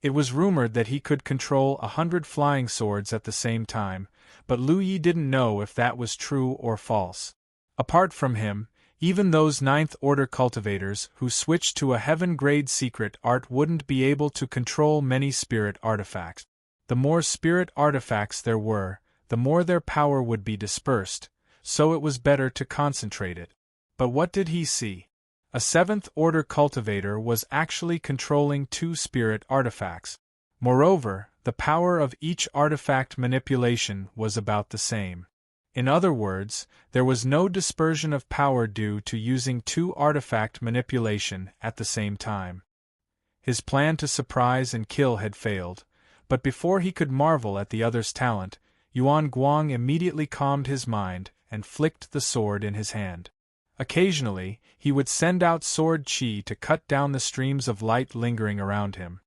It was rumored that he could control 100 flying swords at the same time, but Lu Yi didn't know if that was true or false. Apart from him, even those 9th Order cultivators who switched to a heaven-grade secret art wouldn't be able to control many spirit artifacts. The more spirit artifacts there were, the more their power would be dispersed, so it was better to concentrate it. But what did he see? A 7th Order cultivator was actually controlling 2 spirit artifacts. Moreover, the power of each artifact manipulation was about the same. In other words, there was no dispersion of power due to using 2 artifact manipulation at the same time. His plan to surprise and kill had failed, but before he could marvel at the other's talent, Yuan Guang immediately calmed his mind and flicked the sword in his hand. Occasionally, he would send out sword chi to cut down the streams of light lingering around him.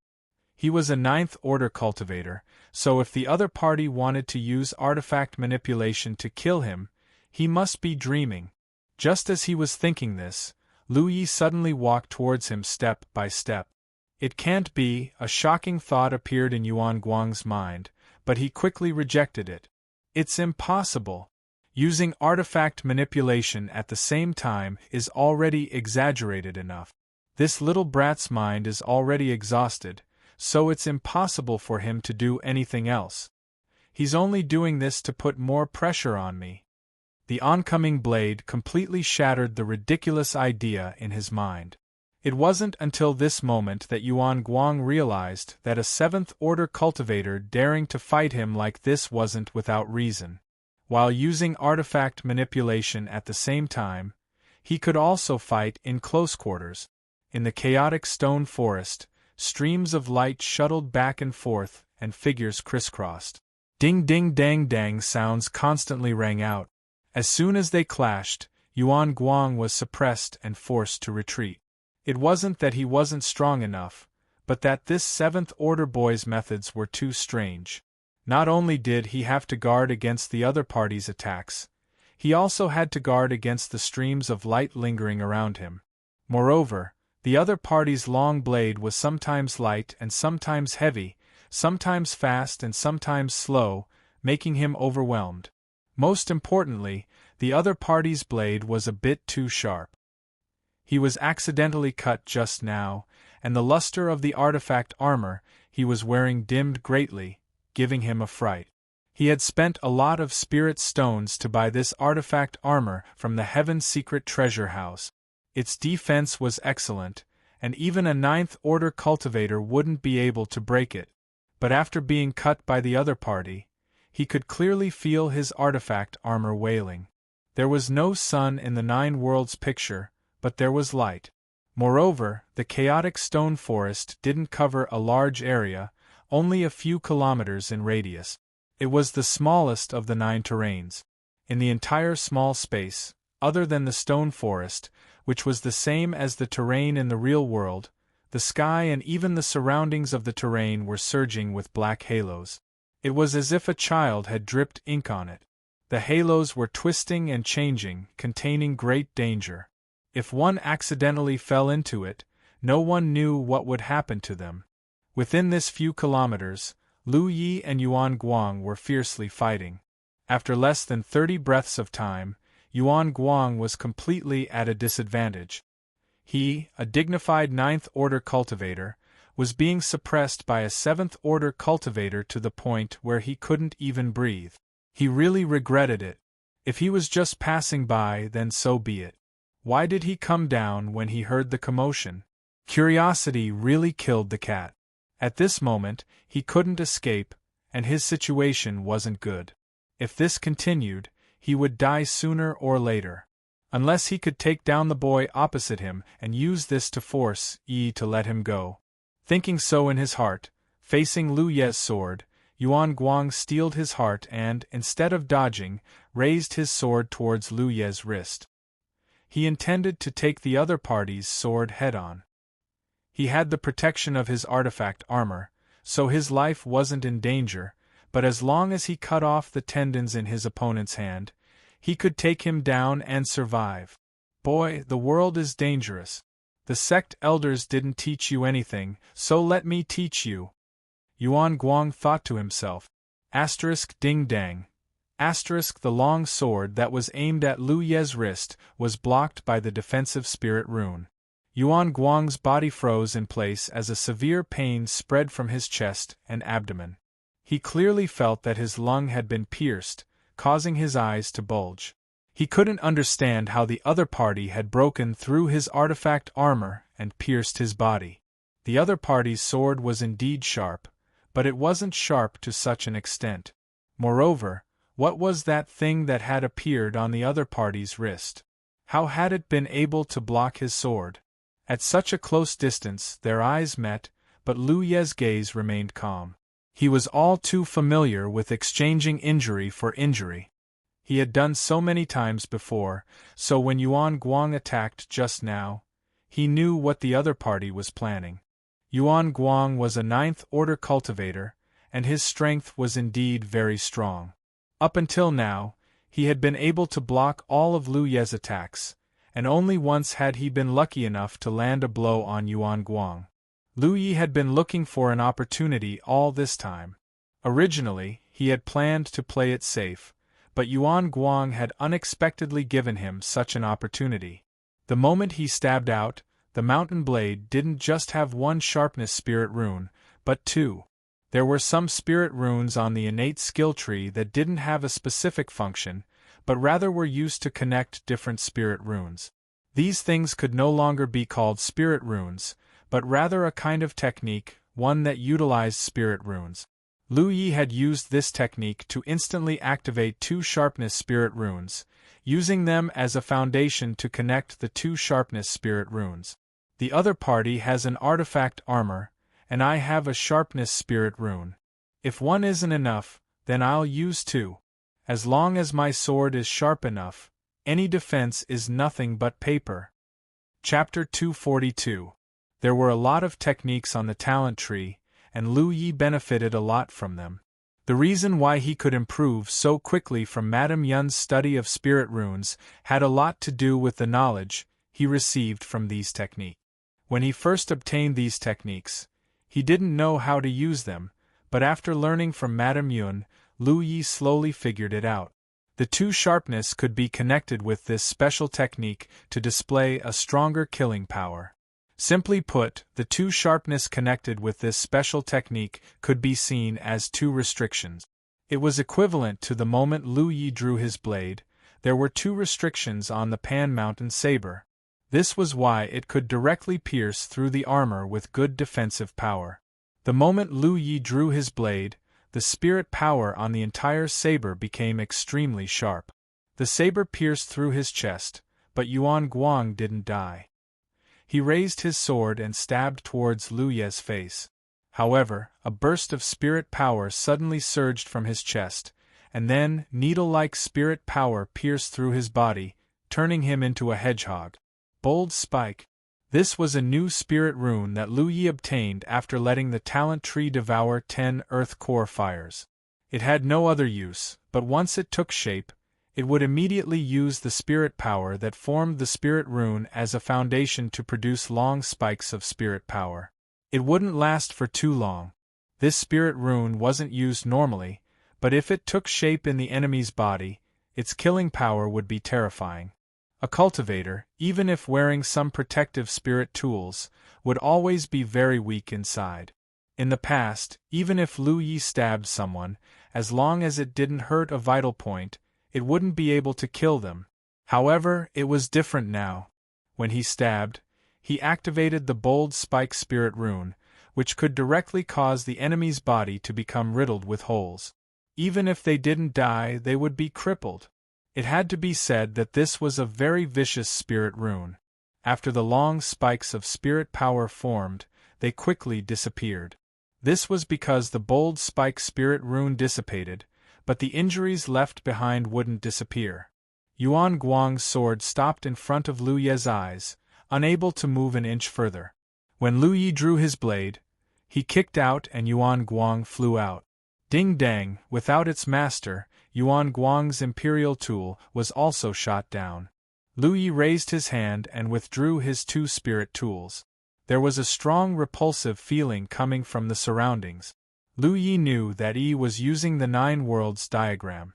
He was a ninth-order cultivator, so if the other party wanted to use artifact manipulation to kill him, he must be dreaming. Just as he was thinking this, Lu Yi suddenly walked towards him step by step. It can't be, a shocking thought appeared in Yuan Guang's mind, but he quickly rejected it. It's impossible. Using artifact manipulation at the same time is already exaggerated enough. This little brat's mind is already exhausted, so it's impossible for him to do anything else. He's only doing this to put more pressure on me. The oncoming blade completely shattered the ridiculous idea in his mind. It wasn't until this moment that Yuan Guang realized that a seventh-order cultivator daring to fight him like this wasn't without reason. While using artifact manipulation at the same time, he could also fight in close quarters. In the chaotic stone forest, streams of light shuttled back and forth, and figures crisscrossed. Ding-ding-dang-dang sounds constantly rang out. As soon as they clashed, Yuan Guang was suppressed and forced to retreat. It wasn't that he wasn't strong enough, but that this seventh-order boy's methods were too strange. Not only did he have to guard against the other party's attacks, he also had to guard against the streams of light lingering around him. Moreover, the other party's long blade was sometimes light and sometimes heavy, sometimes fast and sometimes slow, making him overwhelmed. Most importantly, the other party's blade was a bit too sharp. He was accidentally cut just now, and the luster of the artifact armor he was wearing dimmed greatly, giving him a fright. He had spent a lot of spirit stones to buy this artifact armor from the Heaven Secret Treasure House. Its defense was excellent, and even a ninth-order cultivator wouldn't be able to break it. But after being cut by the other party, he could clearly feel his artifact armor wailing. There was no sun in the Nine Worlds picture, but there was light. Moreover, the chaotic stone forest didn't cover a large area, only a few kilometers in radius. It was the smallest of the 9 terrains. In the entire small space, other than the stone forest, which was the same as the terrain in the real world, the sky and even the surroundings of the terrain were surging with black halos. It was as if a child had dripped ink on it. The halos were twisting and changing, containing great danger. If one accidentally fell into it, no one knew what would happen to them. Within this few kilometers, Lu Yi and Yuan Guang were fiercely fighting. After less than 30 breaths of time, Yuan Guang was completely at a disadvantage. He, a dignified ninth-order cultivator, was being suppressed by a seventh-order cultivator to the point where he couldn't even breathe. He really regretted it. If he was just passing by, then so be it. Why did he come down when he heard the commotion? Curiosity really killed the cat. At this moment, he couldn't escape, and his situation wasn't good. If this continued, he would die sooner or later. Unless he could take down the boy opposite him and use this to force Yi to let him go. Thinking so in his heart, facing Lu Ye's sword, Yuan Guang steeled his heart and, instead of dodging, raised his sword towards Lu Ye's wrist. He intended to take the other party's sword head-on. He had the protection of his artifact armor, so his life wasn't in danger, but as long as he cut off the tendons in his opponent's hand, he could take him down and survive. Boy, the world is dangerous. The sect elders didn't teach you anything, so let me teach you. Yuan Guang thought to himself. Ding-dang. The long sword that was aimed at Lu Ye's wrist was blocked by the defensive spirit rune. Yuan Guang's body froze in place as a severe pain spread from his chest and abdomen. He clearly felt that his lung had been pierced, causing his eyes to bulge. He couldn't understand how the other party had broken through his artifact armor and pierced his body. The other party's sword was indeed sharp, but it wasn't sharp to such an extent. Moreover, what was that thing that had appeared on the other party's wrist? How had it been able to block his sword? At such a close distance, their eyes met, but Lu Ye's gaze remained calm. He was all too familiar with exchanging injury for injury. He had done so many times before, so when Yuan Guang attacked just now, he knew what the other party was planning. Yuan Guang was a ninth-order cultivator, and his strength was indeed very strong. Up until now, he had been able to block all of Lu Ye's attacks, and only once had he been lucky enough to land a blow on Yuan Guang. Lu Yi had been looking for an opportunity all this time. Originally, he had planned to play it safe, but Yuan Guang had unexpectedly given him such an opportunity. The moment he stabbed out, the mountain blade didn't just have one sharpness spirit rune, but two. There were some spirit runes on the innate skill tree that didn't have a specific function, but rather were used to connect different spirit runes. These things could no longer be called spirit runes, but rather a kind of technique, one that utilized spirit runes. Lu Yi had used this technique to instantly activate two sharpness spirit runes, using them as a foundation to connect the two sharpness spirit runes. The other party has an artifact armor, and I have a sharpness spirit rune. If one isn't enough, then I'll use two. As long as my sword is sharp enough, any defense is nothing but paper. Chapter 242. There were a lot of techniques on the talent tree, and Lu Yi benefited a lot from them. The reason why he could improve so quickly from Madame Yun's study of spirit runes had a lot to do with the knowledge he received from these techniques. When he first obtained these techniques, he didn't know how to use them, but after learning from Madame Yun, Lu Yi slowly figured it out. The two sharpness could be connected with this special technique to display a stronger killing power. Simply put, the two sharpness connected with this special technique could be seen as two restrictions. It was equivalent to the moment Lu Yi drew his blade, there were two restrictions on the Pan Mountain saber. This was why it could directly pierce through the armor with good defensive power. The moment Lu Yi drew his blade, the spirit power on the entire saber became extremely sharp. The saber pierced through his chest, but Yuan Guang didn't die. He raised his sword and stabbed towards Lu Ye's face. However, a burst of spirit power suddenly surged from his chest, and then needle-like spirit power pierced through his body, turning him into a hedgehog. Bold Spike. This was a new spirit rune that Lu Yi obtained after letting the talent tree devour 10 earth core fires. It had no other use, but once it took shape, it would immediately use the spirit power that formed the spirit rune as a foundation to produce long spikes of spirit power. It wouldn't last for too long. This spirit rune wasn't used normally, but if it took shape in the enemy's body, its killing power would be terrifying. A cultivator, even if wearing some protective spirit tools, would always be very weak inside. In the past, even if Lu Yi stabbed someone, as long as it didn't hurt a vital point, it wouldn't be able to kill them. However, it was different now. When he stabbed, he activated the Bold Spike Spirit Rune, which could directly cause the enemy's body to become riddled with holes. Even if they didn't die, they would be crippled. It had to be said that this was a very vicious spirit rune. After the long spikes of spirit power formed, they quickly disappeared. This was because the Bold Spike Spirit Rune dissipated, but the injuries left behind wouldn't disappear. Yuan Guang's sword stopped in front of Lu Ye's eyes, unable to move an inch further. When Lu Yi drew his blade, he kicked out and Yuan Guang flew out. Ding-dang, without its master, Yuan Guang's imperial tool was also shot down. Lu Yi raised his hand and withdrew his two spirit tools. There was a strong repulsive feeling coming from the surroundings. Lu Yi knew that Yi was using the Nine Worlds diagram.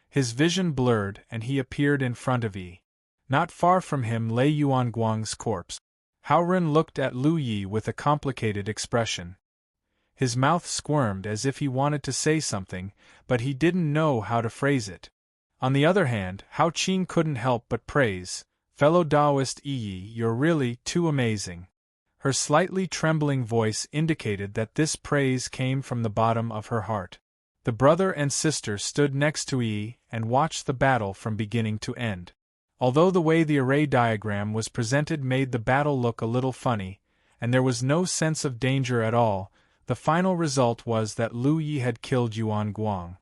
His vision blurred and he appeared in front of Yi. Not far from him lay Yuan Guang's corpse. Hao Ren looked at Lu Yi with a complicated expression. His mouth squirmed as if he wanted to say something, but he didn't know how to phrase it. On the other hand, Hao Qing couldn't help but praise, "Fellow Taoist Yi, you're really too amazing." Her slightly trembling voice indicated that this praise came from the bottom of her heart. The brother and sister stood next to Yi and watched the battle from beginning to end. Although the way the array diagram was presented made the battle look a little funny, and there was no sense of danger at all, the final result was that Lu Yi had killed Yuan Guang.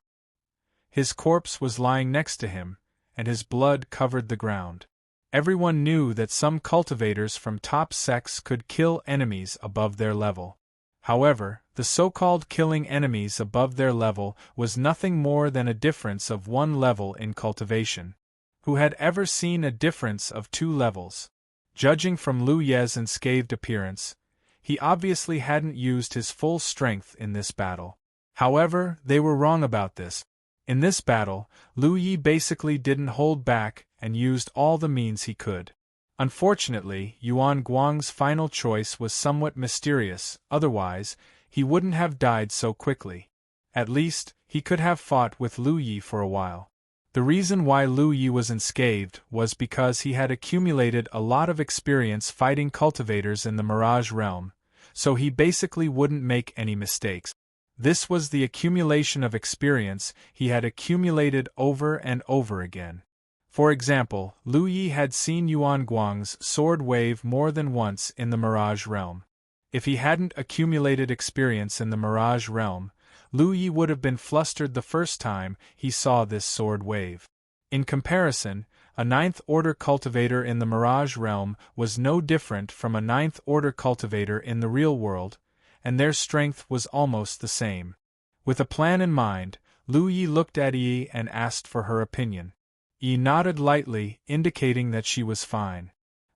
His corpse was lying next to him, and his blood covered the ground. Everyone knew that some cultivators from top sects could kill enemies above their level. However, the so-called killing enemies above their level was nothing more than a difference of one level in cultivation. Who had ever seen a difference of 2 levels? Judging from Lu Ye's unscathed appearance, he obviously hadn't used his full strength in this battle. However, they were wrong about this. In this battle, Lu Yi basically didn't hold back and used all the means he could. Unfortunately, Yuan Guang's final choice was somewhat mysterious, otherwise, he wouldn't have died so quickly. At least, he could have fought with Lu Yi for a while. The reason why Lu Yi was unscathed was because he had accumulated a lot of experience fighting cultivators in the Mirage realm, so he basically wouldn't make any mistakes. This was the accumulation of experience he had accumulated over and over again. For example, Lu Yi had seen Yuan Guang's sword wave more than once in the Mirage realm. If he hadn't accumulated experience in the Mirage realm, Lu Yi would have been flustered the first time he saw this sword wave. In comparison, a 9th order cultivator in the Mirage realm was no different from a 9th order cultivator in the real world, and their strength was almost the same. With a plan in mind, Lu Yi looked at Yi and asked for her opinion. Yi nodded lightly, indicating that she was fine.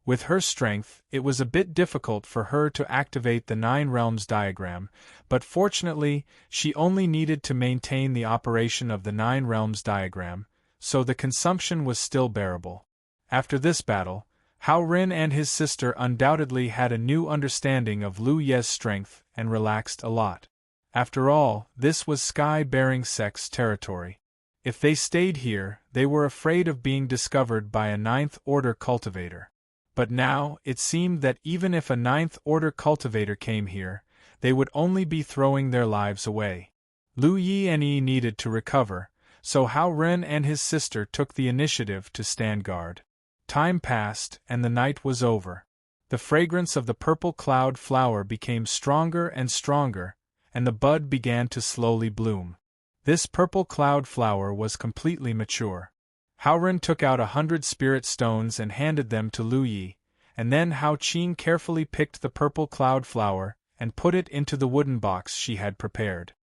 With her strength, it was a bit difficult for her to activate the 9 realms diagram, but fortunately, she only needed to maintain the operation of the 9 realms diagram, so the consumption was still bearable. After this battle, Hao Ren and his sister undoubtedly had a new understanding of Lu Ye's strength and relaxed a lot. After all, this was Sky-bearing sect's territory. If they stayed here, they were afraid of being discovered by a 9th order cultivator. But now, it seemed that even if a 9th order cultivator came here, they would only be throwing their lives away. Lu Yi and Yi needed to recover, so Hao Ren and his sister took the initiative to stand guard. Time passed, and the night was over. The fragrance of the purple cloud flower became stronger and stronger, and the bud began to slowly bloom. This purple cloud flower was completely mature. Hao Ren took out 100 spirit stones and handed them to Lu Yi, and then Hao Qing carefully picked the purple cloud flower and put it into the wooden box she had prepared.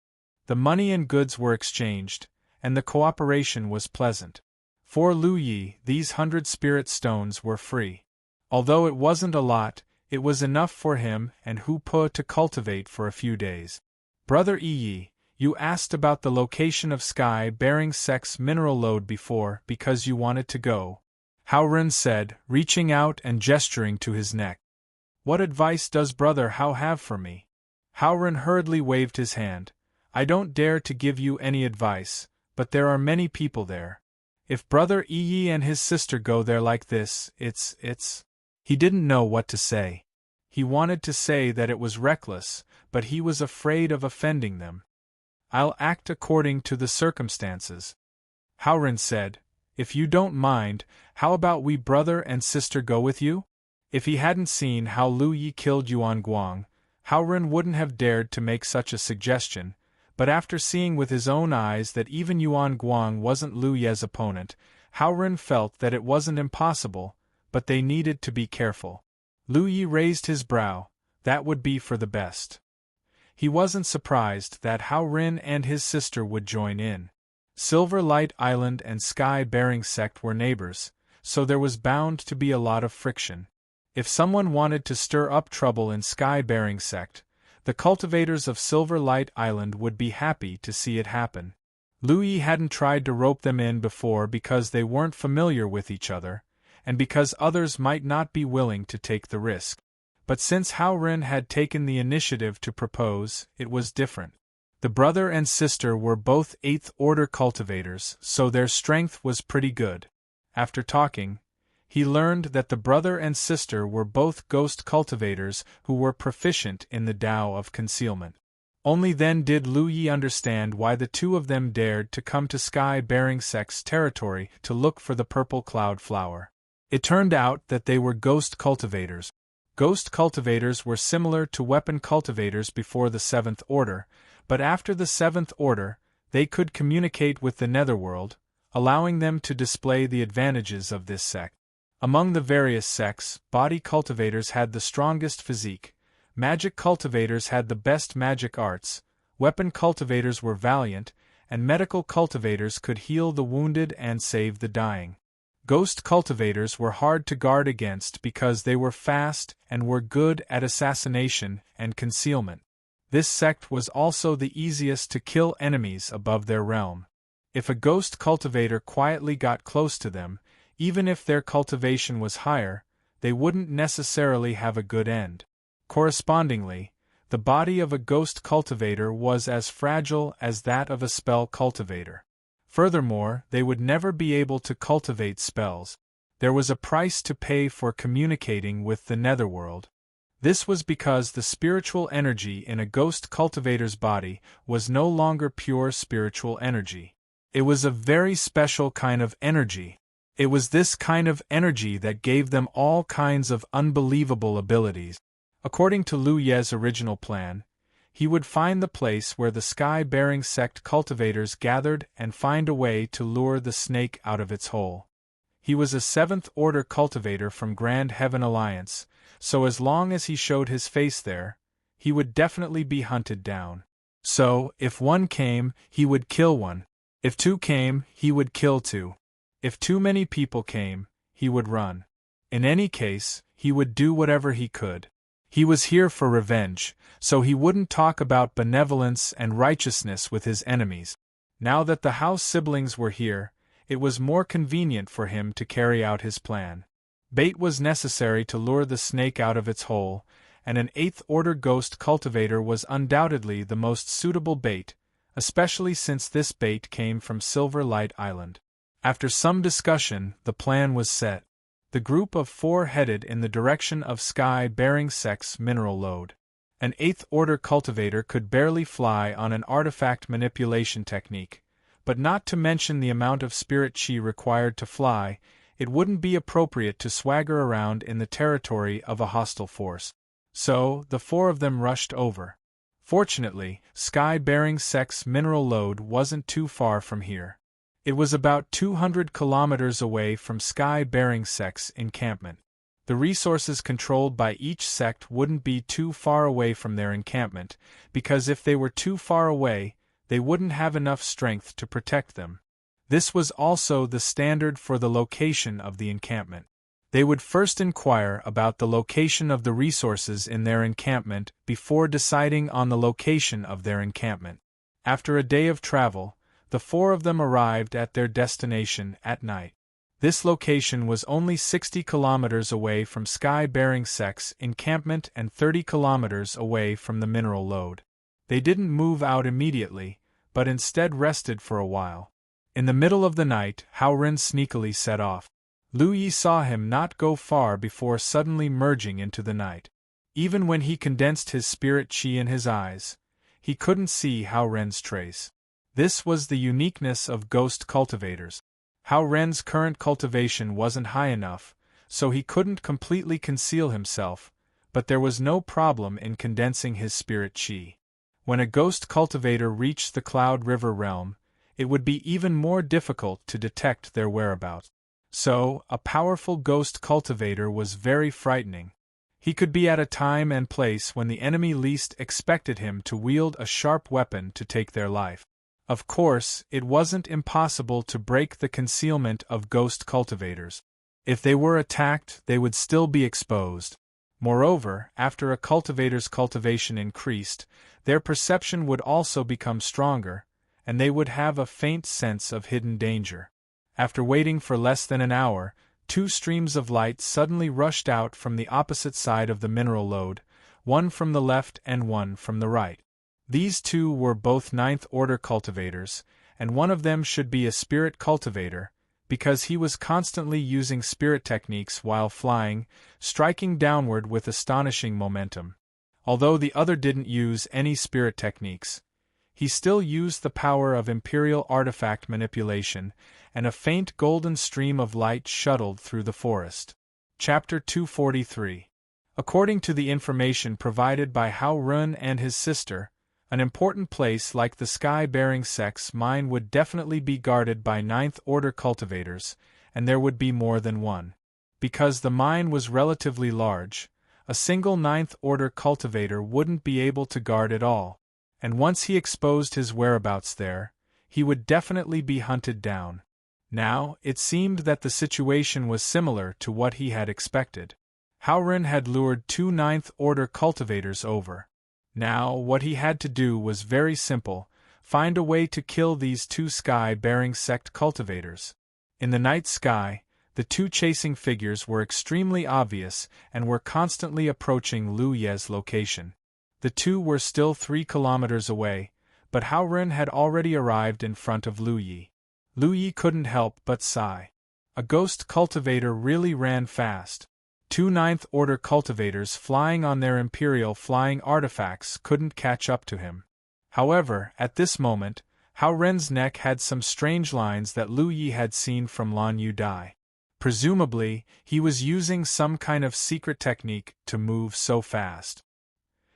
The money and goods were exchanged, and the cooperation was pleasant. For Lu Yi, these 100 spirit stones were free. Although it wasn't a lot, it was enough for him and Hu Po to cultivate for a few days. Brother Yi, you asked about the location of Sky-bearing sect's mineral lode before because you wanted to go, Hao Ren said, reaching out and gesturing to his neck. What advice does Brother Hao have for me? Hao Ren hurriedly waved his hand. I don't dare to give you any advice, but there are many people there. If Brother Yi and his sister go there like this, it's… He didn't know what to say. He wanted to say that it was reckless, but he was afraid of offending them. I'll act according to the circumstances. Hao Ren said, if you don't mind, how about we brother and sister go with you? If he hadn't seen how Lu Yi killed Yuan Guang, Hao Ren wouldn't have dared to make such a suggestion, but after seeing with his own eyes that even Yuan Guang wasn't Lu Ye's opponent, Hao Ren felt that it wasn't impossible, but they needed to be careful. Lu Yi raised his brow. That would be for the best. He wasn't surprised that Hao Ren and his sister would join in. Silver Light Island and Sky-bearing sect were neighbors, so there was bound to be a lot of friction. If someone wanted to stir up trouble in Sky-bearing sect, the cultivators of Silver Light Island would be happy to see it happen. Lu Yi hadn't tried to rope them in before because they weren't familiar with each other, and because others might not be willing to take the risk. But since Hao Ren had taken the initiative to propose, it was different. The brother and sister were both 8th order cultivators, so their strength was pretty good. After talking, he learned that the brother and sister were both ghost cultivators who were proficient in the Tao of concealment. Only then did Lu Yi understand why the two of them dared to come to Sky-bearing sect's territory to look for the purple cloud flower. It turned out that they were ghost cultivators. Ghost cultivators were similar to weapon cultivators before the 7th order, but after the 7th order, They could communicate with the netherworld, allowing them to display the advantages of this sect. Among the various sects, body cultivators had the strongest physique, magic cultivators had the best magic arts, weapon cultivators were valiant, and medical cultivators could heal the wounded and save the dying. Ghost cultivators were hard to guard against because they were fast and were good at assassination and concealment. This sect was also the easiest to kill enemies above their realm. If a ghost cultivator quietly got close to them, even if their cultivation was higher, they wouldn't necessarily have a good end. Correspondingly, the body of a ghost cultivator was as fragile as that of a spell cultivator. Furthermore, they would never be able to cultivate spells. There was a price to pay for communicating with the netherworld. This was because the spiritual energy in a ghost cultivator's body was no longer pure spiritual energy. It was a very special kind of energy. It was this kind of energy that gave them all kinds of unbelievable abilities. According to Lu Ye's original plan, he would find the place where the sky-bearing sect cultivators gathered and find a way to lure the snake out of its hole. He was a 7th Order cultivator from Grand Heaven Alliance, so as long as he showed his face there, he would definitely be hunted down. So, if one came, he would kill one. If two came, he would kill two. If too many people came, he would run. In any case, he would do whatever he could. He was here for revenge, so he wouldn't talk about benevolence and righteousness with his enemies. Now that the House siblings were here, it was more convenient for him to carry out his plan. Bait was necessary to lure the snake out of its hole, and an 8th Order ghost cultivator was undoubtedly the most suitable bait, especially since this bait came from Silver Light Island. After some discussion, the plan was set. The group of 4 headed in the direction of sky-bearing sect's mineral lode. An 8th Order cultivator could barely fly on an artifact manipulation technique, but not to mention the amount of spirit chi required to fly, it wouldn't be appropriate to swagger around in the territory of a hostile force. So, the 4 of them rushed over. Fortunately, sky-bearing sect's mineral lode wasn't too far from here. It was about 200 kilometers away from sky-bearing sect's encampment. The resources controlled by each sect wouldn't be too far away from their encampment, because if they were too far away, they wouldn't have enough strength to protect them. This was also the standard for the location of the encampment. They would first inquire about the location of the resources in their encampment before deciding on the location of their encampment. After a day of travel, the 4 of them arrived at their destination at night. This location was only 60 kilometers away from sky-bearing sect's encampment and 30 kilometers away from the mineral lode. They didn't move out immediately, but instead rested for a while. In the middle of the night, Hao Ren sneakily set off. Lu Yi saw him not go far before suddenly merging into the night. Even when he condensed his spirit chi in his eyes, he couldn't see Hao Ren's trace. This was the uniqueness of ghost cultivators. Hao Ren's current cultivation wasn't high enough, so he couldn't completely conceal himself, but there was no problem in condensing his spirit chi. When a ghost cultivator reached the Cloud River realm, it would be even more difficult to detect their whereabouts. So, a powerful ghost cultivator was very frightening. He could be at a time and place when the enemy least expected him to wield a sharp weapon to take their life. Of course, it wasn't impossible to break the concealment of ghost cultivators. If they were attacked, they would still be exposed. Moreover, after a cultivator's cultivation increased, their perception would also become stronger, and they would have a faint sense of hidden danger. After waiting for less than an hour, 2 streams of light suddenly rushed out from the opposite side of the mineral lode, one from the left and one from the right. These 2 were both 9th Order cultivators, and one of them should be a spirit cultivator, because he was constantly using spirit techniques while flying, striking downward with astonishing momentum. Although the other didn't use any spirit techniques, he still used the power of Imperial artifact manipulation, and a faint golden stream of light shuttled through the forest. Chapter 243. According to the information provided by Hao Run and his sister, An important place like the sky-bearing sex mine would definitely be guarded by ninth-order cultivators, and there would be more than one. Because the mine was relatively large, a single ninth-order cultivator wouldn't be able to guard it all, and once he exposed his whereabouts there, he would definitely be hunted down. Now, it seemed that the situation was similar to what he had expected. Howren had lured 2 ninth-order cultivators over. Now, what he had to do was very simple: find a way to kill these 2 sky-bearing sect cultivators. In the night sky, the 2 chasing figures were extremely obvious and were constantly approaching Lu Ye's location. The 2 were still 3 kilometers away, but Howren had already arrived in front of Lu Yi. Lu Yi couldn't help but sigh. A ghost cultivator really ran fast. 2 ninth-order cultivators flying on their imperial flying artifacts couldn't catch up to him. However, at this moment, Howren's neck had some strange lines that Lu Yi had seen from Lan Yu Dai. Presumably, he was using some kind of secret technique to move so fast.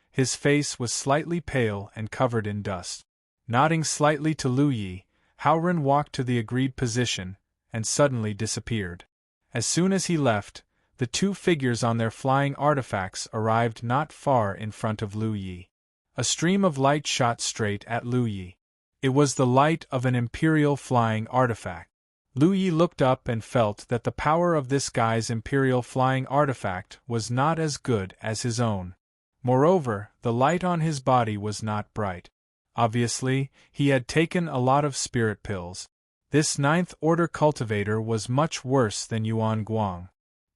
His face was slightly pale and covered in dust. Nodding slightly to Lu Yi, Howren walked to the agreed position, and suddenly disappeared. As soon as he left, the 2 figures on their flying artifacts arrived not far in front of Lu Yi. A stream of light shot straight at Lu Yi. It was the light of an imperial flying artifact. Lu Yi looked up and felt that the power of this guy's imperial flying artifact was not as good as his own. Moreover, the light on his body was not bright. Obviously, he had taken a lot of spirit pills. This ninth-order cultivator was much worse than Yuan Guang.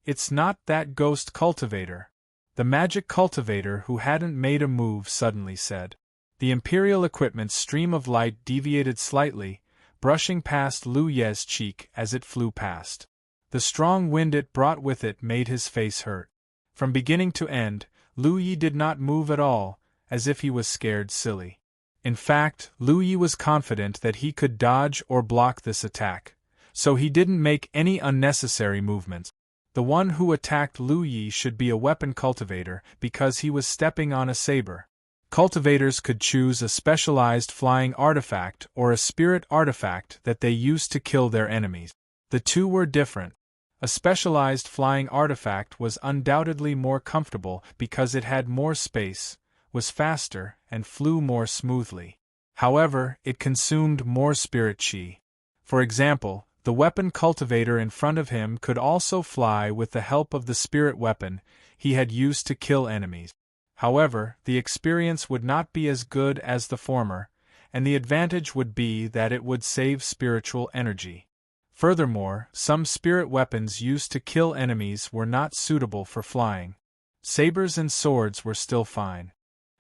It's not that ghost cultivator. The magic cultivator who hadn't made a move suddenly said. The imperial equipment's stream of light deviated slightly, brushing past Lu Ye's cheek as it flew past. The strong wind it brought with it made his face hurt. From beginning to end, Lu Yi did not move at all, as if he was scared silly. In fact, Lu Yi was confident that he could dodge or block this attack, so he didn't make any unnecessary movements. The one who attacked Lu Yi should be a weapon cultivator because he was stepping on a saber. Cultivators could choose a specialized flying artifact or a spirit artifact that they used to kill their enemies. The 2 were different. A specialized flying artifact was undoubtedly more comfortable because it had more space, was faster, and flew more smoothly. However, it consumed more spirit chi. For example, the weapon cultivator in front of him could also fly with the help of the spirit weapon he had used to kill enemies. However, the experience would not be as good as the former, and the advantage would be that it would save spiritual energy. Furthermore, some spirit weapons used to kill enemies were not suitable for flying. Sabers and swords were still fine.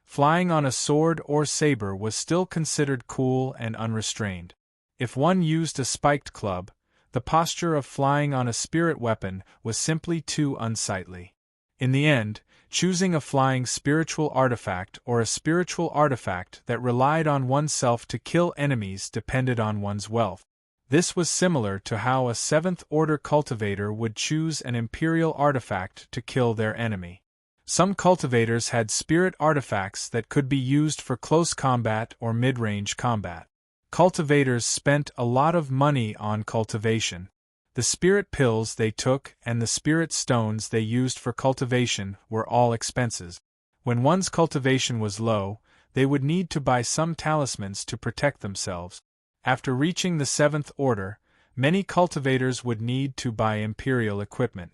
Flying on a sword or saber was still considered cool and unrestrained. If one used a spiked club, the posture of flying on a spirit weapon was simply too unsightly. In the end, choosing a flying spiritual artifact or a spiritual artifact that relied on oneself to kill enemies depended on one's wealth. This was similar to how a 7th-order cultivator would choose an imperial artifact to kill their enemy. Some cultivators had spirit artifacts that could be used for close combat or mid-range combat. Cultivators spent a lot of money on cultivation. The spirit pills they took and the spirit stones they used for cultivation were all expenses. When one's cultivation was low, they would need to buy some talismans to protect themselves. After reaching the 7th order, many cultivators would need to buy imperial equipment.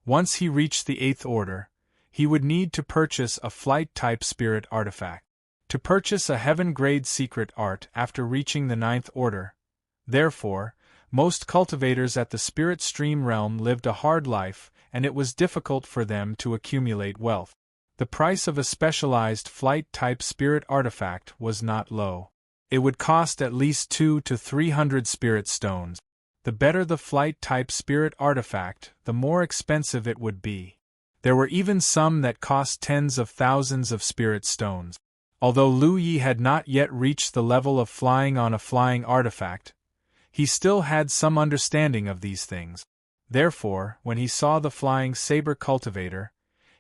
Once he reached the 8th order, he would need to purchase a flight-type spirit artifact. To purchase a heaven-grade secret art after reaching the 9th order. Therefore, most cultivators at the spirit stream realm lived a hard life, and it was difficult for them to accumulate wealth. The price of a specialized flight-type spirit artifact was not low. It would cost at least 200 to 300 spirit stones. The better the flight-type spirit artifact, the more expensive it would be. There were even some that cost tens of thousands of spirit stones. Although Lu Yi had not yet reached the level of flying on a flying artifact, he still had some understanding of these things. Therefore, when he saw the flying saber cultivator,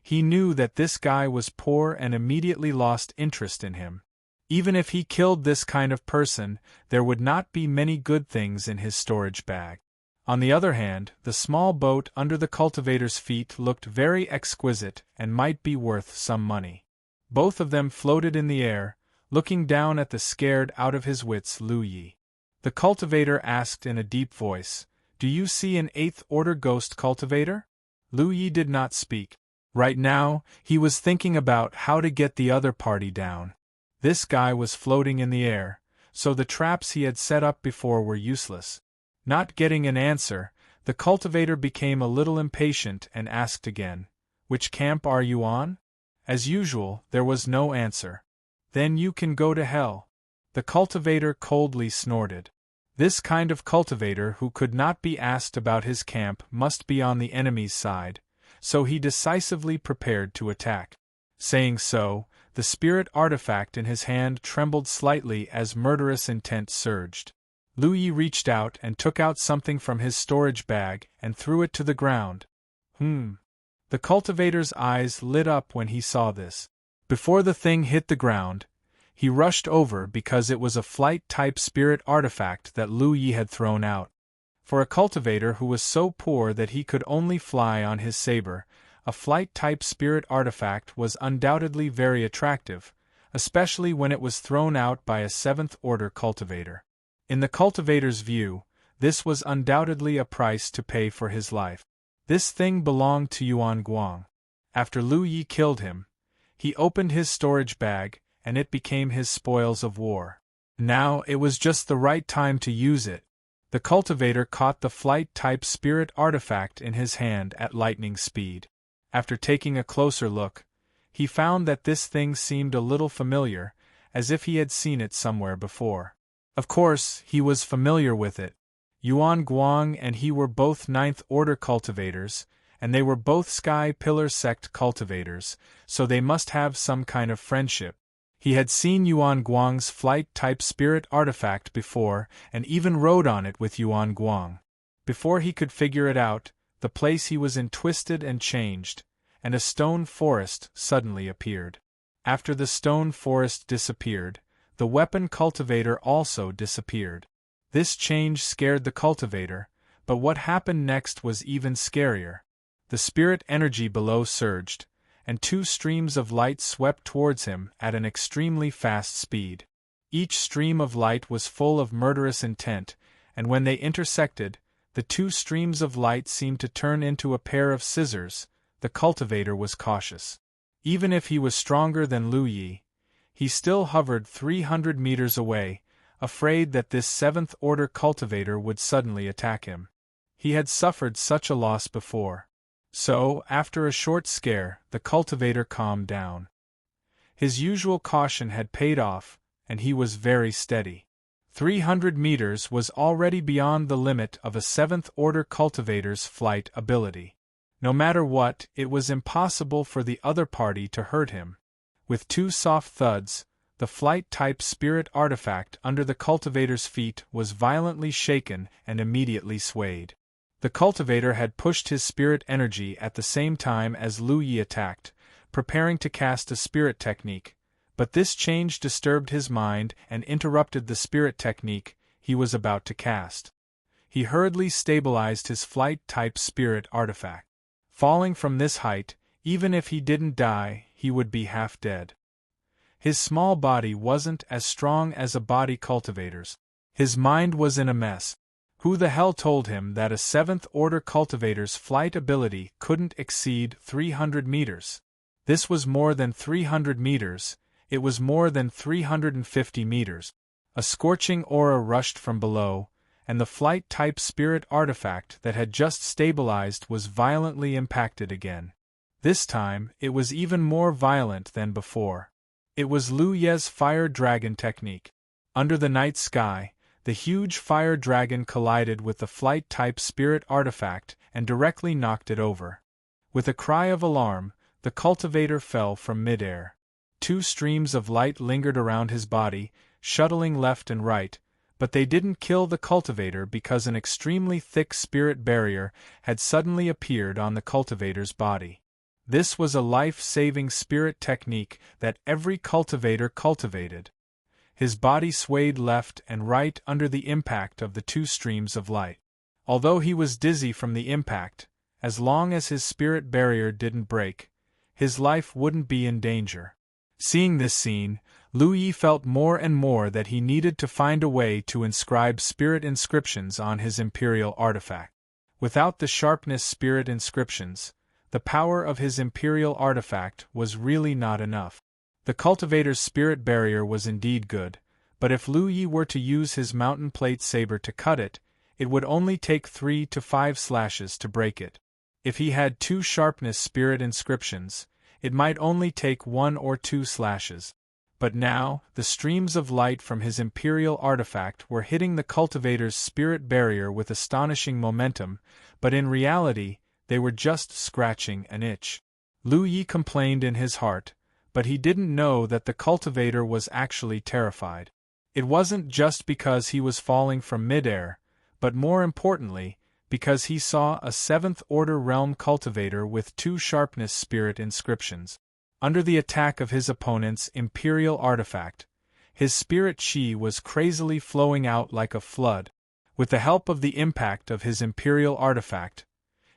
he knew that this guy was poor and immediately lost interest in him. Even if he killed this kind of person, there would not be many good things in his storage bag. On the other hand, the small boat under the cultivator's feet looked very exquisite and might be worth some money. Both of them floated in the air, looking down at the scared out of his wits Lu Yi. The cultivator asked in a deep voice, "Do you see an 8th order ghost cultivator?" Lu Yi did not speak. Right now, he was thinking about how to get the other party down. This guy was floating in the air, so the traps he had set up before were useless. Not getting an answer, the cultivator became a little impatient and asked again, "Which camp are you on?" As usual, there was no answer. "Then you can go to hell." The cultivator coldly snorted. This kind of cultivator who could not be asked about his camp must be on the enemy's side, so he decisively prepared to attack. Saying so, the spirit artifact in his hand trembled slightly as murderous intent surged. Lu Yi reached out and took out something from his storage bag and threw it to the ground. The cultivator's eyes lit up when he saw this. Before the thing hit the ground, he rushed over because it was a flight-type spirit artifact that Lu Yi had thrown out. For a cultivator who was so poor that he could only fly on his saber, a flight-type spirit artifact was undoubtedly very attractive, especially when it was thrown out by a 7th order cultivator. In the cultivator's view, this was undoubtedly a price to pay for his life. This thing belonged to Yuan Guang. After Lu Yi killed him, he opened his storage bag, and it became his spoils of war. Now it was just the right time to use it. The cultivator caught the flight-type spirit artifact in his hand at lightning speed. After taking a closer look, he found that this thing seemed a little familiar, as if he had seen it somewhere before. Of course, he was familiar with it. Yuan Guang and he were both 9th order cultivators, and they were both Sky Pillar sect cultivators, so they must have some kind of friendship. He had seen Yuan Guang's flight-type spirit artifact before, and even rode on it with Yuan Guang. Before he could figure it out, the place he was in twisted and changed, and a stone forest suddenly appeared. After the stone forest disappeared, the weapon cultivator also disappeared. This change scared the cultivator, but what happened next was even scarier. The spirit energy below surged, and 2 streams of light swept towards him at an extremely fast speed. Each stream of light was full of murderous intent, and when they intersected, the 2 streams of light seemed to turn into a pair of scissors. The cultivator was cautious. Even if he was stronger than Lu Yi, he still hovered 300 meters away, afraid that this 7th order cultivator would suddenly attack him. He had suffered such a loss before. So, after a short scare, the cultivator calmed down. His usual caution had paid off, and he was very steady. 300 meters was already beyond the limit of a 7th order cultivator's flight ability. No matter what, it was impossible for the other party to hurt him. With 2 soft thuds, the flight-type spirit artifact under the cultivator's feet was violently shaken and immediately swayed. The cultivator had pushed his spirit energy at the same time as Lu Yi attacked, preparing to cast a spirit technique, but this change disturbed his mind and interrupted the spirit technique he was about to cast. He hurriedly stabilized his flight-type spirit artifact. Falling from this height, even if he didn't die, he would be half dead. His small body wasn't as strong as a body cultivator's. His mind was in a mess. Who the hell told him that a 7th order cultivator's flight ability couldn't exceed 300 meters? This was more than 300 meters, it was more than 350 meters. A scorching aura rushed from below, and the flight-type spirit artifact that had just stabilized was violently impacted again. This time, it was even more violent than before. It was Lu Ye's fire dragon technique. Under the night sky, the huge fire dragon collided with the flight-type spirit artifact and directly knocked it over. With a cry of alarm, the cultivator fell from mid-air. 2 streams of light lingered around his body, shuttling left and right, but they didn't kill the cultivator because an extremely thick spirit barrier had suddenly appeared on the cultivator's body. This was a life-saving spirit technique that every cultivator cultivated. His body swayed left and right under the impact of the two streams of light. Although he was dizzy from the impact, as long as his spirit barrier didn't break, his life wouldn't be in danger. Seeing this scene, Lu Yi felt more and more that he needed to find a way to inscribe spirit inscriptions on his imperial artifact. Without the sharpness spirit inscriptions, the power of his imperial artifact was really not enough. The cultivator's spirit barrier was indeed good, but if Lu Yi were to use his mountain plate saber to cut it, it would only take 3 to 5 slashes to break it. If he had 2 sharpness spirit inscriptions, it might only take 1 or 2 slashes. But now, the streams of light from his imperial artifact were hitting the cultivator's spirit barrier with astonishing momentum, but in reality, they were just scratching an itch. Lu Yi complained in his heart, but he didn't know that the cultivator was actually terrified. It wasn't just because he was falling from midair, but more importantly, because he saw a 7th Order Realm cultivator with 2 sharpness spirit inscriptions. Under the attack of his opponent's imperial artifact, his spirit chi was crazily flowing out like a flood. With the help of the impact of his imperial artifact,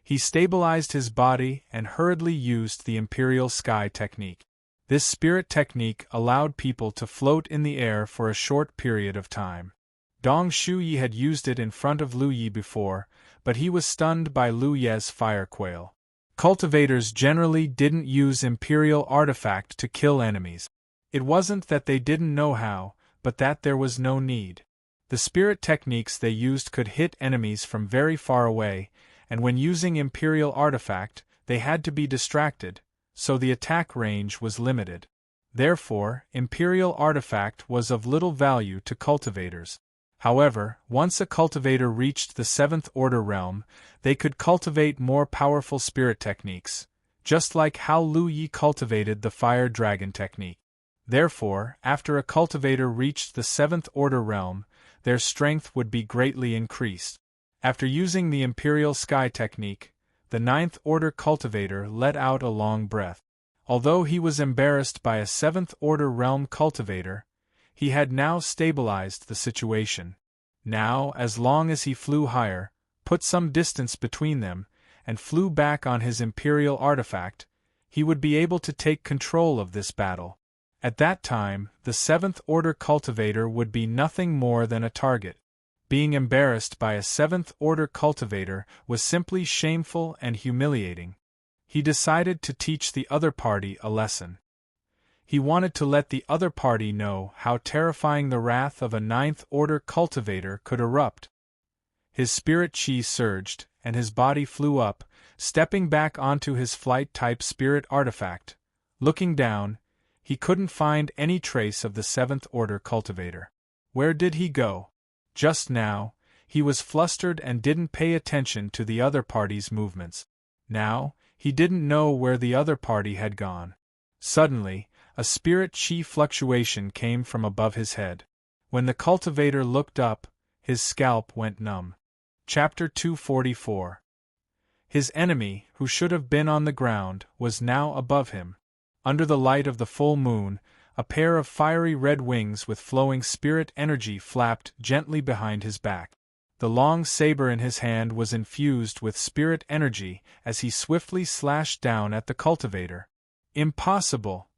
he stabilized his body and hurriedly used the imperial sky technique. This spirit technique allowed people to float in the air for a short period of time. Dong Shuyi had used it in front of Lu Yi before, but he was stunned by Lu Ye's fire quail. Cultivators generally didn't use imperial artifact to kill enemies. It wasn't that they didn't know how, but that there was no need. The spirit techniques they used could hit enemies from very far away, and when using imperial artifact, they had to be distracted, so the attack range was limited. Therefore, imperial artifact was of little value to cultivators. However, once a cultivator reached the 7th Order Realm, they could cultivate more powerful spirit techniques, just like how Lu Yi cultivated the Fire Dragon technique. Therefore, after a cultivator reached the 7th Order Realm, their strength would be greatly increased. After using the Imperial Sky technique, the 9th Order cultivator let out a long breath. Although he was embarrassed by a 7th Order Realm cultivator, he had now stabilized the situation. Now, as long as he flew higher, put some distance between them, and flew back on his imperial artifact, he would be able to take control of this battle. At that time, the 7th Order cultivator would be nothing more than a target. Being embarrassed by a 7th Order cultivator was simply shameful and humiliating. He decided to teach the other party a lesson. He wanted to let the other party know how terrifying the wrath of a 9th Order cultivator could erupt. His spirit chi surged, and his body flew up, stepping back onto his flight-type spirit artifact. Looking down, he couldn't find any trace of the 7th Order cultivator. Where did he go? Just now, he was flustered and didn't pay attention to the other party's movements. Now, he didn't know where the other party had gone. Suddenly, a spirit chi fluctuation came from above his head. When the cultivator looked up, his scalp went numb. Chapter 244. His enemy, who should have been on the ground, was now above him. Under the light of the full moon, a pair of fiery red wings with flowing spirit energy flapped gently behind his back. The long saber in his hand was infused with spirit energy as he swiftly slashed down at the cultivator. Impossible!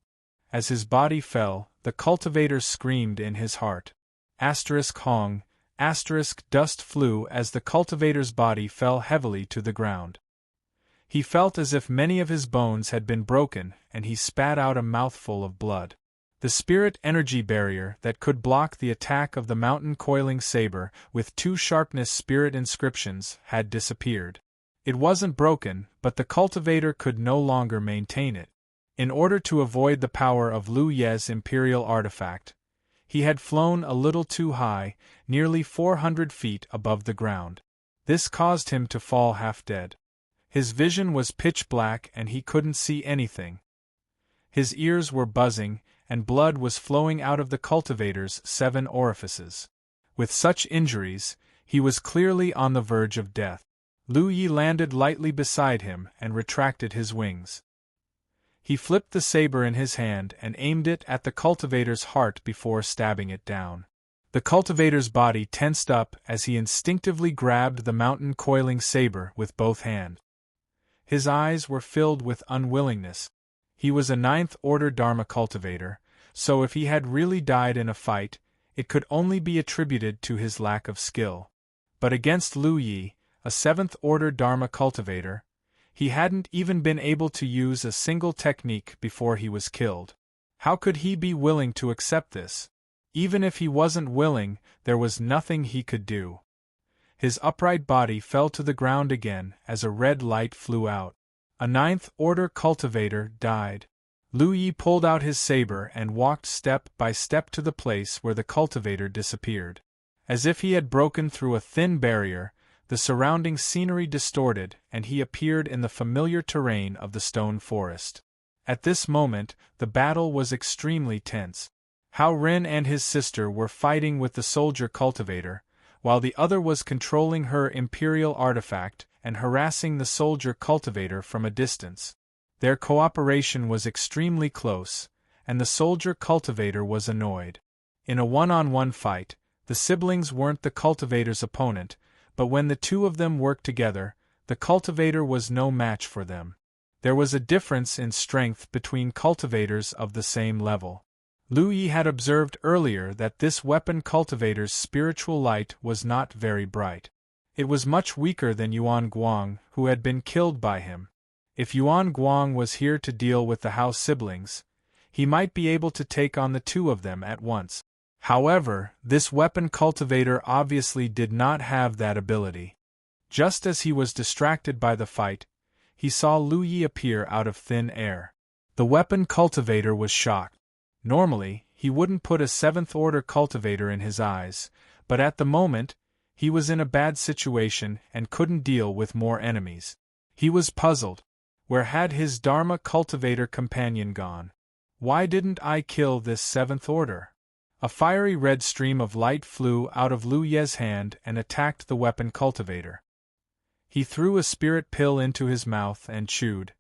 As his body fell, the cultivator screamed in his heart. Hong, dust flew as the cultivator's body fell heavily to the ground. He felt as if many of his bones had been broken, and he spat out a mouthful of blood. The spirit energy barrier that could block the attack of the mountain coiling saber with 2 sharpness spirit inscriptions had disappeared. It wasn't broken, but the cultivator could no longer maintain it. In order to avoid the power of Lu Ye's imperial artifact, he had flown a little too high, nearly 400 feet above the ground. This caused him to fall half dead. His vision was pitch black and he couldn't see anything. His ears were buzzing, and blood was flowing out of the cultivator's 7 orifices. With such injuries, he was clearly on the verge of death. Lu Yi landed lightly beside him and retracted his wings. He flipped the saber in his hand and aimed it at the cultivator's heart before stabbing it down. The cultivator's body tensed up as he instinctively grabbed the mountain coiling saber with both hands. His eyes were filled with unwillingness. He was a ninth-order Dharma cultivator, so if he had really died in a fight, it could only be attributed to his lack of skill. But against Lu Yi, a seventh-order Dharma cultivator, he hadn't even been able to use a single technique before he was killed. How could he be willing to accept this? Even if he wasn't willing, there was nothing he could do. His upright body fell to the ground again as a red light flew out. A ninth-order cultivator died. Lu Yi pulled out his saber and walked step by step to the place where the cultivator disappeared. As if he had broken through a thin barrier, the surrounding scenery distorted and he appeared in the familiar terrain of the stone forest. At this moment, the battle was extremely tense. Hao Ren and his sister were fighting with the soldier cultivator, while the other was controlling her imperial artifact and harassing the soldier cultivator from a distance. Their cooperation was extremely close, and the soldier cultivator was annoyed. In a one-on-one fight, the siblings weren't the cultivator's opponent, but when the two of them worked together, the cultivator was no match for them. There was a difference in strength between cultivators of the same level. Lu Yi had observed earlier that this weapon cultivator's spiritual light was not very bright. It was much weaker than Yuan Guang, who had been killed by him. If Yuan Guang was here to deal with the Hao siblings, he might be able to take on the two of them at once. However, this weapon cultivator obviously did not have that ability. Just as he was distracted by the fight, he saw Lu Yi appear out of thin air. The weapon cultivator was shocked. Normally, he wouldn't put a seventh-order cultivator in his eyes, but at the moment, he was in a bad situation and couldn't deal with more enemies. He was puzzled. Where had his Dharma cultivator companion gone? Why didn't I kill this seventh order? A fiery red stream of light flew out of Lu Ye's hand and attacked the weapon cultivator. He threw a spirit pill into his mouth and chewed.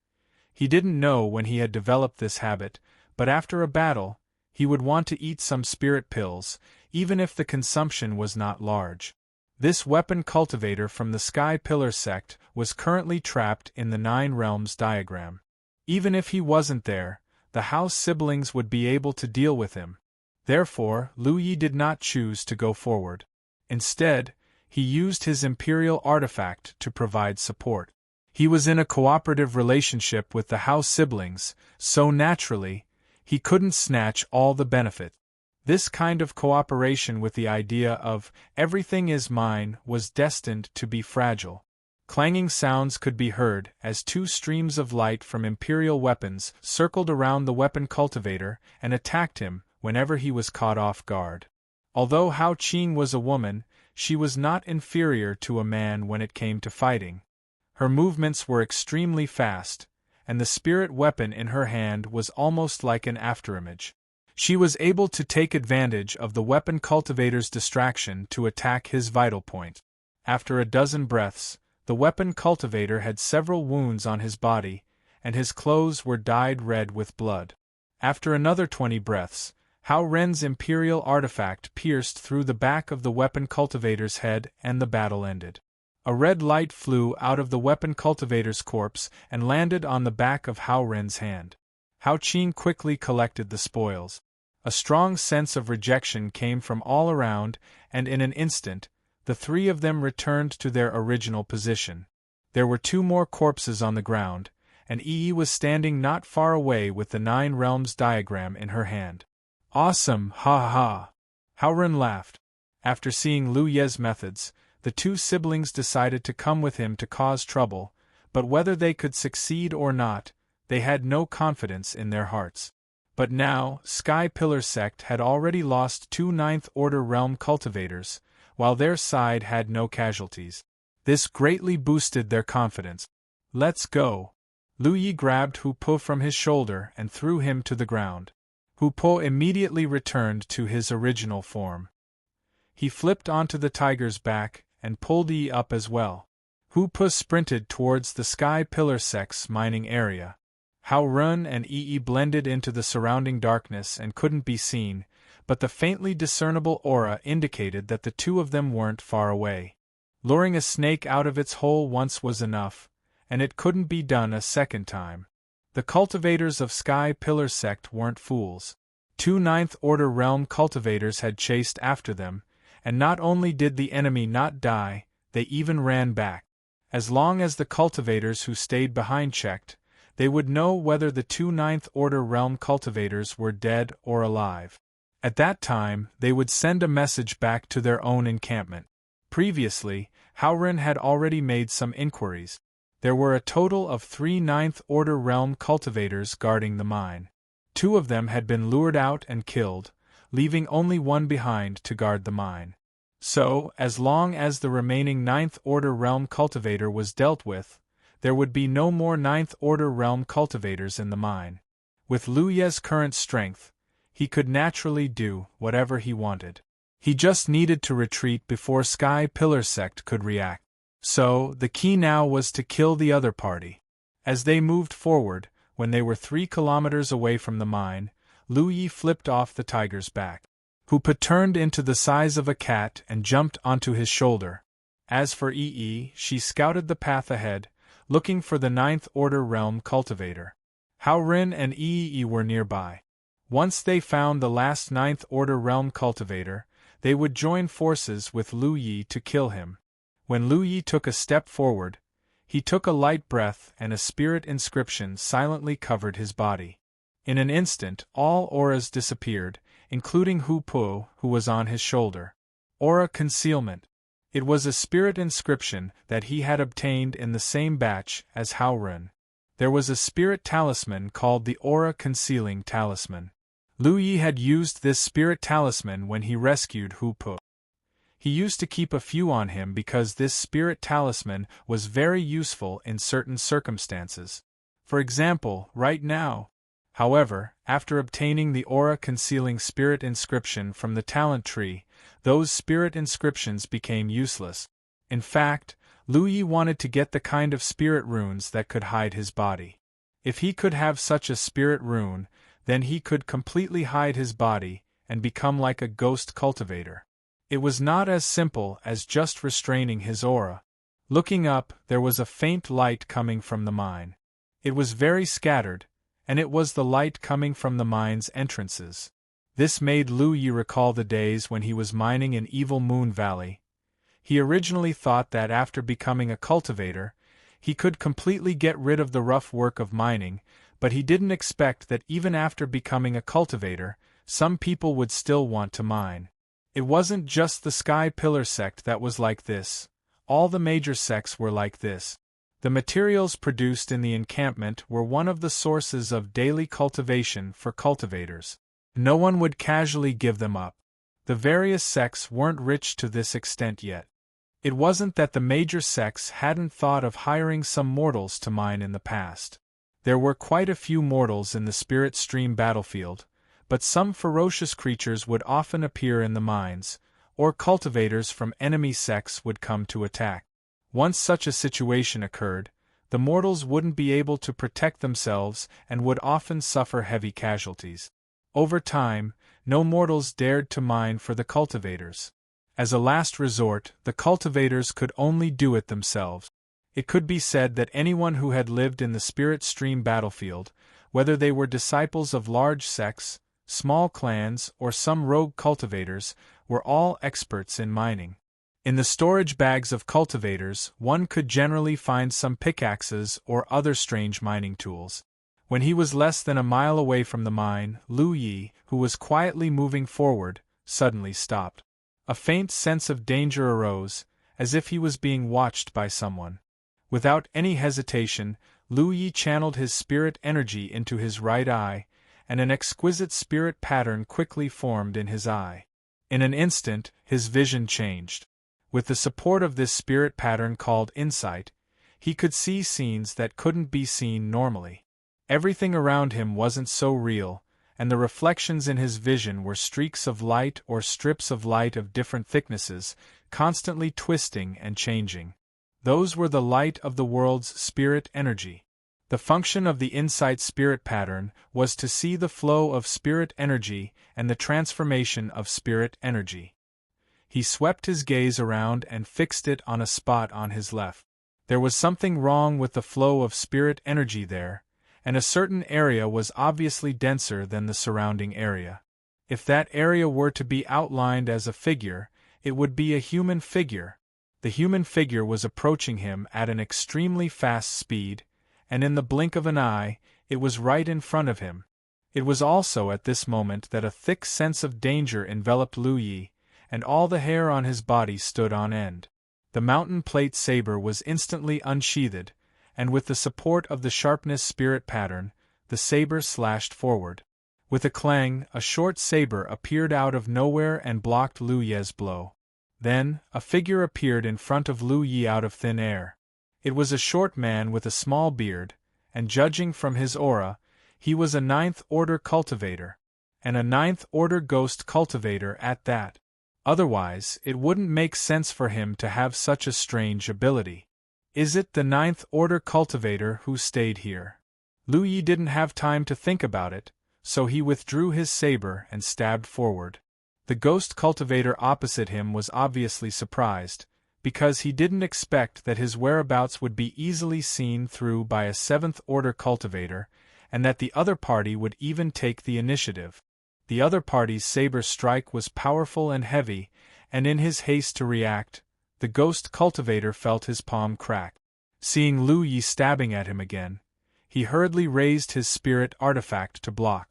He didn't know when he had developed this habit, but after a battle, he would want to eat some spirit pills, even if the consumption was not large. This weapon cultivator from the Sky Pillar sect was currently trapped in the Nine Realms diagram. Even if he wasn't there, the Hao siblings would be able to deal with him. Therefore, Lu Yi did not choose to go forward. Instead, he used his imperial artifact to provide support. He was in a cooperative relationship with the Hao siblings, so naturally, he couldn't snatch all the benefit. This kind of cooperation with the idea of everything is mine was destined to be fragile. Clanging sounds could be heard as two streams of light from imperial weapons circled around the weapon cultivator and attacked him whenever he was caught off guard. Although Hao Qin was a woman, she was not inferior to a man when it came to fighting. Her movements were extremely fast, and the spirit weapon in her hand was almost like an afterimage. She was able to take advantage of the weapon cultivator's distraction to attack his vital point. After a dozen breaths, the weapon cultivator had several wounds on his body, and his clothes were dyed red with blood. After another 20 breaths, Hao Ren's imperial artifact pierced through the back of the weapon cultivator's head and the battle ended. A red light flew out of the weapon cultivator's corpse and landed on the back of Hao Ren's hand. Hao Qin quickly collected the spoils. A strong sense of rejection came from all around, and in an instant, the three of them returned to their original position. There were 2 more corpses on the ground, and Yi was standing not far away with the Nine Realms diagram in her hand. Awesome, ha ha! Hao Ren laughed. After seeing Lu Ye's methods, the 2 siblings decided to come with him to cause trouble, but whether they could succeed or not, they had no confidence in their hearts. But now, Sky Pillar sect had already lost 2 ninth-order realm cultivators, while their side had no casualties. This greatly boosted their confidence. Let's go. Lu Yi grabbed Hu Po from his shoulder and threw him to the ground. Hu Po immediately returned to his original form. He flipped onto the tiger's back and pulled Yi up as well. Hu Po sprinted towards the Sky Pillar sect's mining area. Run and Yi blended into the surrounding darkness and couldn't be seen, but the faintly discernible aura indicated that the two of them weren't far away. Luring a snake out of its hole once was enough, and it couldn't be done a second time. The cultivators of Sky Pillar Sect weren't fools. 2 Ninth Order Realm cultivators had chased after them, and not only did the enemy not die, they even ran back. As long as the cultivators who stayed behind checked, they would know whether the 2 Ninth Order Realm cultivators were dead or alive. At that time, they would send a message back to their own encampment. Previously, Howren had already made some inquiries. There were a total of 3 Ninth Order Realm cultivators guarding the mine. 2 of them had been lured out and killed, leaving only one behind to guard the mine. So, as long as the remaining Ninth Order Realm cultivator was dealt with, there would be no more Ninth Order Realm cultivators in the mine. With Lu Ye's current strength, he could naturally do whatever he wanted. He just needed to retreat before Sky Pillar Sect could react. So, the key now was to kill the other party. As they moved forward, when they were 3 kilometers away from the mine, Lu Yi flipped off the tiger's back. Hoopa turned into the size of a cat and jumped onto his shoulder. As for Yi, she scouted the path ahead, looking for the Ninth Order Realm cultivator. Howren and Yi were nearby. Once they found the last Ninth Order Realm cultivator, they would join forces with Lu Yi to kill him. When Lu Yi took a step forward, he took a light breath and a spirit inscription silently covered his body. In an instant, all auras disappeared, including Hoopa, who was on his shoulder. Aura concealment. It was a spirit inscription that he had obtained in the same batch as Howren. There was a spirit talisman called the Aura Concealing Talisman. Lu Yi had used this spirit talisman when he rescued Hoopa. He used to keep a few on him because this spirit talisman was very useful in certain circumstances. For example, right now. However, after obtaining the Aura Concealing Spirit inscription from the talent tree, those spirit inscriptions became useless. In fact, Lu Yi wanted to get the kind of spirit runes that could hide his body. If he could have such a spirit rune, then he could completely hide his body and become like a ghost cultivator. It was not as simple as just restraining his aura. Looking up, there was a faint light coming from the mine. It was very scattered, and it was the light coming from the mine's entrances. This made Lu Yi recall the days when he was mining in Evil Moon Valley. He originally thought that after becoming a cultivator, he could completely get rid of the rough work of mining, but he didn't expect that even after becoming a cultivator, some people would still want to mine. It wasn't just the Sky Pillar Sect that was like this. All the major sects were like this. The materials produced in the encampment were one of the sources of daily cultivation for cultivators. No one would casually give them up. The various sects weren't rich to this extent yet. It wasn't that the major sects hadn't thought of hiring some mortals to mine in the past. There were quite a few mortals in the Spirit Stream battlefield, but some ferocious creatures would often appear in the mines, or cultivators from enemy sects would come to attack. Once such a situation occurred, the mortals wouldn't be able to protect themselves and would often suffer heavy casualties. Over time, no mortals dared to mine for the cultivators. As a last resort, the cultivators could only do it themselves. It could be said that anyone who had lived in the Spirit Stream battlefield, whether they were disciples of large sects, small clans, or some rogue cultivators, were all experts in mining. In the storage bags of cultivators, one could generally find some pickaxes or other strange mining tools. When he was less than a mile away from the mine, Lu Yi, who was quietly moving forward, suddenly stopped. A faint sense of danger arose, as if he was being watched by someone. Without any hesitation, Lu Yi channeled his spirit energy into his right eye, and an exquisite spirit pattern quickly formed in his eye. In an instant, his vision changed. With the support of this spirit pattern called insight, he could see scenes that couldn't be seen normally. Everything around him wasn't so real, and the reflections in his vision were streaks of light or strips of light of different thicknesses, constantly twisting and changing. Those were the light of the world's spirit energy. The function of the insight spirit pattern was to see the flow of spirit energy and the transformation of spirit energy. He swept his gaze around and fixed it on a spot on his left. There was something wrong with the flow of spirit energy there, and a certain area was obviously denser than the surrounding area. If that area were to be outlined as a figure, it would be a human figure. The human figure was approaching him at an extremely fast speed, and in the blink of an eye, it was right in front of him. It was also at this moment that a thick sense of danger enveloped Lu Yi, and all the hair on his body stood on end. The mountain plate saber was instantly unsheathed, and with the support of the sharpness spirit pattern, the saber slashed forward. With a clang, a short saber appeared out of nowhere and blocked Lu Yi's blow. Then, a figure appeared in front of Lu Yi out of thin air. It was a short man with a small beard, and judging from his aura, he was a ninth-order cultivator, and a ninth-order ghost cultivator at that. Otherwise, it wouldn't make sense for him to have such a strange ability. Is it the ninth-order cultivator who stayed here? Lu Yi didn't have time to think about it, so he withdrew his saber and stabbed forward. The ghost cultivator opposite him was obviously surprised, because he didn't expect that his whereabouts would be easily seen through by a seventh-order cultivator, and that the other party would even take the initiative. The other party's saber strike was powerful and heavy, and in his haste to react, the ghost cultivator felt his palm crack. Seeing Lu Yi stabbing at him again, he hurriedly raised his spirit artifact to block.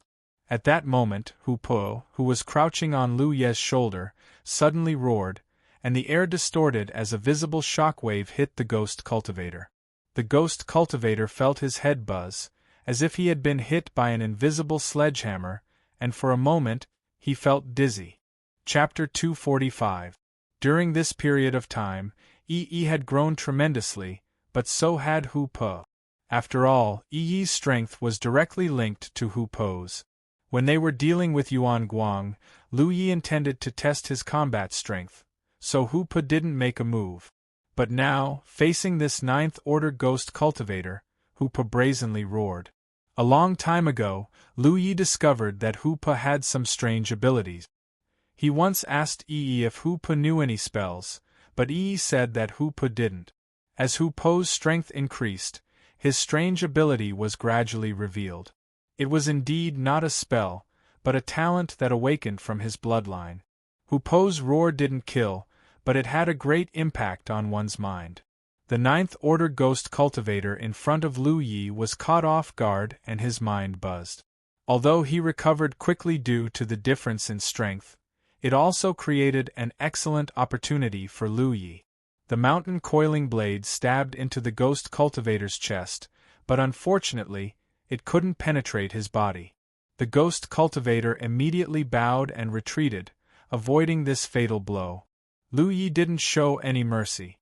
At that moment, Hu Po, who was crouching on Lu Yi's shoulder, suddenly roared, and the air distorted as a visible shockwave hit the ghost cultivator. The ghost cultivator felt his head buzz, as if he had been hit by an invisible sledgehammer, and for a moment, he felt dizzy. Chapter 245. During this period of time, Yi had grown tremendously, but so had Hu Po. After all, Yi's strength was directly linked to Hu Po's. When they were dealing with Yuan Guang, Lu Yi intended to test his combat strength, so Hu Po didn't make a move. But now, facing this ninth-order ghost cultivator, Hu Po brazenly roared. A long time ago, Lu Yi discovered that Hu Po had some strange abilities. He once asked Yi if Hu Po knew any spells, but Yi said that Hu Po didn't. As Hu Po's strength increased, his strange ability was gradually revealed. It was indeed not a spell, but a talent that awakened from his bloodline. Hu Po's roar didn't kill, but it had a great impact on one's mind. The ninth-order ghost cultivator in front of Lu Yi was caught off guard and his mind buzzed. Although he recovered quickly due to the difference in strength, it also created an excellent opportunity for Lu Yi. The mountain coiling blade stabbed into the ghost cultivator's chest, but unfortunately, it couldn't penetrate his body. The ghost cultivator immediately bowed and retreated, avoiding this fatal blow. Lu Yi didn't show any mercy.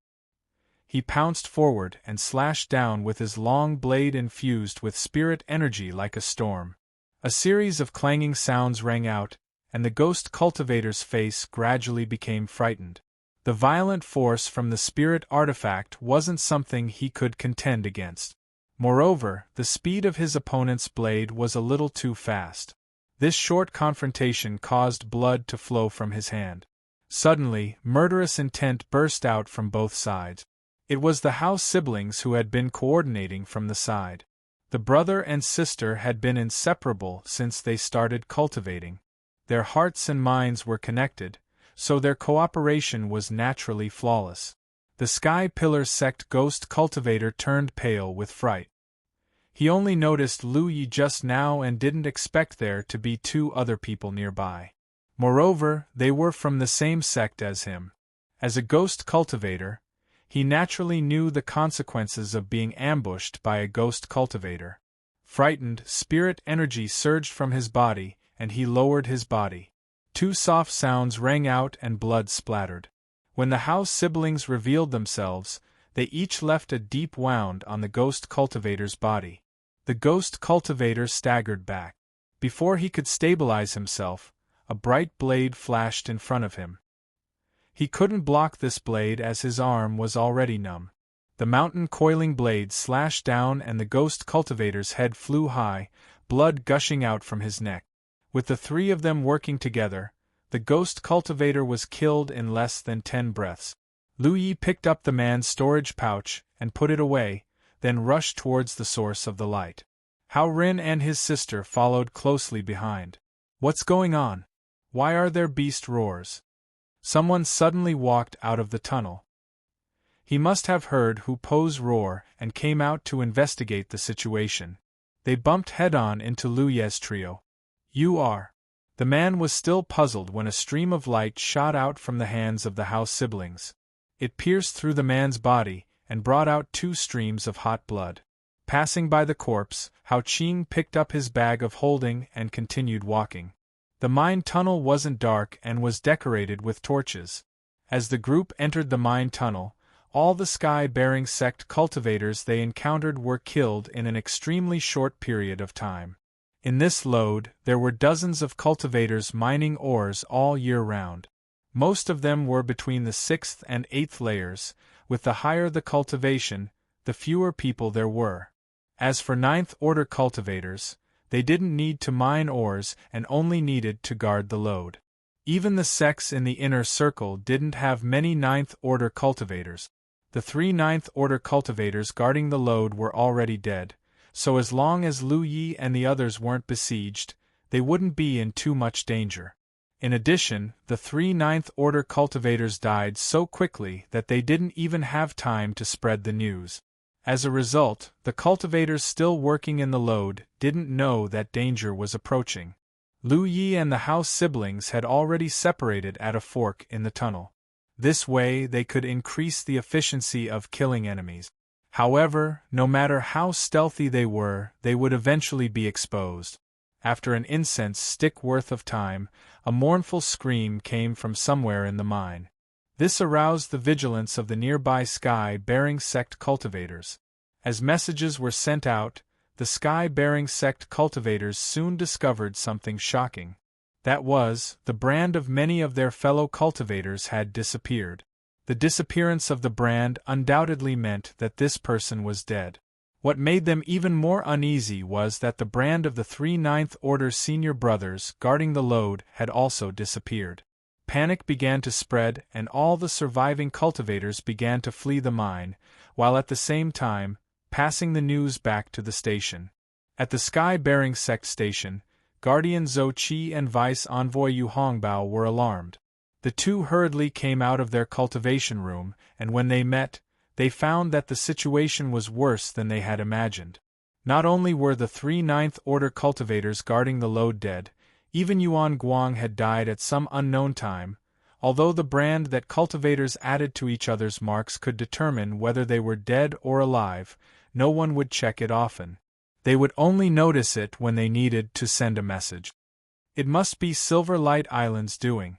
He pounced forward and slashed down with his long blade infused with spirit energy like a storm. A series of clanging sounds rang out, and the ghost cultivator's face gradually became frightened. The violent force from the spirit artifact wasn't something he could contend against. Moreover, the speed of his opponent's blade was a little too fast. This short confrontation caused blood to flow from his hand. Suddenly, murderous intent burst out from both sides. It was the House siblings who had been coordinating from the side. The brother and sister had been inseparable since they started cultivating. Their hearts and minds were connected, so their cooperation was naturally flawless. The Sky Pillar Sect ghost cultivator turned pale with fright. He only noticed Lu Yi just now and didn't expect there to be two other people nearby. Moreover, they were from the same sect as him. As a ghost cultivator, he naturally knew the consequences of being ambushed by a ghost cultivator. Frightened, spirit energy surged from his body, and he lowered his body. Two soft sounds rang out and blood splattered. When the House siblings revealed themselves, they each left a deep wound on the ghost cultivator's body. The ghost cultivator staggered back. Before he could stabilize himself, a bright blade flashed in front of him. He couldn't block this blade as his arm was already numb. The mountain coiling blade slashed down and the ghost cultivator's head flew high, blood gushing out from his neck. With the three of them working together, the ghost cultivator was killed in less than 10 breaths. Lu Yi picked up the man's storage pouch and put it away, then rushed towards the source of the light. Hao Rin and his sister followed closely behind. What's going on? Why are there beast roars? Someone suddenly walked out of the tunnel. He must have heard Hu Po's roar and came out to investigate the situation. They bumped head-on into Lu Ye's trio. You are. The man was still puzzled when a stream of light shot out from the hands of the Hao siblings. It pierced through the man's body and brought out 2 streams of hot blood. Passing by the corpse, Hao Qing picked up his bag of holding and continued walking. The mine tunnel wasn't dark and was decorated with torches. As the group entered the mine tunnel, all the sky-bearing sect cultivators they encountered were killed in an extremely short period of time. In this lode, there were dozens of cultivators mining ores all year round. Most of them were between the 6th and 8th layers. With the higher the cultivation, the fewer people there were. As for 9th order cultivators, they didn't need to mine ores and only needed to guard the lode. Even the sects in the inner circle didn't have many 9th order cultivators. The 3 9th order cultivators guarding the lode were already dead, so as long as Lu Yi and the others weren't besieged, they wouldn't be in too much danger. In addition, the 3 9th order cultivators died so quickly that they didn't even have time to spread the news. As a result, the cultivators still working in the lode didn't know that danger was approaching. Lu Yi and the Hao siblings had already separated at a fork in the tunnel. This way they could increase the efficiency of killing enemies. However, no matter how stealthy they were, they would eventually be exposed. After an incense stick worth of time, a mournful scream came from somewhere in the mine. This aroused the vigilance of the nearby sky-bearing sect cultivators. As messages were sent out, the sky-bearing sect cultivators soon discovered something shocking. That was, the brand of many of their fellow cultivators had disappeared. The disappearance of the brand undoubtedly meant that this person was dead. What made them even more uneasy was that the brand of the 3 9th Order senior brothers guarding the lode had also disappeared. Panic began to spread and all the surviving cultivators began to flee the mine, while at the same time, passing the news back to the station. At the sky-bearing sect station, Guardian Zhou Qi and Vice Envoy Yu Hongbao were alarmed. The two hurriedly came out of their cultivation room, and when they met, they found that the situation was worse than they had imagined. Not only were the 3 9th Order cultivators guarding the lode dead, even Yuan Guang had died at some unknown time. Although the brand that cultivators added to each other's marks could determine whether they were dead or alive, no one would check it often. They would only notice it when they needed to send a message. It must be Silver Light Island's doing.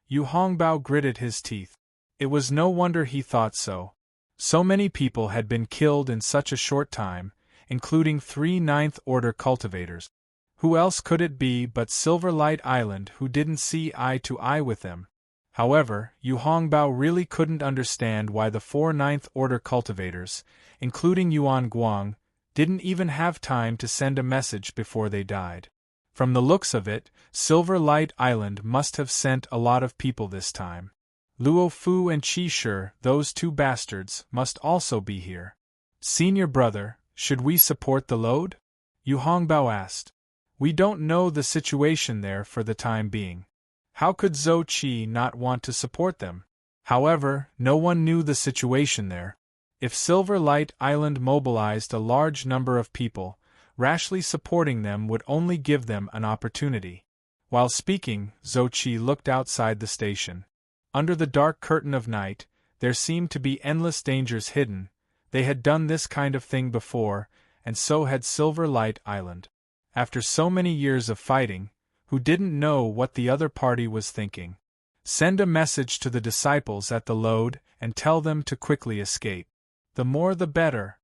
Yu Hongbao gritted his teeth. It was no wonder he thought so. So many people had been killed in such a short time, including 3 9th Order cultivators. Who else could it be but Silver Light Island who didn't see eye to eye with them? However, Yu Hongbao really couldn't understand why the 4 9th Order cultivators, including Yuan Guang, didn't even have time to send a message before they died. From the looks of it, Silver Light Island must have sent a lot of people this time. Luo Fu and Qi Shi, those 2 bastards, must also be here. Senior brother, should we support the lode? Yu Hongbao asked. We don't know the situation there for the time being. How could Zhou Qi not want to support them? However, no one knew the situation there. If Silver Light Island mobilized a large number of people, rashly supporting them would only give them an opportunity. While speaking, Zhou Qi looked outside the station. Under the dark curtain of night, there seemed to be endless dangers hidden. They had done this kind of thing before, and so had Silver Light Island. After so many years of fighting, who didn't know what the other party was thinking? Send a message to the disciples at the lode and tell them to quickly escape. The more the better.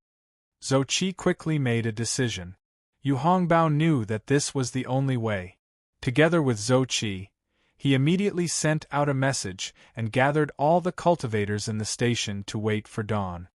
Zhou Qi quickly made a decision. Yu Hongbao knew that this was the only way. Together with Zhou Qi, he immediately sent out a message and gathered all the cultivators in the station to wait for dawn.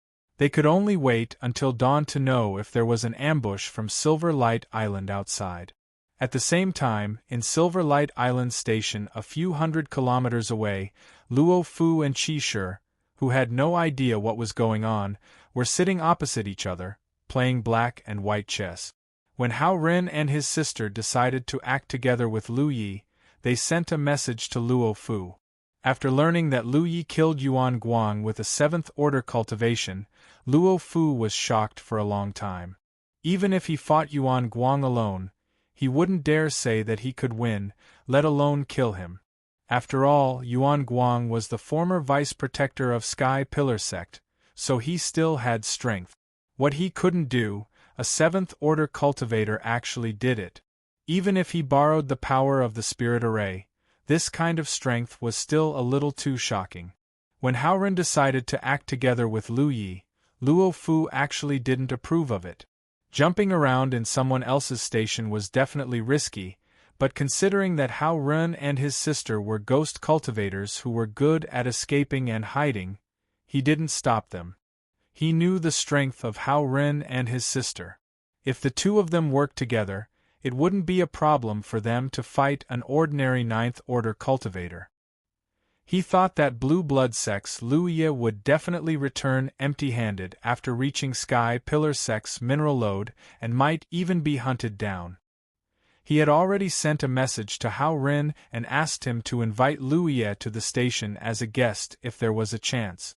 They could only wait until dawn to know if there was an ambush from Silver Light Island outside. At the same time, in Silver Light Island Station a few hundred kilometers away, Luo Fu and Qi Shi, who had no idea what was going on, were sitting opposite each other, playing black and white chess. When Hao Ren and his sister decided to act together with Lu Yi, they sent a message to Luo Fu. After learning that Lu Yi killed Yuan Guang with a 7th order cultivation, Luo Fu was shocked for a long time. Even if he fought Yuan Guang alone, he wouldn't dare say that he could win, let alone kill him. After all, Yuan Guang was the former vice protector of Sky Pillar Sect, so he still had strength. What he couldn't do, a 7th order cultivator actually did it. Even if he borrowed the power of the spirit array, this kind of strength was still a little too shocking. When Hao Ren decided to act together with Lu Yi, Luo Fu actually didn't approve of it. Jumping around in someone else's station was definitely risky, but considering that Hao Ren and his sister were ghost cultivators who were good at escaping and hiding, he didn't stop them. He knew the strength of Hao Ren and his sister. If the two of them worked together, it wouldn't be a problem for them to fight an ordinary 9th order cultivator. He thought that Blue Blood Sect's Lu Yi would definitely return empty-handed after reaching Sky Pillar Sect's mineral lode and might even be hunted down. He had already sent a message to Hao Ren and asked him to invite Lu Yi to the station as a guest if there was a chance.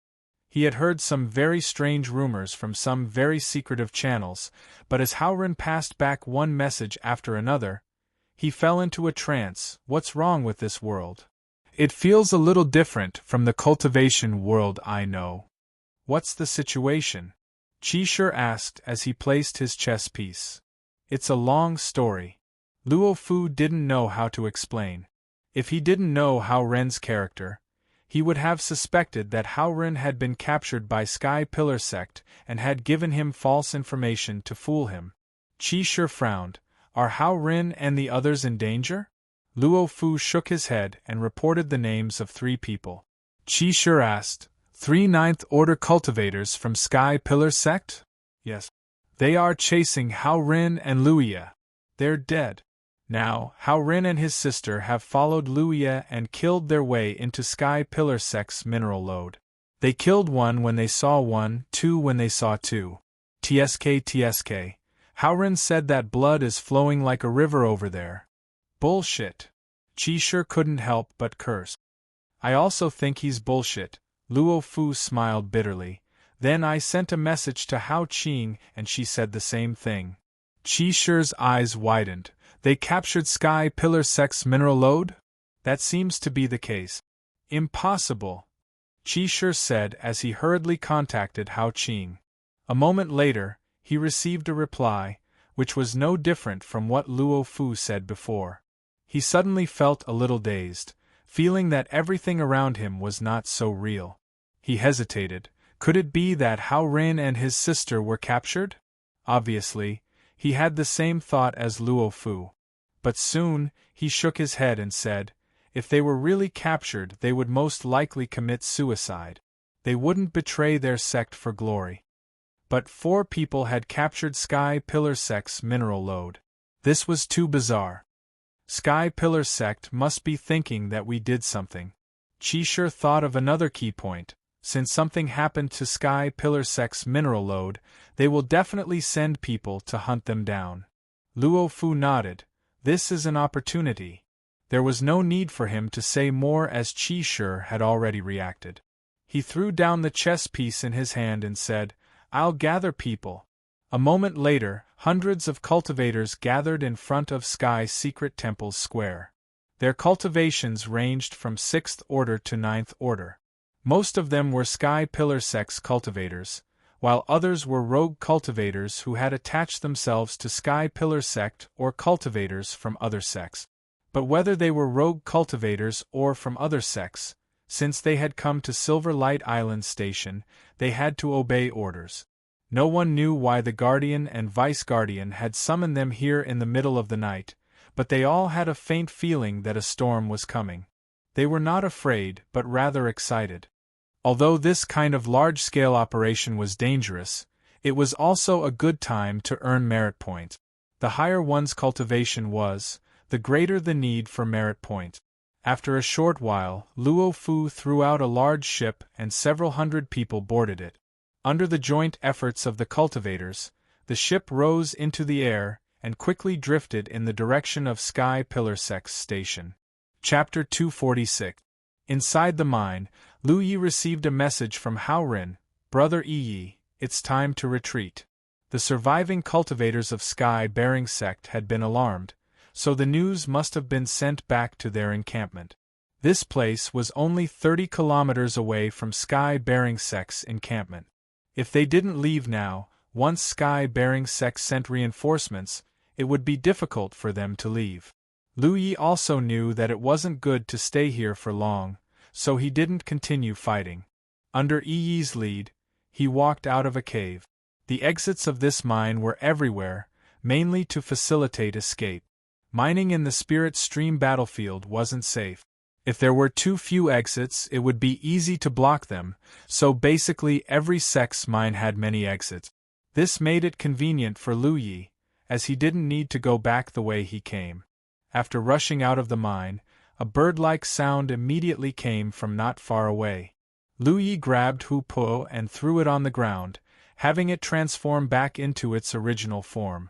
He had heard some very strange rumors from some very secretive channels, but as Hao Ren passed back one message after another, he fell into a trance. What's wrong with this world? It feels a little different from the cultivation world I know. What's the situation? Qi Shi asked as he placed his chess piece. It's a long story. Luo Fu didn't know how to explain. If he didn't know Hao Ren's character, he would have suspected that Hao Ren had been captured by Sky Pillar Sect and had given him false information to fool him. Qi Shi frowned. Are Hao Ren and the others in danger? Luo Fu shook his head and reported the names of 3 people. Qi Shi asked, 3 9th order cultivators from Sky Pillar Sect? Yes. They are chasing Hao Ren and Lu Yi. They're dead. Now, Hao Ren and his sister have followed Lu Yi and killed their way into Sky Pillar Sect's mineral lode. They killed 1 when they saw 1, 2 when they saw 2. TSK. Hao Ren said that blood is flowing like a river over there. Bullshit. Qi Shi couldn't help but curse. I also think he's bullshit. Luo Fu smiled bitterly. Then I sent a message to Hao Qing and she said the same thing. Qi Shi's eyes widened. They captured Sky Pillar Sect's mineral lode? That seems to be the case. Impossible, Qi Shi said as he hurriedly contacted Hao Qing. A moment later, he received a reply, which was no different from what Luo Fu said before. He suddenly felt a little dazed, feeling that everything around him was not so real. He hesitated. Could it be that Hao Ren and his sister were captured? Obviously, he had the same thought as Luo Fu. But soon, he shook his head and said, if they were really captured they would most likely commit suicide. They wouldn't betray their sect for glory. But 4 people had captured Sky Pillar Sect's mineral lode. This was too bizarre. Sky Pillar Sect must be thinking that we did something. Qi Shi thought of another key point. Since something happened to Sky Pillar Sect's mineral lode, they will definitely send people to hunt them down. Luo Fu nodded. This is an opportunity. There was no need for him to say more as Qi Shi had already reacted. He threw down the chess piece in his hand and said, I'll gather people. A moment later, hundreds of cultivators gathered in front of Sky Secret Temple's square. Their cultivations ranged from 6th order to 9th order. Most of them were Sky Pillar Sect's cultivators, while others were rogue cultivators who had attached themselves to Sky Pillar Sect or cultivators from other sects. But whether they were rogue cultivators or from other sects, since they had come to Silver Light Island Station, they had to obey orders. No one knew why the Guardian and Vice Guardian had summoned them here in the middle of the night, but they all had a faint feeling that a storm was coming. They were not afraid, but rather excited. Although this kind of large-scale operation was dangerous, it was also a good time to earn merit points. The higher one's cultivation was, the greater the need for merit point. After a short while, Luo Fu threw out a large ship and several hundred people boarded it. Under the joint efforts of the cultivators, the ship rose into the air and quickly drifted in the direction of Sky Pillar Sect's station. Chapter 246. Inside the mine, Lu Yi received a message from Hao Ren, "Brother Yi, it's time to retreat." The surviving cultivators of Sky Bearing Sect had been alarmed, so the news must have been sent back to their encampment. This place was only 30 kilometers away from Sky Bearing Sect's encampment. If they didn't leave now, once Sky Bearing Sect sent reinforcements, it would be difficult for them to leave. Lu Yi also knew that it wasn't good to stay here for long, so he didn't continue fighting. Under Yi's lead, he walked out of a cave. The exits of this mine were everywhere, mainly to facilitate escape. Mining in the Spirit Stream battlefield wasn't safe. If there were too few exits, it would be easy to block them, so basically every sect's mine had many exits. This made it convenient for Lu Yi, as he didn't need to go back the way he came. After rushing out of the mine, a bird-like sound immediately came from not far away. Lu Yi grabbed Hu Po and threw it on the ground, having it transform back into its original form.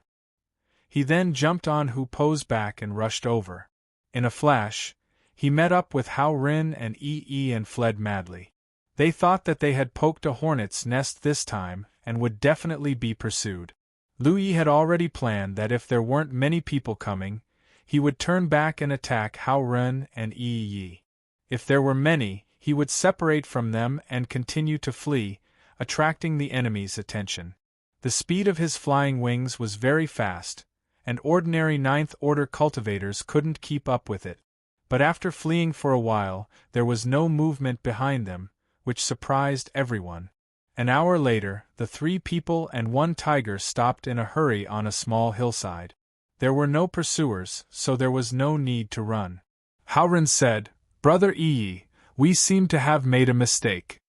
He then jumped on Hu Po's back and rushed over. In a flash, he met up with Hao Ren and Yi and fled madly. They thought that they had poked a hornet's nest this time and would definitely be pursued. Lu Yi had already planned that if there weren't many people coming, he would turn back and attack Hao Ren and Yi. If there were many, he would separate from them and continue to flee, attracting the enemy's attention. The speed of his flying wings was very fast, and ordinary ninth-order cultivators couldn't keep up with it. But after fleeing for a while, there was no movement behind them, which surprised everyone. An hour later, the 3 people and 1 tiger stopped in a hurry on a small hillside. There were no pursuers, so there was no need to run. Hao Ren said, "Brother Yi, we seem to have made a mistake."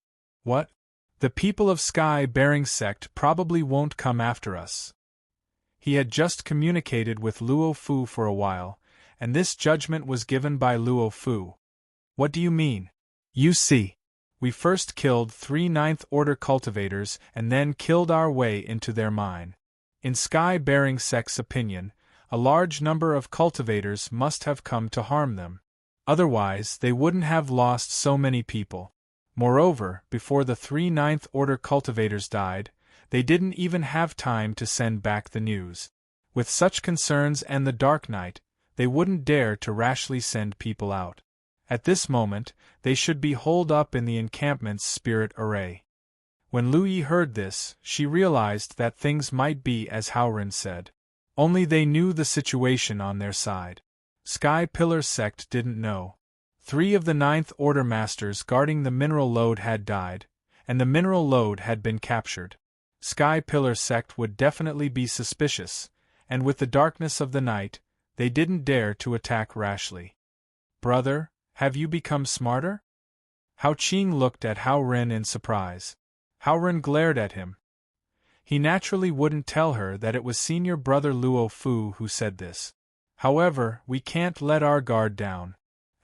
"What?" "The people of Sky Bearing Sect probably won't come after us." He had just communicated with Luo Fu for a while, and this judgment was given by Luo Fu. "What do you mean?" "You see, we first killed 3 ninth-order cultivators and then killed our way into their mine. In Sky Bearing Sect's opinion, a large number of cultivators must have come to harm them. Otherwise, they wouldn't have lost so many people. Moreover, before the 3 ninth-order cultivators died, they didn't even have time to send back the news. With such concerns and the Dark Night, they wouldn't dare to rashly send people out. At this moment, they should be holed up in the encampment's spirit array." When Lu Yi heard this, she realized that things might be as Hao Ren said. Only they knew the situation on their side. Sky Pillar Sect didn't know. 3 of the 9th Order Masters guarding the mineral lode had died, and the mineral lode had been captured. Sky Pillar Sect would definitely be suspicious, and with the darkness of the night, they didn't dare to attack rashly. "Brother, have you become smarter?" Hao Qing looked at Hao Ren in surprise. Hao Ren glared at him. He naturally wouldn't tell her that it was senior brother Luo Fu who said this. "However, we can't let our guard down.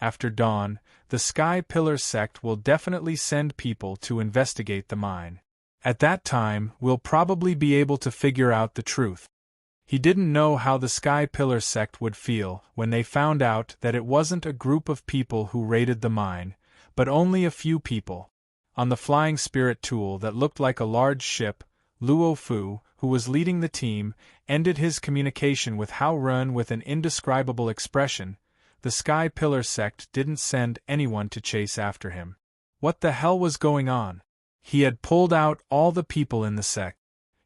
After dawn, the Sky Pillar Sect will definitely send people to investigate the mine. At that time, we'll probably be able to figure out the truth." He didn't know how the Sky Pillar Sect would feel when they found out that it wasn't a group of people who raided the mine, but only a few people. On the flying spirit tool that looked like a large ship, Luo Fu, who was leading the team, ended his communication with Hao Ren with an indescribable expression. The Sky Pillar Sect didn't send anyone to chase after him. What the hell was going on? He had pulled out all the people in the sect.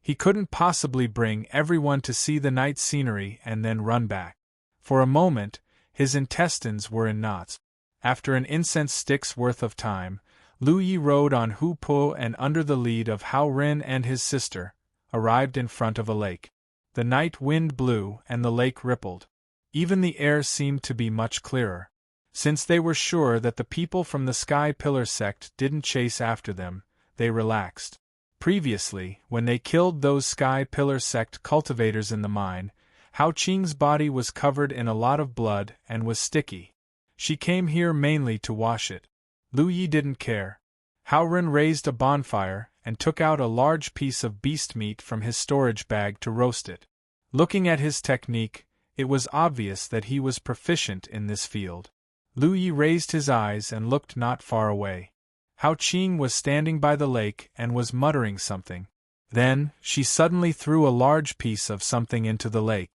He couldn't possibly bring everyone to see the night scenery and then run back. For a moment, his intestines were in knots. After an incense stick's worth of time, Lu Yi rode on Hu Po and under the lead of Hao Ren and his sister, arrived in front of a lake. The night wind blew and the lake rippled. Even the air seemed to be much clearer. Since they were sure that the people from the Sky Pillar sect didn't chase after them, they relaxed. Previously, when they killed those Sky Pillar sect cultivators in the mine, Hao Qing's body was covered in a lot of blood and was sticky. She came here mainly to wash it. Lu Yi didn't care. Hao Ren raised a bonfire and took out a large piece of beast meat from his storage bag to roast it. Looking at his technique, it was obvious that he was proficient in this field. Lu Yi raised his eyes and looked not far away. Hao Qing was standing by the lake and was muttering something. Then, she suddenly threw a large piece of something into the lake.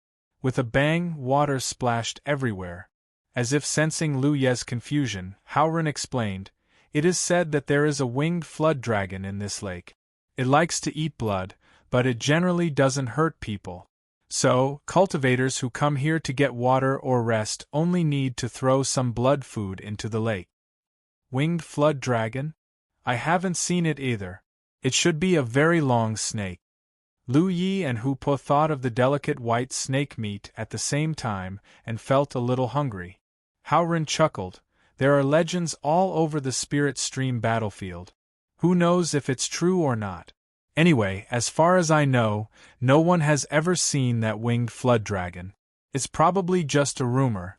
With a bang, water splashed everywhere. As if sensing Lu Ye's confusion, Hao Ren explained, "It is said that there is a winged flood dragon in this lake. It likes to eat blood, but it generally doesn't hurt people. So, cultivators who come here to get water or rest only need to throw some blood food into the lake." Winged flood dragon? I haven't seen it either. It should be a very long snake. Lu Yi and Hu Po thought of the delicate white snake meat at the same time and felt a little hungry. Hao Ren chuckled. There are legends all over the Spirit Stream battlefield. Who knows if it's true or not? Anyway, as far as I know, no one has ever seen that winged flood dragon. It's probably just a rumor.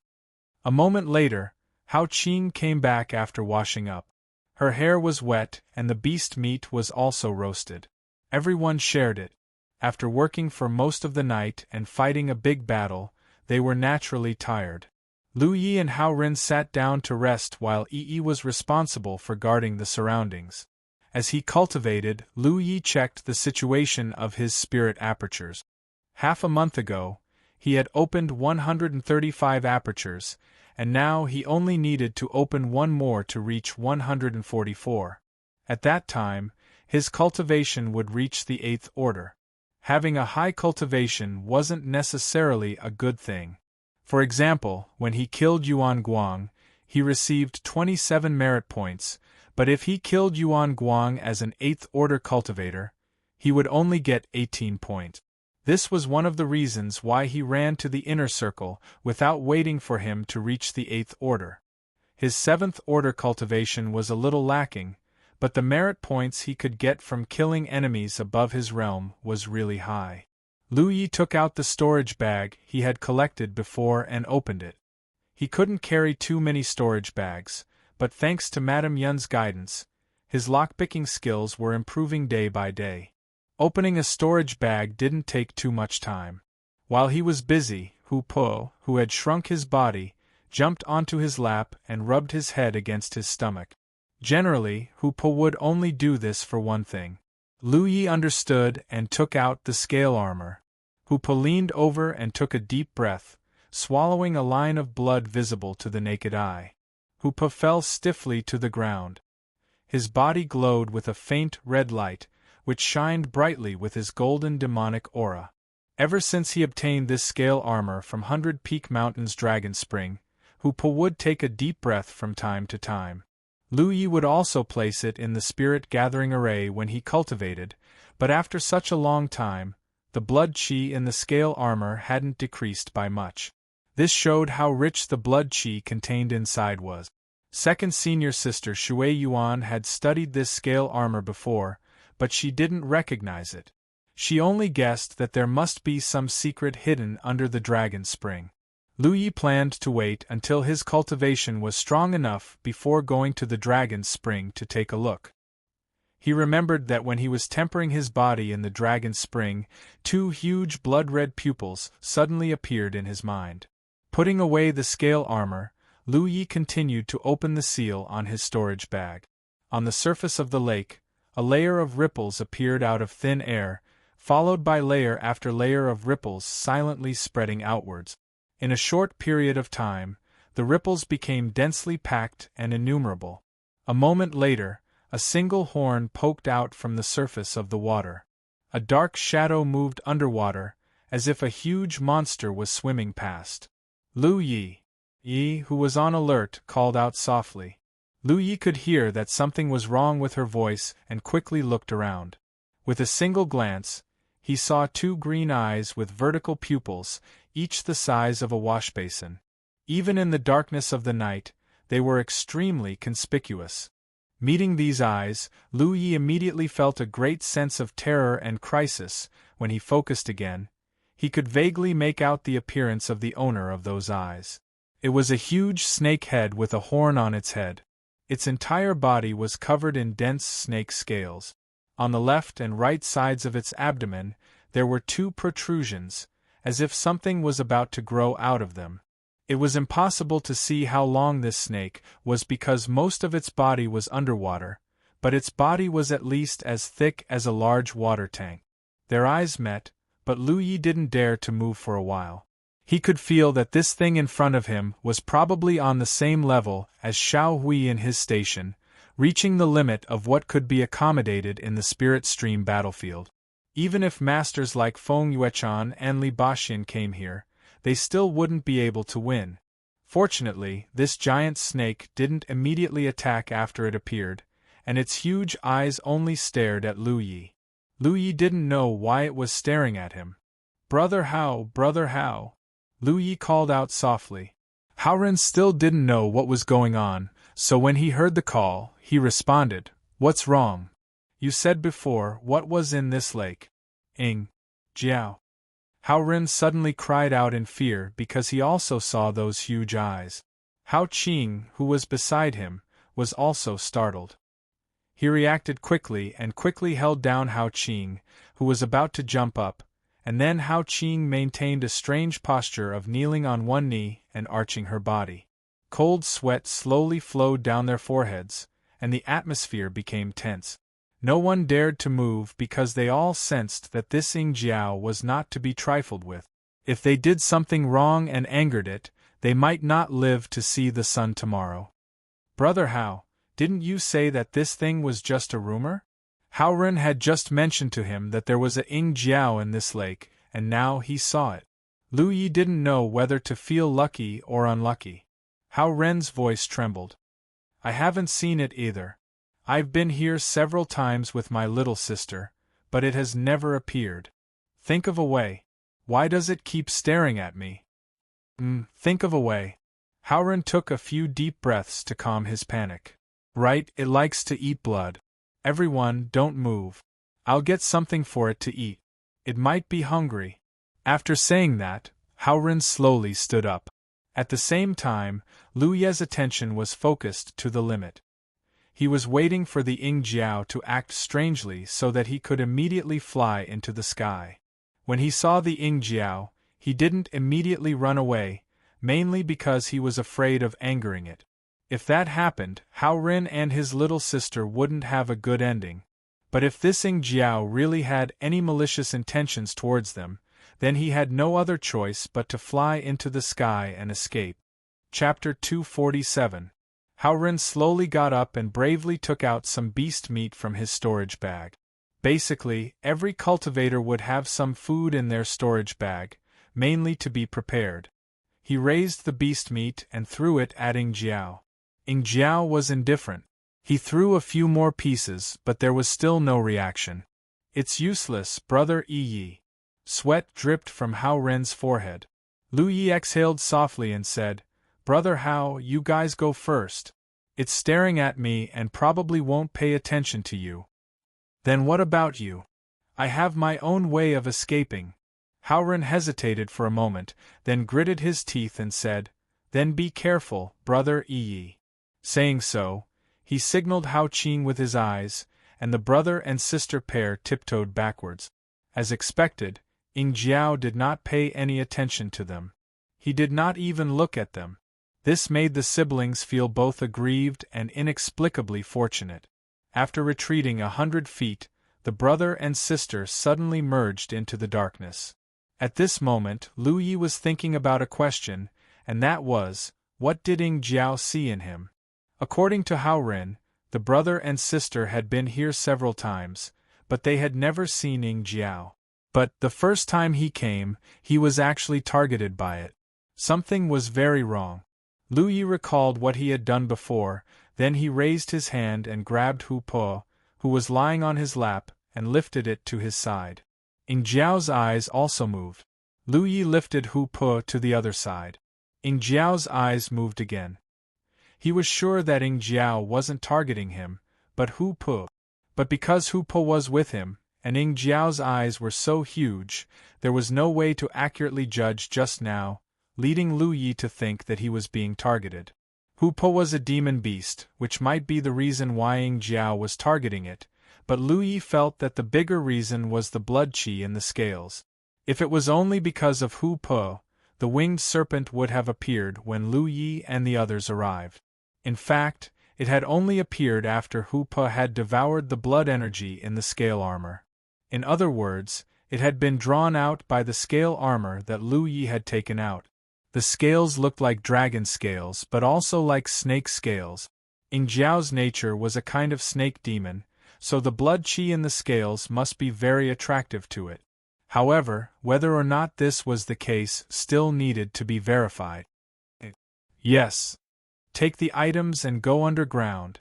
A moment later, Hao Qing came back after washing up. Her hair was wet and the beast meat was also roasted. Everyone shared it. After working for most of the night and fighting a big battle, they were naturally tired. Lu Yi and Hao Ren sat down to rest while Yi was responsible for guarding the surroundings. As he cultivated, Lu Yi checked the situation of his spirit apertures. Half a month ago, he had opened 135 apertures, and now he only needed to open one more to reach 144. At that time, his cultivation would reach the 8th order. Having a high cultivation wasn't necessarily a good thing. For example, when he killed Yuan Guang, he received 27 merit points, but if he killed Yuan Guang as an 8th order cultivator, he would only get 18 points. This was one of the reasons why he ran to the inner circle without waiting for him to reach the 8th order. His 7th order cultivation was a little lacking, but the merit points he could get from killing enemies above his realm was really high. Lu Yi took out the storage bag he had collected before and opened it. He couldn't carry too many storage bags, but thanks to Madame Yun's guidance, his lockpicking skills were improving day by day. Opening a storage bag didn't take too much time. While he was busy, Hu Po, who had shrunk his body, jumped onto his lap and rubbed his head against his stomach. Generally, Hu Po would only do this for one thing. Lu Yi understood and took out the scale armor. Hu Po leaned over and took a deep breath, swallowing a line of blood visible to the naked eye. Hu Po fell stiffly to the ground. His body glowed with a faint red light, which shined brightly with his golden demonic aura. Ever since he obtained this scale armor from 100 Peak Mountain's Dragon Spring, Hu Po would take a deep breath from time to time. Lu Yi would also place it in the spirit gathering array when he cultivated, but after such a long time, the blood qi in the scale armor hadn't decreased by much. This showed how rich the blood qi contained inside was. Second senior sister Shui Yuan had studied this scale armor before, but she didn't recognize it. She only guessed that there must be some secret hidden under the dragon spring. Lu Yi planned to wait until his cultivation was strong enough before going to the dragon's spring to take a look. He remembered that when he was tempering his body in the dragon's spring, 2 huge blood-red pupils suddenly appeared in his mind. Putting away the scale armor, Lu Yi continued to open the seal on his storage bag. On the surface of the lake, a layer of ripples appeared out of thin air, followed by layer after layer of ripples silently spreading outwards. In a short period of time, the ripples became densely packed and innumerable. A moment later, a single horn poked out from the surface of the water. A dark shadow moved underwater, as if a huge monster was swimming past. Lu Yi, who was on alert, called out softly. Lu Yi could hear that something was wrong with her voice and quickly looked around. With a single glance, he saw 2 green eyes with vertical pupils, each the size of a washbasin. Even in the darkness of the night, They were extremely conspicuous. Meeting these eyes, Lu Yi immediately felt a great sense of terror and crisis. When he focused again, he could vaguely make out the appearance of the owner of those eyes. It was a huge snake head with a horn on its head. Its entire body was covered in dense snake scales. On the left and right sides of its abdomen, there were two protrusions, as if something was about to grow out of them. It was impossible to see how long this snake was because most of its body was underwater, but its body was at least as thick as a large water tank. Their eyes met, but Lu Yi didn't dare to move for a while. He could feel that this thing in front of him was probably on the same level as Xiao Hui in his station, reaching the limit of what could be accommodated in the Spirit Stream battlefield. Even if masters like Feng Yuechan and Li Baxin came here, they still wouldn't be able to win. Fortunately, this giant snake didn't immediately attack after it appeared, and its huge eyes only stared at Lu Yi. Lu Yi didn't know why it was staring at him. "Brother Hao, Brother Hao!" Lu Yi called out softly. Haoren still didn't know what was going on, so when he heard the call, he responded, "What's wrong? You said before what was in this lake." "Ing. Jiao." Haoren suddenly cried out in fear because he also saw those huge eyes. Hao Qing, who was beside him, was also startled. He reacted quickly and quickly held down Hao Qing, who was about to jump up, and then Hao Qing maintained a strange posture of kneeling on one knee and arching her body. Cold sweat slowly flowed down their foreheads, and the atmosphere became tense. No one dared to move because they all sensed that this Ying Jiao was not to be trifled with. If they did something wrong and angered it, they might not live to see the sun tomorrow. "Brother Hao, didn't you say that this thing was just a rumor?" Haoren had just mentioned to him that there was a Ying Jiao in this lake, and now he saw it. Lu Yi didn't know whether to feel lucky or unlucky. Haoren's voice trembled. "I haven't seen it either. I've been here several times with my little sister, but it has never appeared. Think of a way. Why does it keep staring at me?" Think of a way." Haoren took a few deep breaths to calm his panic. "Right, it likes to eat blood. Everyone, don't move. I'll get something for it to eat. It might be hungry." After saying that, Haoren slowly stood up. At the same time, Lu Ye's attention was focused to the limit. He was waiting for the Ying Jiao to act strangely so that he could immediately fly into the sky. When he saw the Ying Jiao, he didn't immediately run away, mainly because he was afraid of angering it. If that happened, Haoren and his little sister wouldn't have a good ending. But if this Ying Jiao really had any malicious intentions towards them, then he had no other choice but to fly into the sky and escape. Chapter 247. Haoren slowly got up and bravely took out some beast meat from his storage bag. Basically, every cultivator would have some food in their storage bag, mainly to be prepared. He raised the beast meat and threw it at Ying Jiao. Ying Jiao was indifferent. He threw a few more pieces, but there was still no reaction. "It's useless, Brother Yi." Sweat dripped from Haoren's forehead. Lu Yi exhaled softly and said, "Brother Hao, you guys go first. It's staring at me and probably won't pay attention to you." "Then what about you?" "I have my own way of escaping." Haoren hesitated for a moment, then gritted his teeth and said, "Then be careful, Brother Yi." Saying so, he signaled Hao Qing with his eyes, and the brother and sister pair tiptoed backwards. As expected, Ying Jiao did not pay any attention to them. He did not even look at them. This made the siblings feel both aggrieved and inexplicably fortunate. After retreating 100 feet, the brother and sister suddenly merged into the darkness. At this moment, Lu Yi was thinking about a question, and that was, what did Ying Jiao see in him? According to Haoren, the brother and sister had been here several times, but they had never seen Ying Jiao. But, the first time he came, he was actually targeted by it. Something was very wrong. Lu Yi recalled what he had done before, then he raised his hand and grabbed Hu Po, who was lying on his lap, and lifted it to his side. Ying Jiao's eyes also moved. Lu Yi lifted Hu Po to the other side. Ying Jiao's eyes moved again. He was sure that Ing Jiao wasn't targeting him, but Hu Po. But because Hu Po was with him, and Ing Jiao's eyes were so huge, there was no way to accurately judge just now, leading Lu Yi to think that he was being targeted. Hu Po was a demon beast, which might be the reason why Ing Jiao was targeting it, but Lu Yi felt that the bigger reason was the blood qi in the scales. If it was only because of Hu Po, the winged serpent would have appeared when Lu Yi and the others arrived. In fact, it had only appeared after Hu Po had devoured the blood energy in the scale armor. In other words, it had been drawn out by the scale armor that Lu Yi had taken out. The scales looked like dragon scales but also like snake scales. Ing Jiao's nature was a kind of snake demon, so the blood qi in the scales must be very attractive to it. However, whether or not this was the case still needed to be verified. Yes. Take the items and go underground.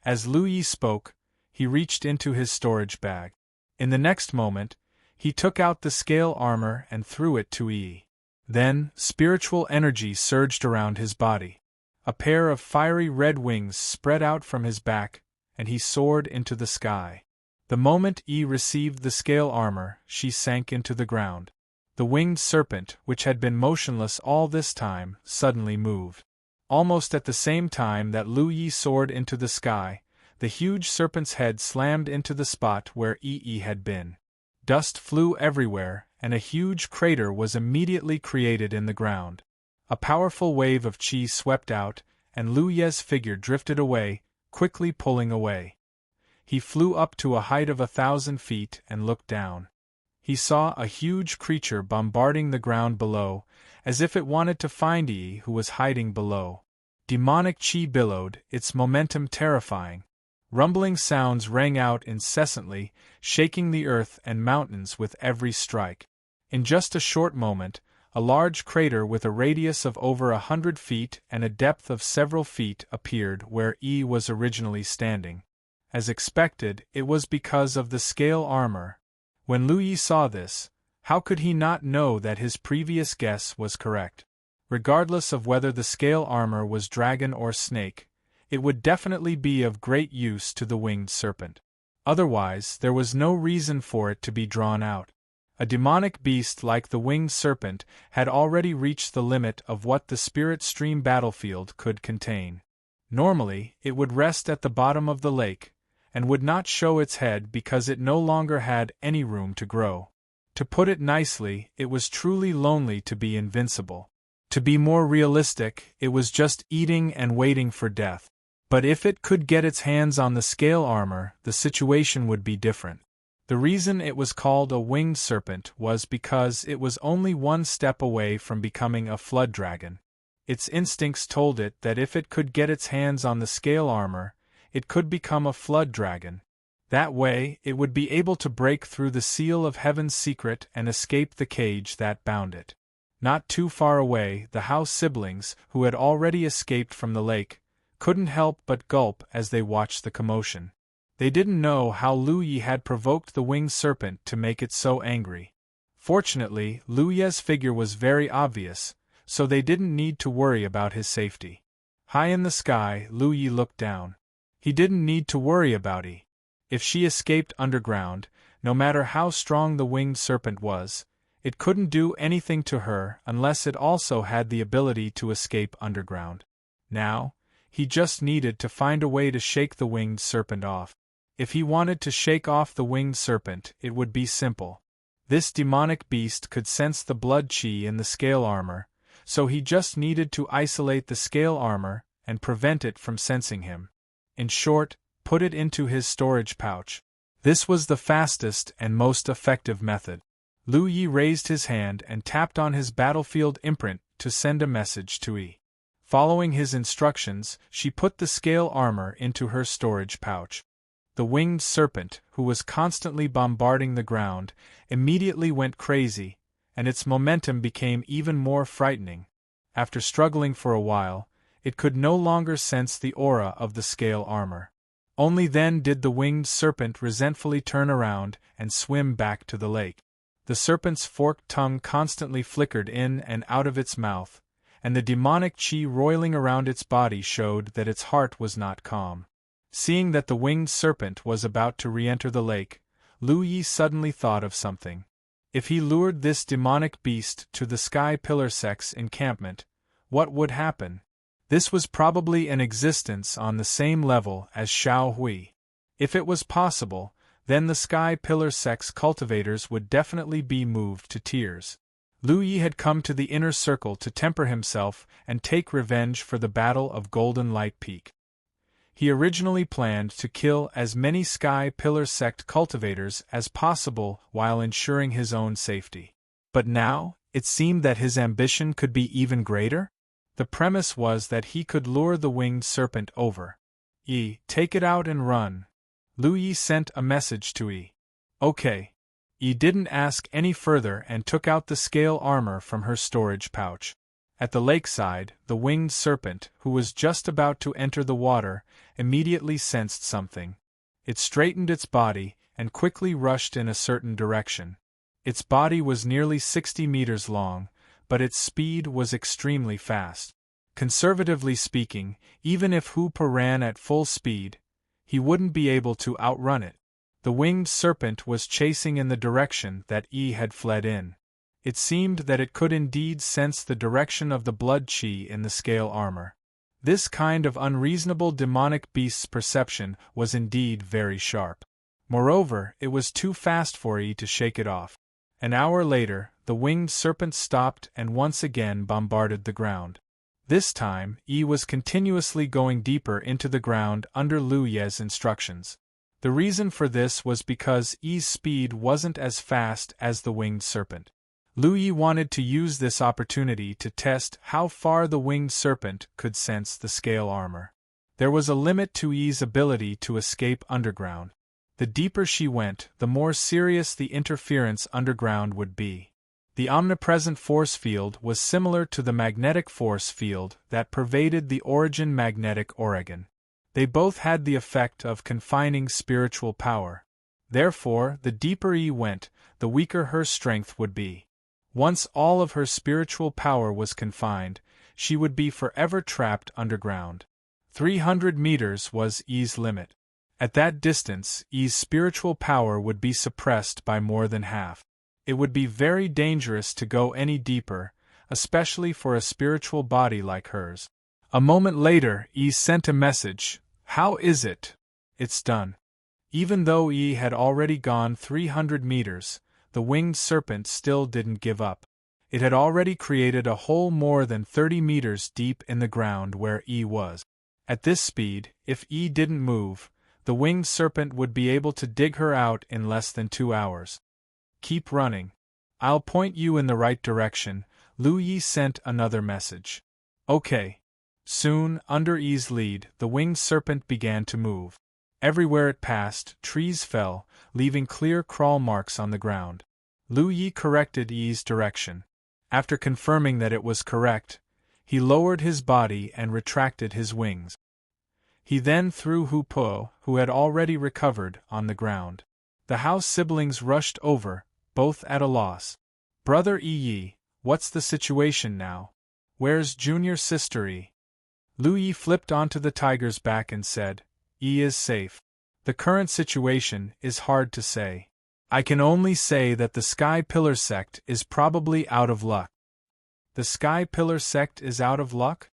As Lu Yi spoke, he reached into his storage bag. In the next moment, he took out the scale armor and threw it to Yi. Then, spiritual energy surged around his body. A pair of fiery red wings spread out from his back, and he soared into the sky. The moment Yi received the scale armor, she sank into the ground. The winged serpent, which had been motionless all this time, suddenly moved. Almost at the same time that Lu Yi soared into the sky, the huge serpent's head slammed into the spot where Yi had been. Dust flew everywhere, and a huge crater was immediately created in the ground. A powerful wave of qi swept out, and Lu Ye's figure drifted away, quickly pulling away. He flew up to a height of 1,000 feet and looked down. He saw a huge creature bombarding the ground below, as if it wanted to find Yi who was hiding below. Demonic qi billowed, its momentum terrifying. Rumbling sounds rang out incessantly, shaking the earth and mountains with every strike. In just a short moment, a large crater with a radius of over 100 feet and a depth of several feet appeared where Yi was originally standing. As expected, it was because of the scale armor. When Lu Yi saw this, how could he not know that his previous guess was correct? Regardless of whether the scale armor was dragon or snake, it would definitely be of great use to the winged serpent. Otherwise, there was no reason for it to be drawn out. A demonic beast like the winged serpent had already reached the limit of what the spirit stream battlefield could contain. Normally, it would rest at the bottom of the lake, and would not show its head because it no longer had any room to grow. To put it nicely, it was truly lonely to be invincible. To be more realistic, it was just eating and waiting for death. But if it could get its hands on the scale armor, the situation would be different. The reason it was called a winged serpent was because it was only one step away from becoming a flood dragon. Its instincts told it that if it could get its hands on the scale armor, it could become a flood dragon. That way, it would be able to break through the seal of heaven's secret and escape the cage that bound it. Not too far away, the Howe siblings, who had already escaped from the lake, couldn't help but gulp as they watched the commotion. They didn't know how Lu Yi had provoked the winged serpent to make it so angry. Fortunately, Lu Ye's figure was very obvious, so they didn't need to worry about his safety. High in the sky, Lu Yi looked down. He didn't need to worry about Yi. If she escaped underground, no matter how strong the winged serpent was, it couldn't do anything to her unless it also had the ability to escape underground. Now, he just needed to find a way to shake the winged serpent off. If he wanted to shake off the winged serpent, it would be simple. This demonic beast could sense the blood qi in the scale armor, so he just needed to isolate the scale armor and prevent it from sensing him. In short, put it into his storage pouch. This was the fastest and most effective method. Lu Yi raised his hand and tapped on his battlefield imprint to send a message to Yi. Following his instructions, she put the scale armor into her storage pouch. The winged serpent, who was constantly bombarding the ground, immediately went crazy, and its momentum became even more frightening. After struggling for a while, it could no longer sense the aura of the scale armor. Only then did the winged serpent resentfully turn around and swim back to the lake. The serpent's forked tongue constantly flickered in and out of its mouth, and the demonic chi roiling around its body showed that its heart was not calm. Seeing that the winged serpent was about to re-enter the lake, Lu Yi suddenly thought of something. If he lured this demonic beast to the Sky Pillar Sect's encampment, what would happen? This was probably an existence on the same level as Xiao Hui. If it was possible, then the Sky Pillar Sect's cultivators would definitely be moved to tears. Lu Yi had come to the inner circle to temper himself and take revenge for the Battle of Golden Light Peak. He originally planned to kill as many Sky Pillar Sect cultivators as possible while ensuring his own safety. But now, it seemed that his ambition could be even greater? The premise was that he could lure the winged serpent over. Yi, take it out and run. Lu Yi sent a message to Yi. Okay. Yi didn't ask any further and took out the scale armor from her storage pouch. At the lakeside, the winged serpent, who was just about to enter the water, immediately sensed something. It straightened its body and quickly rushed in a certain direction. Its body was nearly 60 meters long, but its speed was extremely fast. Conservatively speaking, even if Hoopa ran at full speed, he wouldn't be able to outrun it. The winged serpent was chasing in the direction that Yi had fled in. It seemed that it could indeed sense the direction of the blood chi in the scale armor. This kind of unreasonable demonic beast's perception was indeed very sharp. Moreover, it was too fast for Yi to shake it off. An hour later, the winged serpent stopped and once again bombarded the ground. This time, Yi was continuously going deeper into the ground under Lu Ye's instructions. The reason for this was because Yi's speed wasn't as fast as the winged serpent. Lu Yi wanted to use this opportunity to test how far the winged serpent could sense the scale armor. There was a limit to Yi's ability to escape underground. The deeper she went, the more serious the interference underground would be. The omnipresent force field was similar to the magnetic force field that pervaded the Origin magnetic Oregon. They both had the effect of confining spiritual power. Therefore, the deeper Yi went, the weaker her strength would be. Once all of her spiritual power was confined, she would be forever trapped underground. 300 meters was Yi's limit. At that distance, Yi's spiritual power would be suppressed by more than half. It would be very dangerous to go any deeper, especially for a spiritual body like hers. A moment later, Yi sent a message. How is it? It's done. Even though Yi had already gone 300 meters, the winged serpent still didn't give up. It had already created a hole more than 30 meters deep in the ground where Yi was. At this speed, if Yi didn't move, the winged serpent would be able to dig her out in less than 2 hours. Keep running. I'll point you in the right direction. Lu Yi sent another message. Okay. Soon, under Yi's lead, the winged serpent began to move. Everywhere it passed, trees fell, leaving clear crawl marks on the ground. Lu Yi corrected Yi's direction. After confirming that it was correct, he lowered his body and retracted his wings. He then threw Hoopa, who had already recovered, on the ground. The house siblings rushed over, both at a loss. Brother Yi, what's the situation now? Where's junior sister Yi? Lu Yi flipped onto the tiger's back and said, Yi is safe. The current situation is hard to say. I can only say that the Sky Pillar Sect is probably out of luck. The Sky Pillar Sect is out of luck?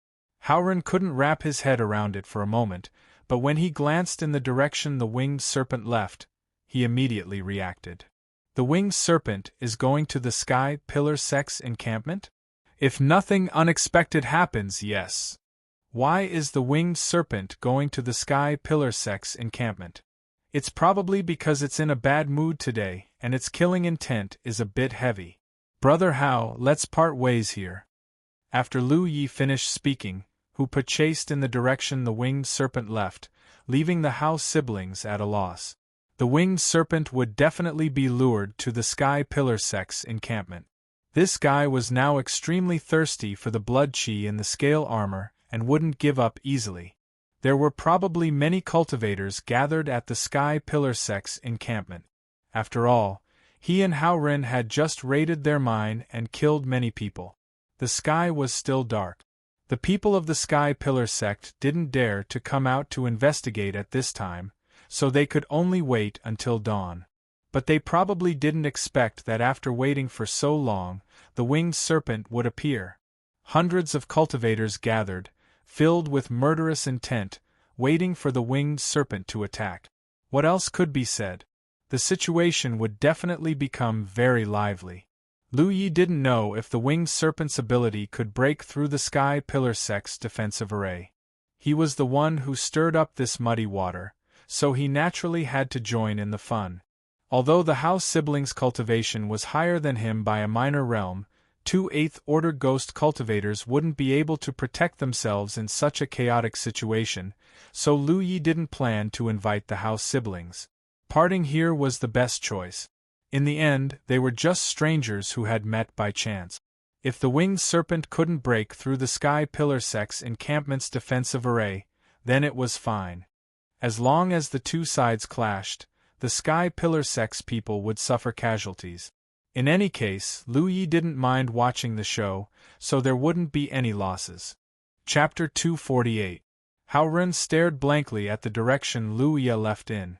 Howren couldn't wrap his head around it for a moment, but when he glanced in the direction the winged serpent left, he immediately reacted. The winged serpent is going to the Sky Pillar Sect's encampment? If nothing unexpected happens, yes. Why is the winged serpent going to the Sky Pillar Sect's encampment? It's probably because it's in a bad mood today, and its killing intent is a bit heavy. Brother Hao, let's part ways here. After Lu Yi finished speaking, Hoopa chased in the direction the winged serpent left, leaving the Hao siblings at a loss. The winged serpent would definitely be lured to the Sky Pillar Sect's encampment. This guy was now extremely thirsty for the blood chi in the scale armor, and wouldn't give up easily. There were probably many cultivators gathered at the Sky Pillar Sect's encampment. After all, he and Howren had just raided their mine and killed many people. The sky was still dark. The people of the Sky Pillar sect didn't dare to come out to investigate at this time, so they could only wait until dawn. But they probably didn't expect that after waiting for so long, the winged serpent would appear. Hundreds of cultivators gathered, filled with murderous intent, waiting for the winged serpent to attack. What else could be said? The situation would definitely become very lively. Lu Yi didn't know if the winged serpent's ability could break through the Sky Pillar sect's defensive array. He was the one who stirred up this muddy water, so he naturally had to join in the fun. Although the House siblings' cultivation was higher than him by a minor realm, 2 8th Order Ghost cultivators wouldn't be able to protect themselves in such a chaotic situation, so Lu Yi didn't plan to invite the House siblings. Parting here was the best choice. In the end, they were just strangers who had met by chance. If the winged serpent couldn't break through the Sky Pillar sect's encampment's defensive array, then it was fine. As long as the two sides clashed, the Sky Pillar sect's people would suffer casualties. In any case, Lu Yi didn't mind watching the show, so there wouldn't be any losses. Chapter 248. Hao Ren stared blankly at the direction Lu Yi left in.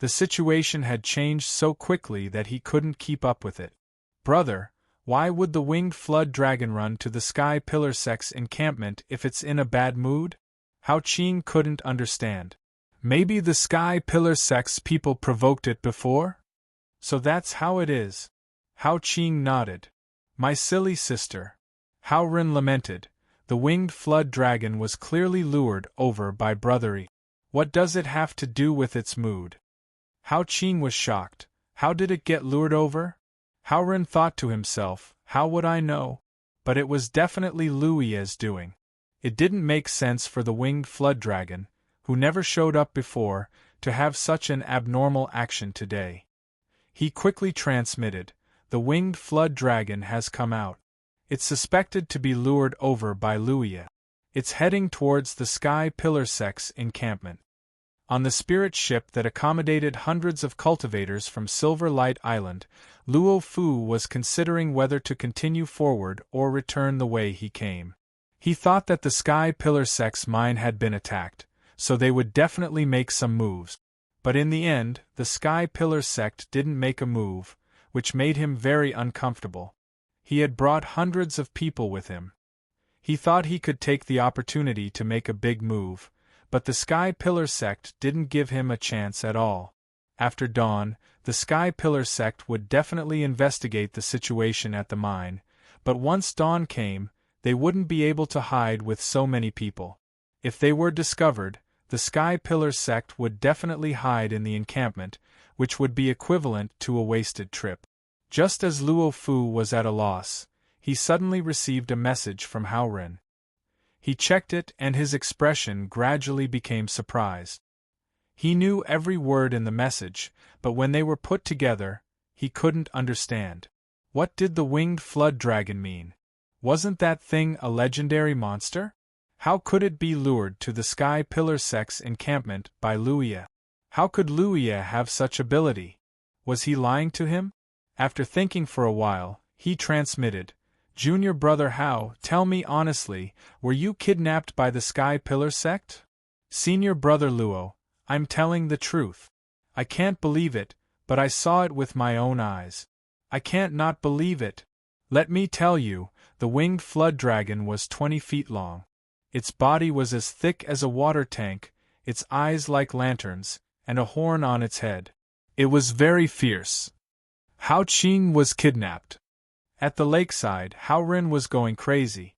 The situation had changed so quickly that he couldn't keep up with it. Brother, why would the winged flood dragon run to the Sky Pillar sect's encampment if it's in a bad mood? Hao Qing couldn't understand. Maybe the Sky Pillar sect's people provoked it before? So that's how it is. Hao Qing nodded. My silly sister. Hao Ren lamented. The winged flood dragon was clearly lured over by Brother Yi. What does it have to do with its mood? Hao Qing was shocked. How did it get lured over? Hao Ren thought to himself, how would I know? But it was definitely Lu Yi's doing. It didn't make sense for the winged flood dragon, who never showed up before, to have such an abnormal action today. He quickly transmitted, the winged flood dragon has come out. It's suspected to be lured over by Lu Yi. It's heading towards the Sky Pillar sect's encampment. On the spirit ship that accommodated hundreds of cultivators from Silver Light Island, Luo Fu was considering whether to continue forward or return the way he came. He thought that the Sky Pillar sect's mine had been attacked, so they would definitely make some moves. But in the end, the Sky Pillar sect didn't make a move, which made him very uncomfortable. He had brought hundreds of people with him. He thought he could take the opportunity to make a big move, but the Sky Pillar sect didn't give him a chance at all. After dawn, the Sky Pillar sect would definitely investigate the situation at the mine, but once dawn came, they wouldn't be able to hide with so many people. If they were discovered, the Sky Pillar sect would definitely hide in the encampment, which would be equivalent to a wasted trip. Just as Luo Fu was at a loss, he suddenly received a message from Hao Ren. He checked it and his expression gradually became surprised. He knew every word in the message, but when they were put together, he couldn't understand. What did the winged flood dragon mean? Wasn't that thing a legendary monster? How could it be lured to the Sky Pillar sect's encampment by Lu Yi? How could Lu Yi have such ability? Was he lying to him? After thinking for a while, he transmitted, Junior brother Hao, tell me honestly, were you kidnapped by the Sky Pillar sect? Senior brother Luo, I'm telling the truth. I can't believe it, but I saw it with my own eyes. I can't not believe it. Let me tell you, the winged flood dragon was 20 feet long. Its body was as thick as a water tank, its eyes like lanterns, and a horn on its head. It was very fierce. Hao Qing was kidnapped. At the lakeside, Hao Ren was going crazy.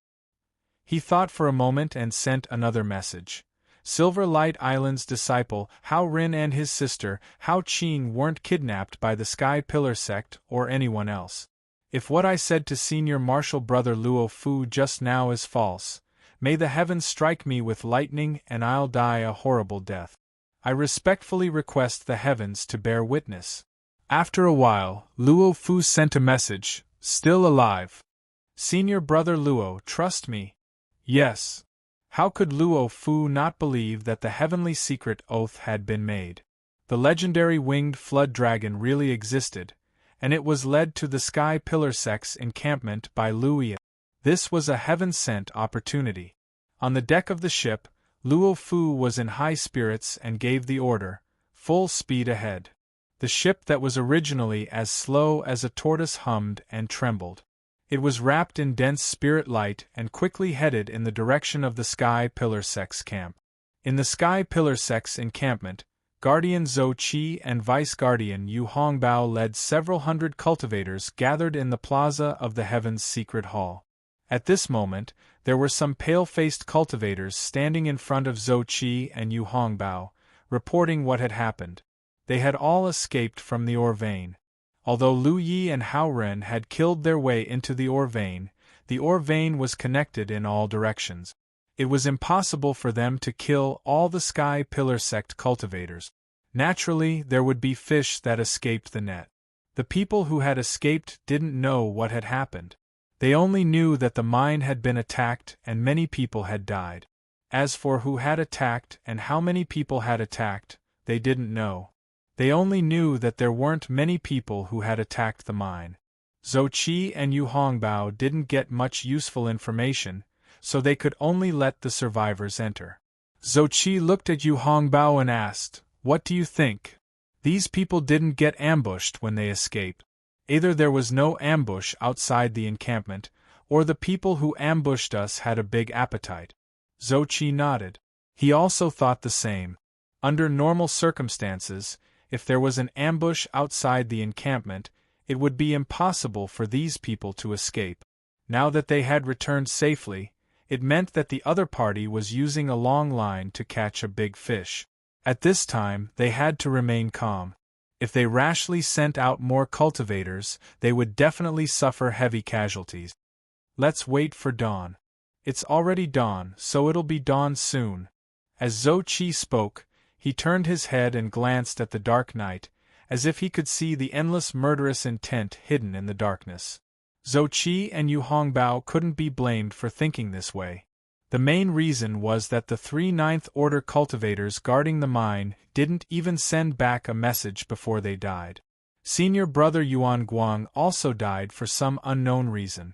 He thought for a moment and sent another message. Silver Light Island's disciple, Hao Ren and his sister, Hao Qing weren't kidnapped by the Sky Pillar sect or anyone else. If what I said to Senior Marshal Brother Luo Fu just now is false, may the heavens strike me with lightning and I'll die a horrible death. I respectfully request the heavens to bear witness. After a while, Luo Fu sent a message, still alive. Senior Brother Luo, trust me. Yes. How could Luo Fu not believe that the heavenly secret oath had been made? The legendary winged flood dragon really existed, and it was led to the Sky Pillar sect's encampment by Lu Yi. This was a heaven-sent opportunity. On the deck of the ship, Luo Fu was in high spirits and gave the order, full speed ahead. The ship that was originally as slow as a tortoise hummed and trembled. It was wrapped in dense spirit light and quickly headed in the direction of the Sky Pillar Sect's camp. In the Sky Pillar Sect's encampment, Guardian Zhou Qi and Vice Guardian Yu Hongbao led several hundred cultivators gathered in the plaza of the Heaven's Secret Hall. At this moment, there were some pale-faced cultivators standing in front of Zhou Qi and Yu Hongbao, reporting what had happened. They had all escaped from the ore vein. Although Lu Yi and Hao Ren had killed their way into the ore vein was connected in all directions. It was impossible for them to kill all the Sky Pillar Sect cultivators. Naturally, there would be fish that escaped the net. The people who had escaped didn't know what had happened. They only knew that the mine had been attacked and many people had died. As for who had attacked and how many people had attacked, they didn't know. They only knew that there weren't many people who had attacked the mine. Zhou Qi and Yu Hongbao didn't get much useful information, so they could only let the survivors enter. Zhou Qi looked at Yu Hongbao and asked, "What do you think? These people didn't get ambushed when they escaped. Either there was no ambush outside the encampment, or the people who ambushed us had a big appetite." Zhou Qi nodded. He also thought the same. Under normal circumstances, if there was an ambush outside the encampment, it would be impossible for these people to escape. Now that they had returned safely, it meant that the other party was using a long line to catch a big fish. At this time, they had to remain calm. If they rashly sent out more cultivators, they would definitely suffer heavy casualties. Let's wait for dawn. It's already dawn, so it'll be dawn soon. As Zhou Qi spoke, he turned his head and glanced at the dark night, as if he could see the endless murderous intent hidden in the darkness. Zhou Qi and Yu Hongbao couldn't be blamed for thinking this way. The main reason was that the 3 Ninth Order cultivators guarding the mine didn't even send back a message before they died. Senior brother Yuan Guang also died for some unknown reason.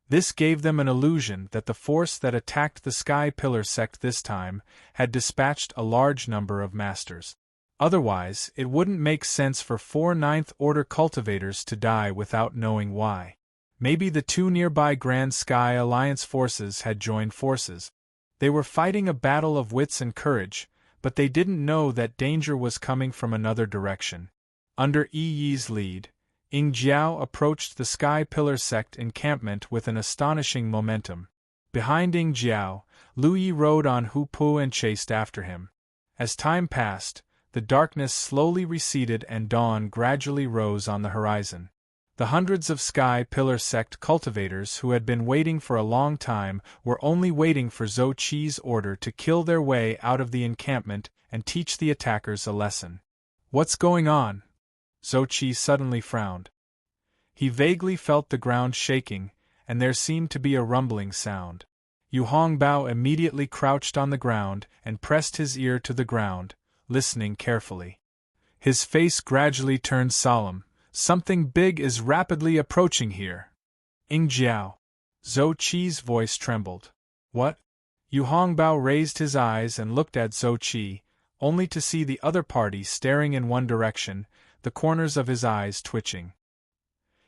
This gave them an illusion that the force that attacked the Sky Pillar Sect this time had dispatched a large number of masters. Otherwise, it wouldn't make sense for 4 Ninth Order cultivators to die without knowing why. Maybe the 2 nearby Grand Sky Alliance forces had joined forces. They were fighting a battle of wits and courage, but they didn't know that danger was coming from another direction. Under Yi Yi's lead, Ying Jiao approached the Sky Pillar Sect encampment with an astonishing momentum. Behind Ying Jiao, Lu Yi rode on Hu Pu and chased after him. As time passed, the darkness slowly receded and dawn gradually rose on the horizon. The hundreds of Sky Pillar Sect cultivators who had been waiting for a long time were only waiting for Zhou Qi's order to kill their way out of the encampment and teach the attackers a lesson. "What's going on?" Zhou Qi suddenly frowned. He vaguely felt the ground shaking, and there seemed to be a rumbling sound. Yu Hongbao immediately crouched on the ground and pressed his ear to the ground, listening carefully. His face gradually turned solemn. "Something big is rapidly approaching here." "Ying Jiao." Zhou Qi's voice trembled. "What?" Yu Hongbao raised his eyes and looked at Zhou Qi, only to see the other party staring in one direction, the corners of his eyes twitching.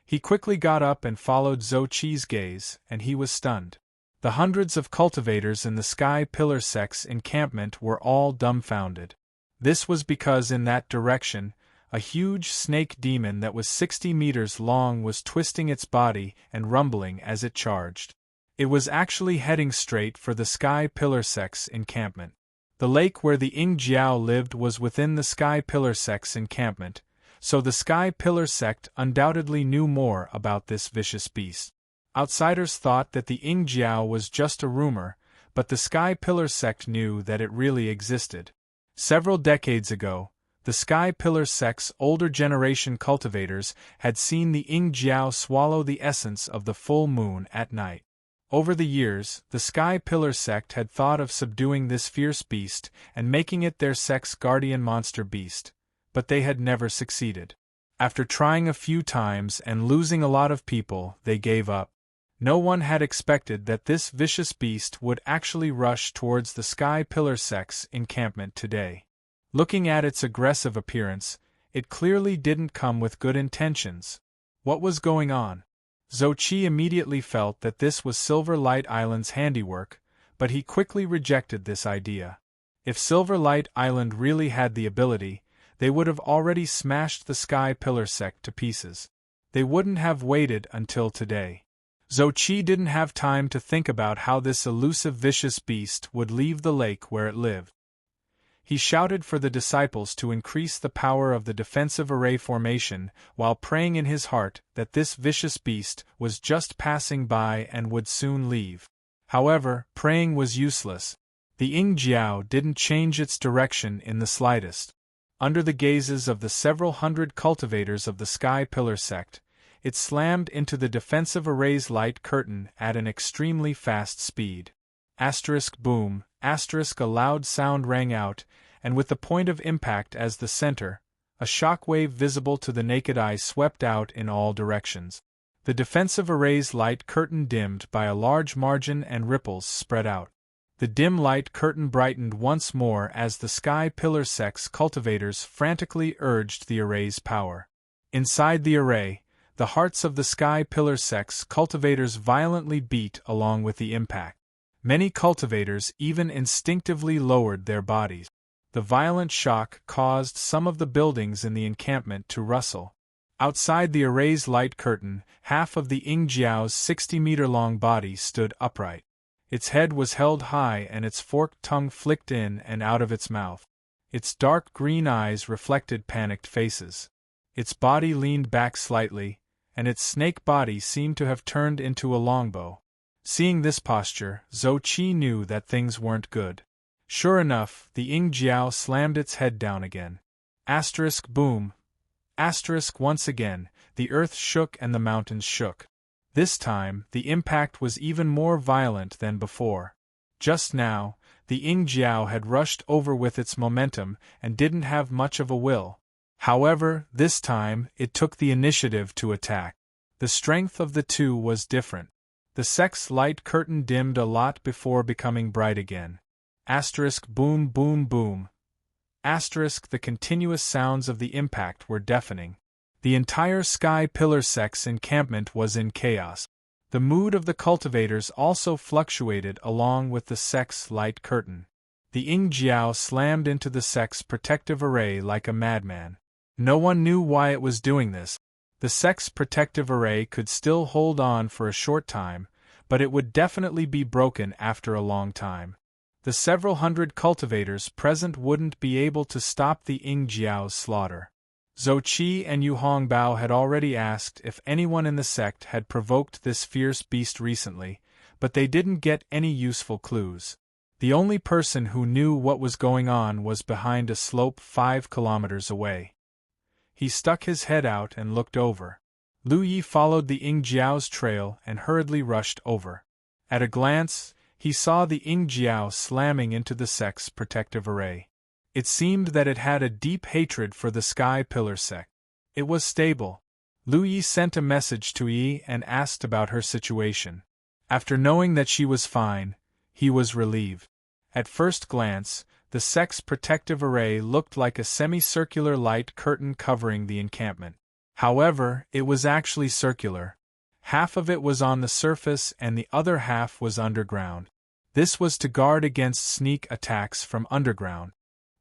He quickly got up and followed Zhou Qi's gaze, and he was stunned. The hundreds of cultivators in the Sky Pillar Sect's encampment were all dumbfounded. This was because in that direction, a huge snake demon that was 60 meters long was twisting its body and rumbling as it charged. It was actually heading straight for the Sky Pillar Sect's encampment. The lake where the Ying Jiao lived was within the Sky Pillar Sect's encampment, so the Sky Pillar Sect undoubtedly knew more about this vicious beast. Outsiders thought that the Ying Jiao was just a rumor, but the Sky Pillar Sect knew that it really existed. Several decades ago, the Sky Pillar Sect's older generation cultivators had seen the Ying Jiao swallow the essence of the full moon at night. Over the years, the Sky Pillar Sect had thought of subduing this fierce beast and making it their sect's guardian monster beast, but they had never succeeded. After trying a few times and losing a lot of people, they gave up. No one had expected that this vicious beast would actually rush towards the Sky Pillar Sect's encampment today. Looking at its aggressive appearance, it clearly didn't come with good intentions. What was going on? Zhou Qi immediately felt that this was Silver Light Island's handiwork, but he quickly rejected this idea. If Silver Light Island really had the ability, they would have already smashed the Sky Pillar Sect to pieces. They wouldn't have waited until today. Zhou Qi didn't have time to think about how this elusive vicious beast would leave the lake where it lived. He shouted for the disciples to increase the power of the defensive array formation while praying in his heart that this vicious beast was just passing by and would soon leave. However, praying was useless. The Yingjiao didn't change its direction in the slightest. Under the gazes of the several hundred cultivators of the Sky Pillar Sect, it slammed into the defensive array's light curtain at an extremely fast speed. Boom, a loud sound rang out, and with the point of impact as the center, a shockwave visible to the naked eye swept out in all directions. The defensive array's light curtain dimmed by a large margin and ripples spread out. The dim light curtain brightened once more as the Sky Pillar Sect's cultivators frantically urged the array's power. Inside the array, the hearts of the Sky Pillar Sect's cultivators violently beat along with the impact. Many cultivators even instinctively lowered their bodies. The violent shock caused some of the buildings in the encampment to rustle. Outside the array's light curtain, half of the Yingjiao's 60-meter-long body stood upright. Its head was held high and its forked tongue flicked in and out of its mouth. Its dark green eyes reflected panicked faces. Its body leaned back slightly, and its snake body seemed to have turned into a longbow. Seeing this posture, Zhou Qi knew that things weren't good. Sure enough, the Yingjiao slammed its head down again. Boom. Once again, the earth shook and the mountains shook. This time, the impact was even more violent than before. Just now, the Yingjiao had rushed over with its momentum and didn't have much of a will. However, this time, it took the initiative to attack. The strength of the two was different. The sect's light curtain dimmed a lot before becoming bright again. Boom. The continuous sounds of the impact were deafening. The entire Sky Pillar Sect's encampment was in chaos. The mood of the cultivators also fluctuated along with the sect's light curtain. The Yingjiao slammed into the sect's protective array like a madman. No one knew why it was doing this. The sect's protective array could still hold on for a short time, but it would definitely be broken after a long time. The several hundred cultivators present wouldn't be able to stop the Yingjiao's slaughter. Zhou Qi and Yu Hongbao had already asked if anyone in the sect had provoked this fierce beast recently, but they didn't get any useful clues. The only person who knew what was going on was behind a slope 5 kilometers away. He stuck his head out and looked over. Lu Yi followed the Yingjiao's trail and hurriedly rushed over. At a glance, he saw the Yingjiao slamming into the sect's protective array. It seemed that it had a deep hatred for the Sky Pillar Sect. It was stable. Lu Yi sent a message to Yi and asked about her situation. After knowing that she was fine, he was relieved. At first glance, the sect's protective array looked like a semicircular light curtain covering the encampment. However, it was actually circular. Half of it was on the surface and the other half was underground. This was to guard against sneak attacks from underground.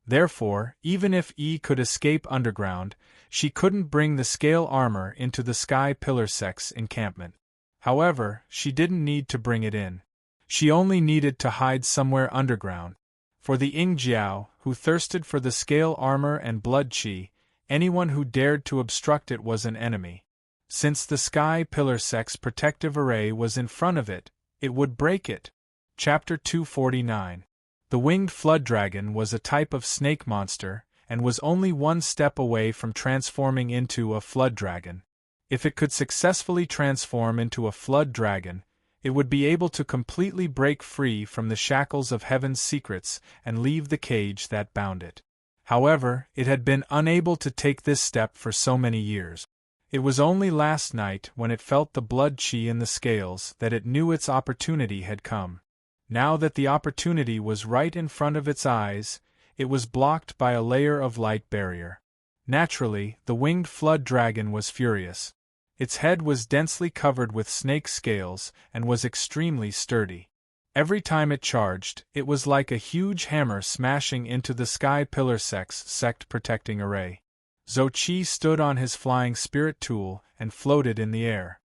Therefore, even if Yi could escape underground, she couldn't bring the scale armor into the Sky Pillar Sect's encampment. However, she didn't need to bring it in. She only needed to hide somewhere underground. For the Yingjiao, who thirsted for the scale armor and blood qi, anyone who dared to obstruct it was an enemy. Since the Sky Pillar Sect's protective array was in front of it, it would break it. Chapter 249. The winged flood dragon was a type of snake monster, and was only one step away from transforming into a flood dragon. If it could successfully transform into a flood dragon, it would be able to completely break free from the shackles of heaven's secrets and leave the cage that bound it. However, it had been unable to take this step for so many years. It was only last night, when it felt the blood chi in the scales, that it knew its opportunity had come. Now that the opportunity was right in front of its eyes, it was blocked by a layer of light barrier. Naturally, the winged flood dragon was furious. Its head was densely covered with snake scales and was extremely sturdy. Every time it charged, it was like a huge hammer smashing into the sky pillar sect protecting array. Zhou Qi stood on his flying spirit tool and floated in the air.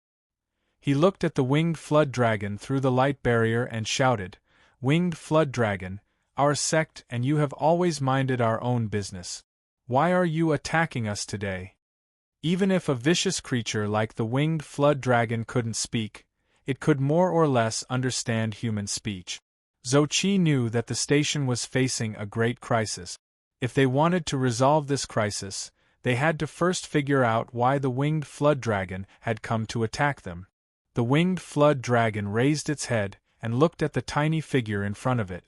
He looked at the winged flood dragon through the light barrier and shouted, "Winged flood dragon, our sect and you have always minded our own business. Why are you attacking us today?" Even if a vicious creature like the winged flood dragon couldn't speak, it could more or less understand human speech. Zhou Qi knew that the station was facing a great crisis. If they wanted to resolve this crisis, they had to first figure out why the winged flood dragon had come to attack them. The winged flood dragon raised its head and looked at the tiny figure in front of it.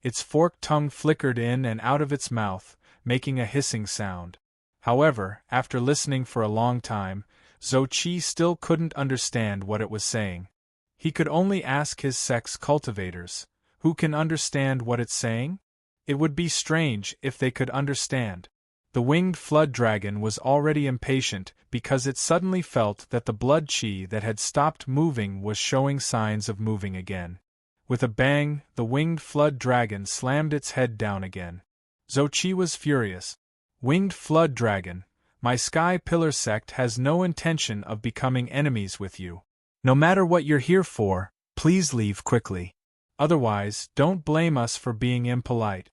Its forked tongue flickered in and out of its mouth, making a hissing sound. However, after listening for a long time, Zhou Qi still couldn't understand what it was saying. He could only ask his sect's cultivators, who can understand what it's saying? It would be strange if they could understand. The winged flood dragon was already impatient because it suddenly felt that the blood chi that had stopped moving was showing signs of moving again. With a bang, the winged flood dragon slammed its head down again. Zhou Qi was furious. "Winged flood dragon, my sky pillar sect has no intention of becoming enemies with you. No matter what you're here for, please leave quickly. Otherwise, don't blame us for being impolite."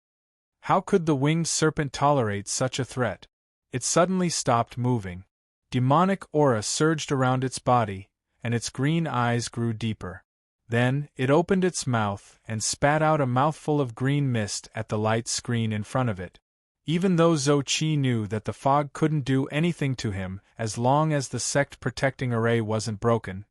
How could the winged serpent tolerate such a threat? It suddenly stopped moving. Demonic aura surged around its body, and its green eyes grew deeper. Then, it opened its mouth and spat out a mouthful of green mist at the light screen in front of it. Even though Zhou Qi knew that the fog couldn't do anything to him as long as the sect protecting array wasn't broken,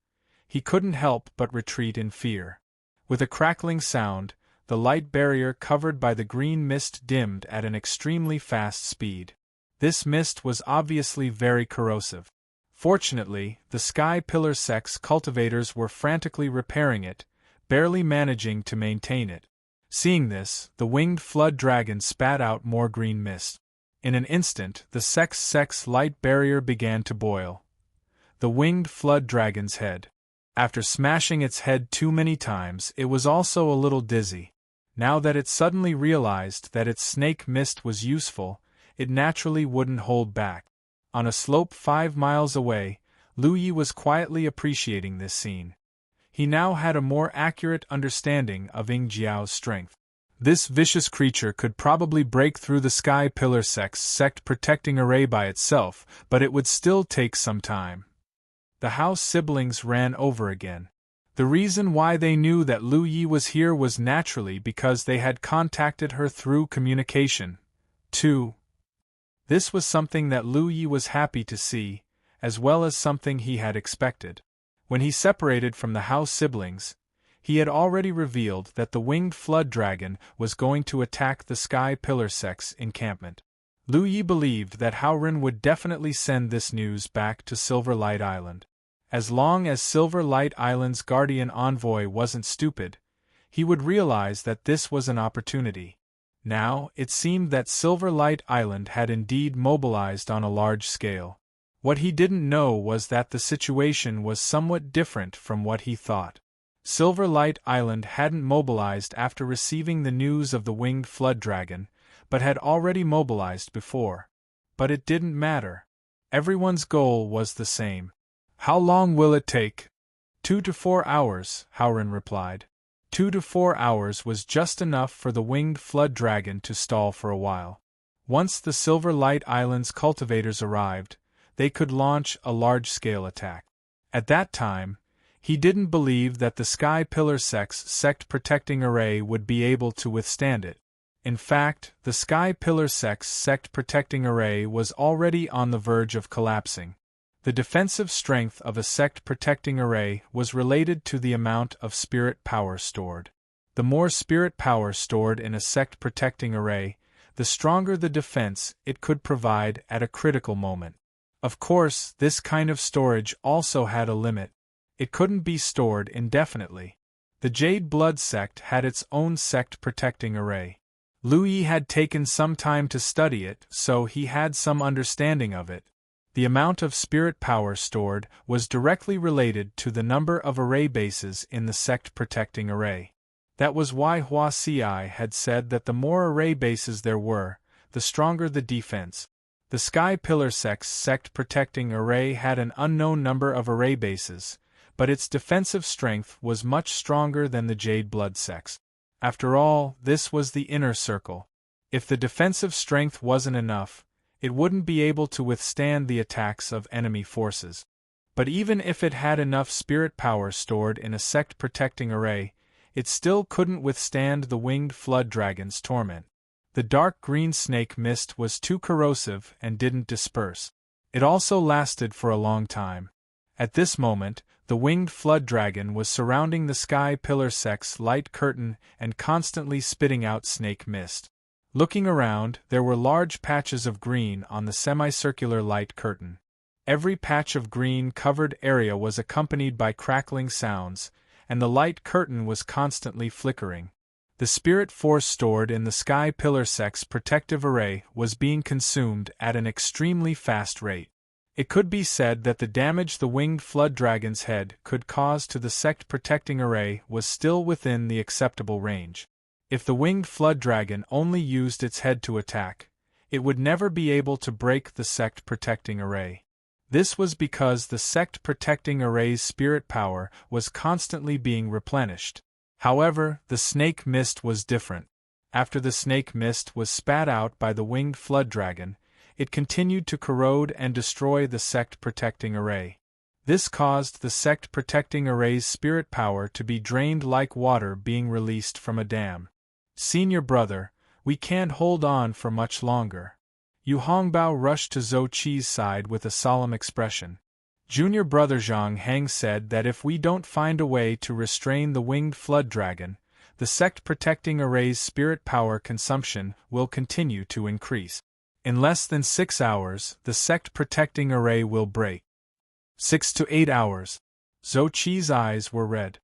he couldn't help but retreat in fear. With a crackling sound, the light barrier covered by the green mist dimmed at an extremely fast speed. This mist was obviously very corrosive. Fortunately, the Sky Pillar sect's cultivators were frantically repairing it, barely managing to maintain it. Seeing this, the winged flood dragon spat out more green mist. In an instant, the sect's light barrier began to boil. The winged flood dragon's head. After smashing its head too many times, it was also a little dizzy. Now that it suddenly realized that its snake mist was useful, it naturally wouldn't hold back. On a slope 5 miles away, Lu Yi was quietly appreciating this scene. He now had a more accurate understanding of Ying Jiao's strength. This vicious creature could probably break through the Sky Pillar sect's sect protecting array by itself, but it would still take some time. The house siblings ran over again. The reason why they knew that Lu Yi was here was naturally because they had contacted her through communication. 2. This was something that Lu Yi was happy to see, as well as something he had expected. When he separated from the house siblings, he had already revealed that the winged flood dragon was going to attack the Sky Pillar sect's encampment. Lu Yi believed that Haoren would definitely send this news back to Silver Light Island. As long as Silver Light Island's guardian envoy wasn't stupid, he would realize that this was an opportunity. Now, it seemed that Silver Light Island had indeed mobilized on a large scale. What he didn't know was that the situation was somewhat different from what he thought. Silver Light Island hadn't mobilized after receiving the news of the winged flood dragon, but had already mobilized before. But it didn't matter. Everyone's goal was the same. "How long will it take?" 2 to 4 hours, Haoren replied. 2 to 4 hours was just enough for the winged flood dragon to stall for a while. Once the Silver Light Island's cultivators arrived, they could launch a large-scale attack. At that time, he didn't believe that the Sky Pillar sect's sect protecting array would be able to withstand it. In fact, the Sky Pillar sect's sect protecting array was already on the verge of collapsing. The defensive strength of a sect protecting array was related to the amount of spirit power stored. The more spirit power stored in a sect protecting array, the stronger the defense it could provide at a critical moment. Of course, this kind of storage also had a limit. It couldn't be stored indefinitely. The Jade Blood sect had its own sect protecting array. Lu Yi had taken some time to study it, so he had some understanding of it. The amount of spirit power stored was directly related to the number of array bases in the sect protecting array. That was why Hua Ci had said that the more array bases there were, the stronger the defense. The Sky Pillar sect's sect protecting array had an unknown number of array bases, but its defensive strength was much stronger than the Jade Blood sect's. After all, this was the inner circle. If the defensive strength wasn't enough, it wouldn't be able to withstand the attacks of enemy forces. But even if it had enough spirit power stored in a sect protecting array, it still couldn't withstand the winged flood dragon's torment. The dark green snake mist was too corrosive and didn't disperse. It also lasted for a long time. At this moment, the winged flood dragon was surrounding the Sky Pillar sect's light curtain and constantly spitting out snake mist. Looking around, there were large patches of green on the semicircular light curtain. Every patch of green-covered area was accompanied by crackling sounds, and the light curtain was constantly flickering. The spirit force stored in the Sky Pillar sect's protective array was being consumed at an extremely fast rate. It could be said that the damage the winged flood dragon's head could cause to the sect protecting array was still within the acceptable range. If the winged flood dragon only used its head to attack, it would never be able to break the sect protecting array. This was because the sect protecting array's spirit power was constantly being replenished. However, the snake mist was different. After the snake mist was spat out by the winged flood dragon, it continued to corrode and destroy the sect protecting array. This caused the sect protecting array's spirit power to be drained like water being released from a dam. "Senior brother, we can't hold on for much longer." Yu Hongbao rushed to Zhou Qi's side with a solemn expression. Junior brother Zhang Heng said that if we don't find a way to restrain the winged flood dragon, the sect protecting array's spirit power consumption will continue to increase. In less than 6 hours, the sect protecting array will break. 6 to 8 hours. Zhou Qi's eyes were red.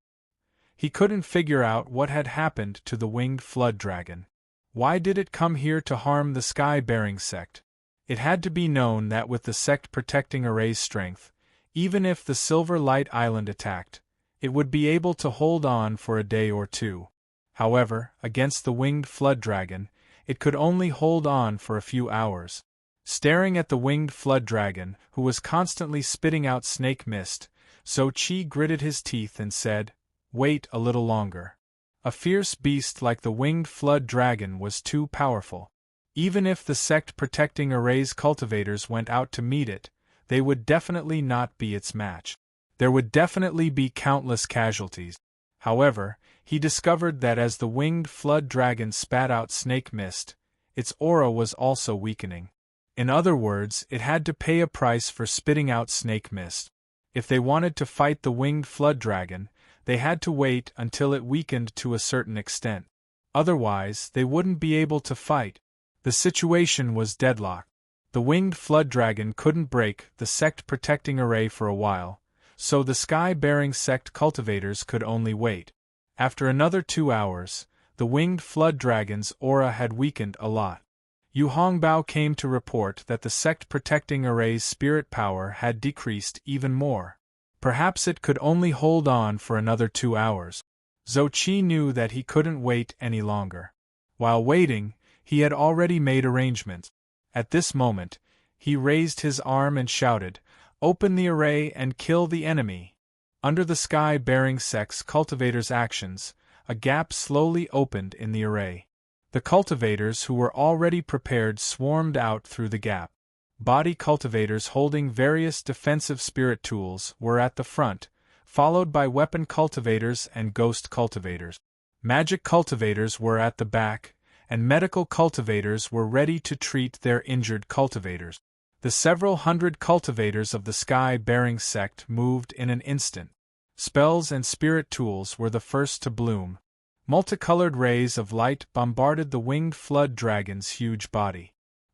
He couldn't figure out what had happened to the winged flood dragon. Why did it come here to harm the sky-bearing sect? It had to be known that with the sect protecting array's strength, even if the Silver Light Island attacked, it would be able to hold on for a day or two. However, against the winged flood dragon, it could only hold on for a few hours. Staring at the winged flood dragon, who was constantly spitting out snake mist, Zhou Qi gritted his teeth and said, "Wait a little longer." A fierce beast like the winged flood dragon was too powerful. Even if the sect protecting array's cultivators went out to meet it, they would definitely not be its match. There would definitely be countless casualties. However, he discovered that as the winged flood dragon spat out snake mist, its aura was also weakening. In other words, it had to pay a price for spitting out snake mist. If they wanted to fight the winged flood dragon, they had to wait until it weakened to a certain extent. Otherwise, they wouldn't be able to fight. The situation was deadlocked. The winged flood dragon couldn't break the sect protecting array for a while, so the sky-bearing sect cultivators could only wait. After another 2 hours, the winged flood dragon's aura had weakened a lot. Yu Hongbao came to report that the sect protecting array's spirit power had decreased even more. Perhaps it could only hold on for another 2 hours. Zhou Qi knew that he couldn't wait any longer. While waiting, he had already made arrangements. At this moment, he raised his arm and shouted, "Open the array and kill the enemy." Under the sky-bearing sect's cultivators' actions, a gap slowly opened in the array. The cultivators who were already prepared swarmed out through the gap. Body cultivators holding various defensive spirit tools were at the front, followed by weapon cultivators and ghost cultivators. Magic cultivators were at the back, and medical cultivators were ready to treat their injured cultivators. The several hundred cultivators of the sky-bearing sect moved in an instant. Spells and spirit tools were the first to bloom. Multicolored rays of light bombarded the winged flood dragon's huge body.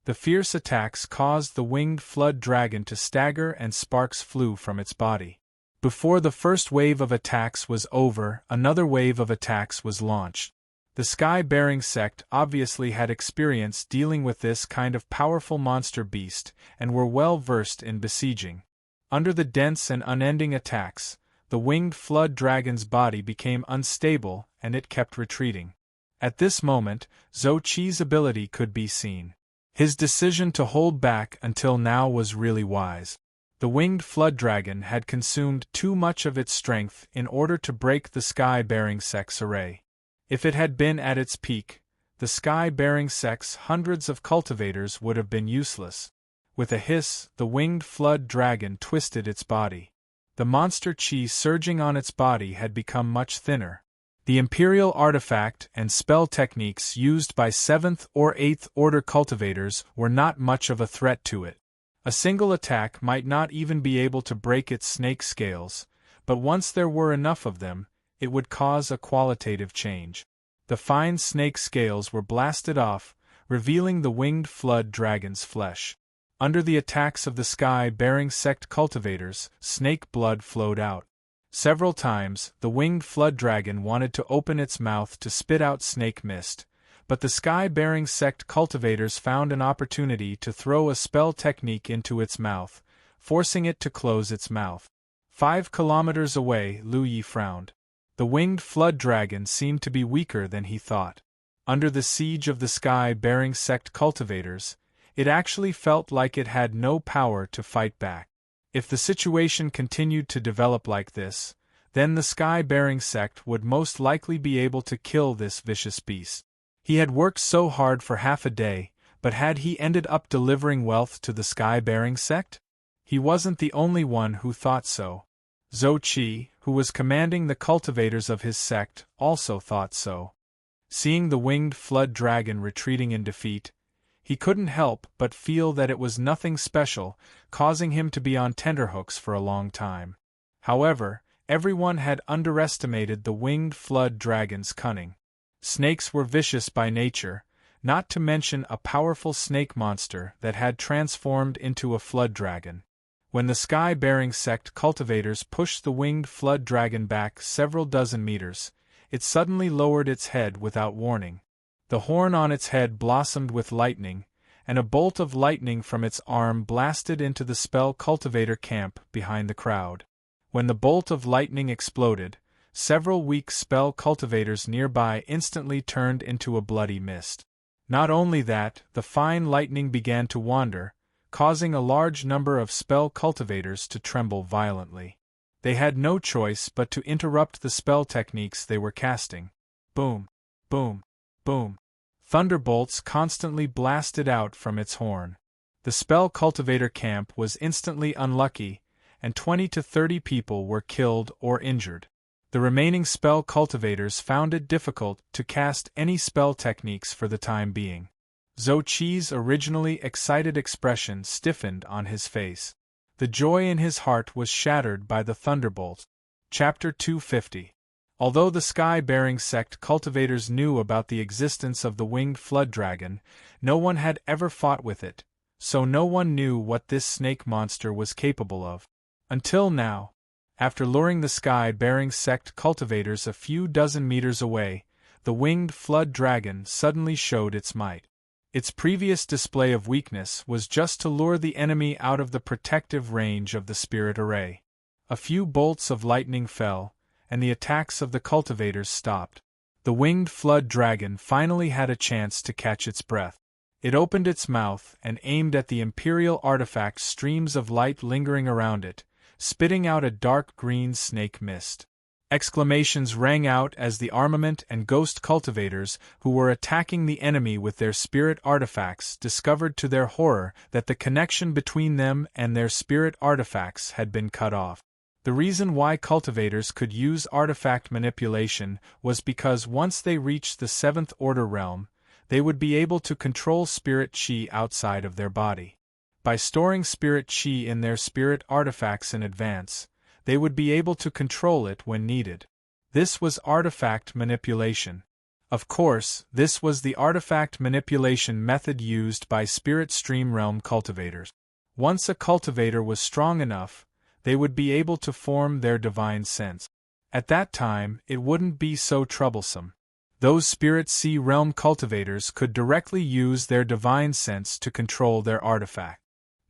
The fierce attacks caused the winged flood dragon to stagger and sparks flew from its body. Before the first wave of attacks was over, another wave of attacks was launched. The sky-bearing sect obviously had experience dealing with this kind of powerful monster beast and were well versed in besieging. Under the dense and unending attacks, the winged flood dragon's body became unstable and it kept retreating. At this moment, Zhou Qi's ability could be seen. His decision to hold back until now was really wise. The winged flood dragon had consumed too much of its strength in order to break the sky-bearing sect's array. If it had been at its peak, the sky-bearing sect's hundreds of cultivators would have been useless. With a hiss, the winged flood dragon twisted its body. The monster qi surging on its body had become much thinner. The imperial artifact and spell techniques used by 7th or 8th order cultivators were not much of a threat to it. A single attack might not even be able to break its snake scales, but once there were enough of them, it would cause a qualitative change. The fine snake scales were blasted off, revealing the winged flood dragon's flesh. Under the attacks of the sky-bearing sect cultivators, snake blood flowed out. Several times, the winged flood dragon wanted to open its mouth to spit out snake mist, but the sky-bearing sect cultivators found an opportunity to throw a spell technique into its mouth, forcing it to close its mouth. 5 kilometers away, Lu Yi frowned. The winged flood dragon seemed to be weaker than he thought. Under the siege of the sky-bearing sect cultivators, it actually felt like it had no power to fight back. If the situation continued to develop like this, then the sky-bearing sect would most likely be able to kill this vicious beast. He had worked so hard for half a day, but had he ended up delivering wealth to the sky-bearing sect? He wasn't the only one who thought so. Zhou Qi, who was commanding the cultivators of his sect, also thought so. Seeing the winged flood dragon retreating in defeat, he couldn't help but feel that it was nothing special, causing him to be on tenterhooks for a long time. However, everyone had underestimated the winged flood dragon's cunning. Snakes were vicious by nature, not to mention a powerful snake monster that had transformed into a flood dragon. When the sky-bearing sect cultivators pushed the winged flood dragon back several dozen meters, it suddenly lowered its head without warning. The horn on its head blossomed with lightning, and a bolt of lightning from its arm blasted into the spell cultivator camp behind the crowd. When the bolt of lightning exploded, several weak spell cultivators nearby instantly turned into a bloody mist. Not only that, the fine lightning began to wander, causing a large number of spell cultivators to tremble violently. They had no choice but to interrupt the spell techniques they were casting. Boom, boom, boom. Thunderbolts constantly blasted out from its horn. The spell cultivator camp was instantly unlucky, and 20 to 30 people were killed or injured. The remaining spell cultivators found it difficult to cast any spell techniques for the time being. Zhou Qi's originally excited expression stiffened on his face. The joy in his heart was shattered by the thunderbolt. Chapter 250. Although the sky-bearing sect cultivators knew about the existence of the winged flood dragon, no one had ever fought with it, so no one knew what this snake monster was capable of. Until now. After luring the sky-bearing sect cultivators a few dozen meters away, the winged flood dragon suddenly showed its might. Its previous display of weakness was just to lure the enemy out of the protective range of the spirit array. A few bolts of lightning fell, and the attacks of the cultivators stopped. The winged flood dragon finally had a chance to catch its breath. It opened its mouth and aimed at the imperial artifact, streams of light lingering around it, spitting out a dark green snake mist. Exclamations rang out as the armament and ghost cultivators who were attacking the enemy with their spirit artifacts discovered to their horror that the connection between them and their spirit artifacts had been cut off. The reason why cultivators could use artifact manipulation was because once they reached the 7th order realm, they would be able to control spirit chi outside of their body. By storing spirit chi in their spirit artifacts in advance, they would be able to control it when needed. This was artifact manipulation. Of course, this was the artifact manipulation method used by Spirit Stream Realm cultivators. Once a cultivator was strong enough, they would be able to form their divine sense. At that time, it wouldn't be so troublesome. Those Spirit Sea Realm cultivators could directly use their divine sense to control their artifact.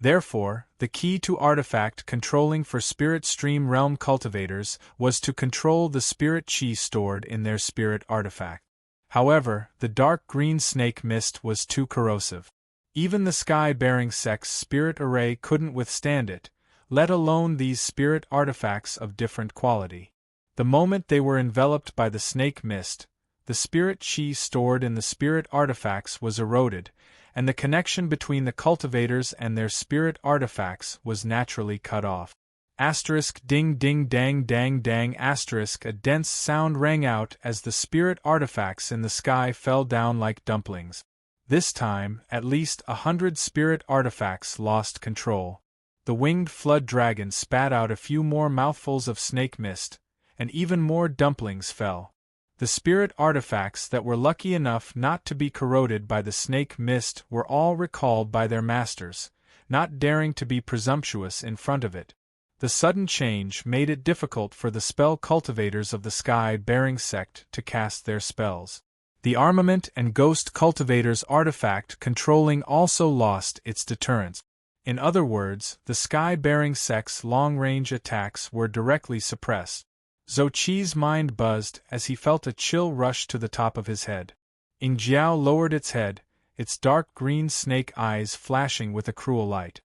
Therefore, the key to artifact controlling for Spirit Stream Realm cultivators was to control the spirit chi stored in their spirit artifact. However, the dark green snake mist was too corrosive. Even the sky-bearing sex spirit array couldn't withstand it, let alone these spirit artifacts of different quality. The moment they were enveloped by the snake mist, the spirit chi stored in the spirit artifacts was eroded, and the connection between the cultivators and their spirit artifacts was naturally cut off. Asterisk ding ding dang dang dang asterisk a dense sound rang out as the spirit artifacts in the sky fell down like dumplings. This time, at least 100 spirit artifacts lost control. The winged flood dragon spat out a few more mouthfuls of snake mist, and even more dumplings fell. The spirit artifacts that were lucky enough not to be corroded by the snake mist were all recalled by their masters, not daring to be presumptuous in front of it. The sudden change made it difficult for the spell cultivators of the sky-bearing sect to cast their spells. The armament and ghost cultivators' artifact controlling also lost its deterrence. In other words, the sky-bearing sect's long-range attacks were directly suppressed. Zhou Qi's mind buzzed as he felt a chill rush to the top of his head. Ying Jiao lowered its head, its dark green snake eyes flashing with a cruel light.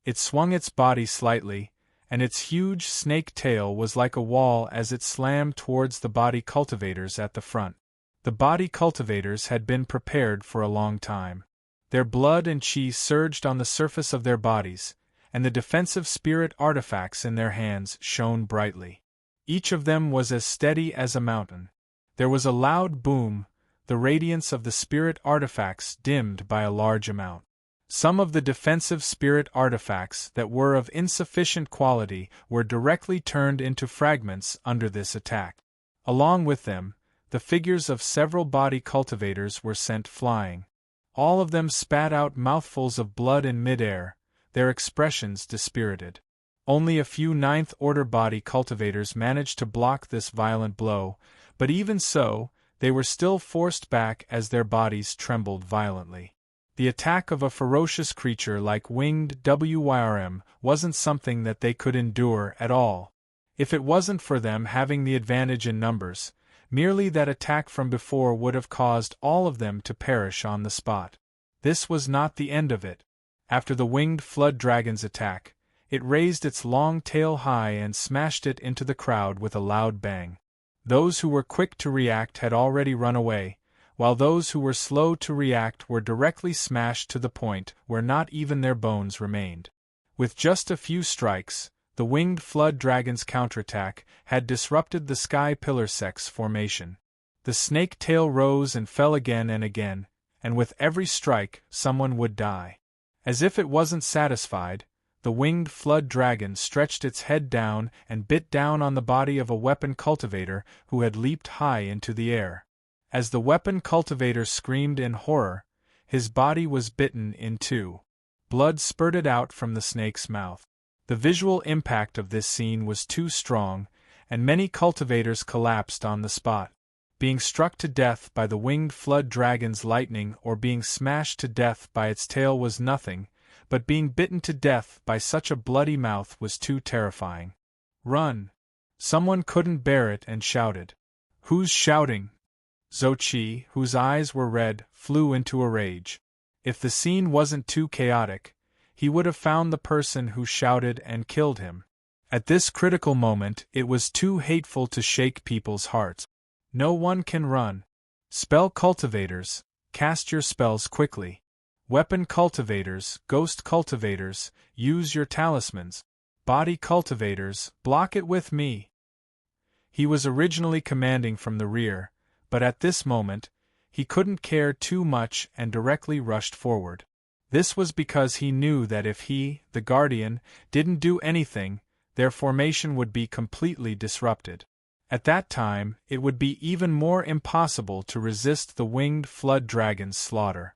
It swung its body slightly, and its huge snake tail was like a wall as it slammed towards the body cultivators at the front. The body cultivators had been prepared for a long time. Their blood and chi surged on the surface of their bodies, and the defensive spirit artifacts in their hands shone brightly. Each of them was as steady as a mountain. There was a loud boom, the radiance of the spirit artifacts dimmed by a large amount. Some of the defensive spirit artifacts that were of insufficient quality were directly turned into fragments under this attack. Along with them, the figures of several body cultivators were sent flying. All of them spat out mouthfuls of blood in midair, their expressions dispirited. Only a few ninth-order body cultivators managed to block this violent blow, but even so, they were still forced back as their bodies trembled violently. The attack of a ferocious creature like winged WYRM wasn't something that they could endure at all. If it wasn't for them having the advantage in numbers, merely that attack from before would have caused all of them to perish on the spot. This was not the end of it. After the winged flood dragon's attack, it raised its long tail high and smashed it into the crowd with a loud bang. Those who were quick to react had already run away, while those who were slow to react were directly smashed to the point where not even their bones remained. With just a few strikes, the winged flood dragon's counterattack had disrupted the sky pillar sect's formation. The snake tail rose and fell again, and with every strike, someone would die. As if it wasn't satisfied, the winged flood dragon stretched its head down and bit down on the body of a weapon cultivator who had leaped high into the air. As the weapon cultivator screamed in horror, his body was bitten in two. Blood spurted out from the snake's mouth. The visual impact of this scene was too strong, and many cultivators collapsed on the spot. Being struck to death by the winged flood dragon's lightning or being smashed to death by its tail was nothing, but being bitten to death by such a bloody mouth was too terrifying. "Run!" Someone couldn't bear it and shouted. "Who's shouting?" Zhou Qi, whose eyes were red, flew into a rage. If the scene wasn't too chaotic, he would have found the person who shouted and killed him. At this critical moment, it was too hateful to shake people's hearts. No one can run. Spell cultivators, cast your spells quickly. Weapon cultivators, ghost cultivators, use your talismans. Body cultivators, block it with me. He was originally commanding from the rear, but at this moment, he couldn't care too much and directly rushed forward. This was because he knew that if he, the Guardian, didn't do anything, their formation would be completely disrupted. At that time, it would be even more impossible to resist the winged flood dragon's slaughter.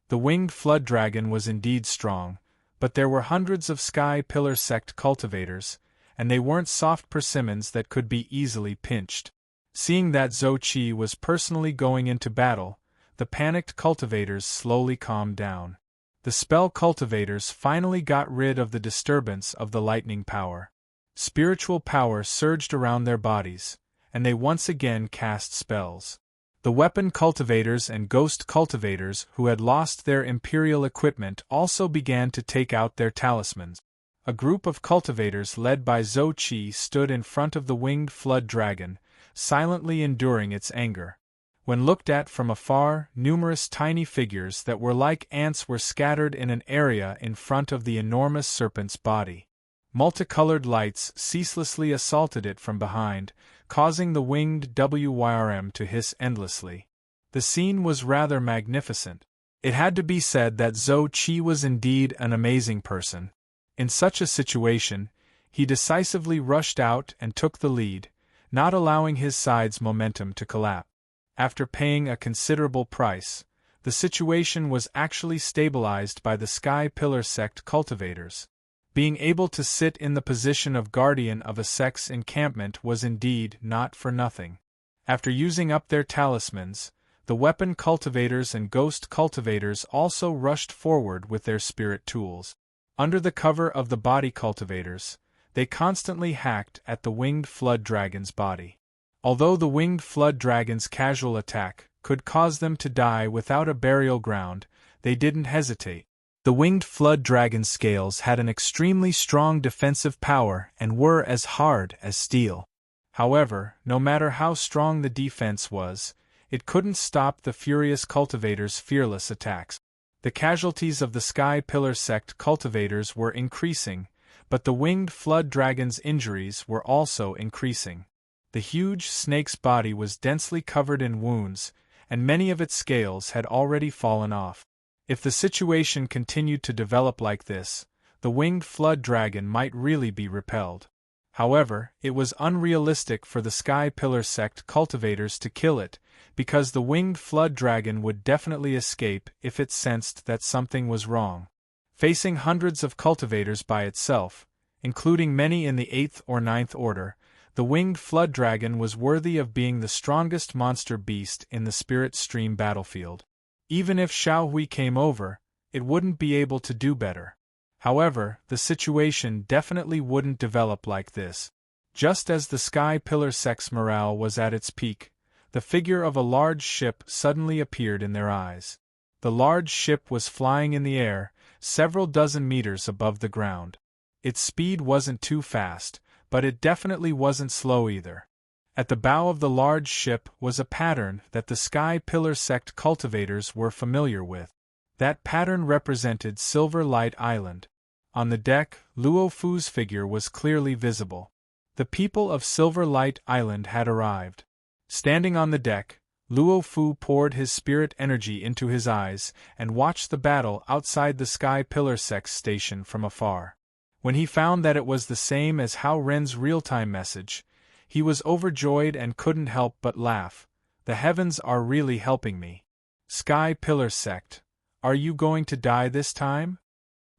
The winged flood dragon was indeed strong, but there were hundreds of Sky Pillar sect cultivators, and they weren't soft persimmons that could be easily pinched. Seeing that Zhou Qi was personally going into battle, the panicked cultivators slowly calmed down. The spell cultivators finally got rid of the disturbance of the lightning power. Spiritual power surged around their bodies, and they once again cast spells. The weapon cultivators and ghost cultivators who had lost their imperial equipment also began to take out their talismans. A group of cultivators led by Zhou Qi stood in front of the winged flood dragon, silently enduring its anger. When looked at from afar, numerous tiny figures that were like ants were scattered in an area in front of the enormous serpent's body. Multicolored lights ceaselessly assaulted it from behind, causing the winged WYRM to hiss endlessly. The scene was rather magnificent. It had to be said that Zhou Qi was indeed an amazing person. In such a situation, he decisively rushed out and took the lead, not allowing his side's momentum to collapse. After paying a considerable price, the situation was actually stabilized by the Sky Pillar sect cultivators. Being able to sit in the position of guardian of a sect's encampment was indeed not for nothing. After using up their talismans, the weapon cultivators and ghost cultivators also rushed forward with their spirit tools. Under the cover of the body cultivators, they constantly hacked at the winged flood dragon's body. Although the winged flood dragon's casual attack could cause them to die without a burial ground, they didn't hesitate. The winged flood dragon's scales had an extremely strong defensive power and were as hard as steel. However, no matter how strong the defense was, it couldn't stop the furious cultivators' fearless attacks. The casualties of the Sky Pillar sect cultivators were increasing, but the winged flood dragon's injuries were also increasing. The huge snake's body was densely covered in wounds, and many of its scales had already fallen off. If the situation continued to develop like this, the winged flood dragon might really be repelled. However, it was unrealistic for the Sky Pillar sect cultivators to kill it, because the winged flood dragon would definitely escape if it sensed that something was wrong. Facing hundreds of cultivators by itself, including many in the 8th or 9th order, the winged flood dragon was worthy of being the strongest monster beast in the Spirit Stream battlefield. Even if Xiao Hui came over, it wouldn't be able to do better. However, the situation definitely wouldn't develop like this. Just as the Sky Pillar sect's morale was at its peak, the figure of a large ship suddenly appeared in their eyes. The large ship was flying in the air, several dozen meters above the ground. Its speed wasn't too fast, but it definitely wasn't slow either. At the bow of the large ship was a pattern that the Sky Pillar sect cultivators were familiar with. That pattern represented Silver Light Island. On the deck, Luo Fu's figure was clearly visible. The people of Silver Light Island had arrived. Standing on the deck, Luo Fu poured his spirit energy into his eyes and watched the battle outside the Sky Pillar sect's station from afar. When he found that it was the same as Hao Ren's real-time message, he was overjoyed and couldn't help but laugh. The heavens are really helping me. Sky Pillar sect, are you going to die this time?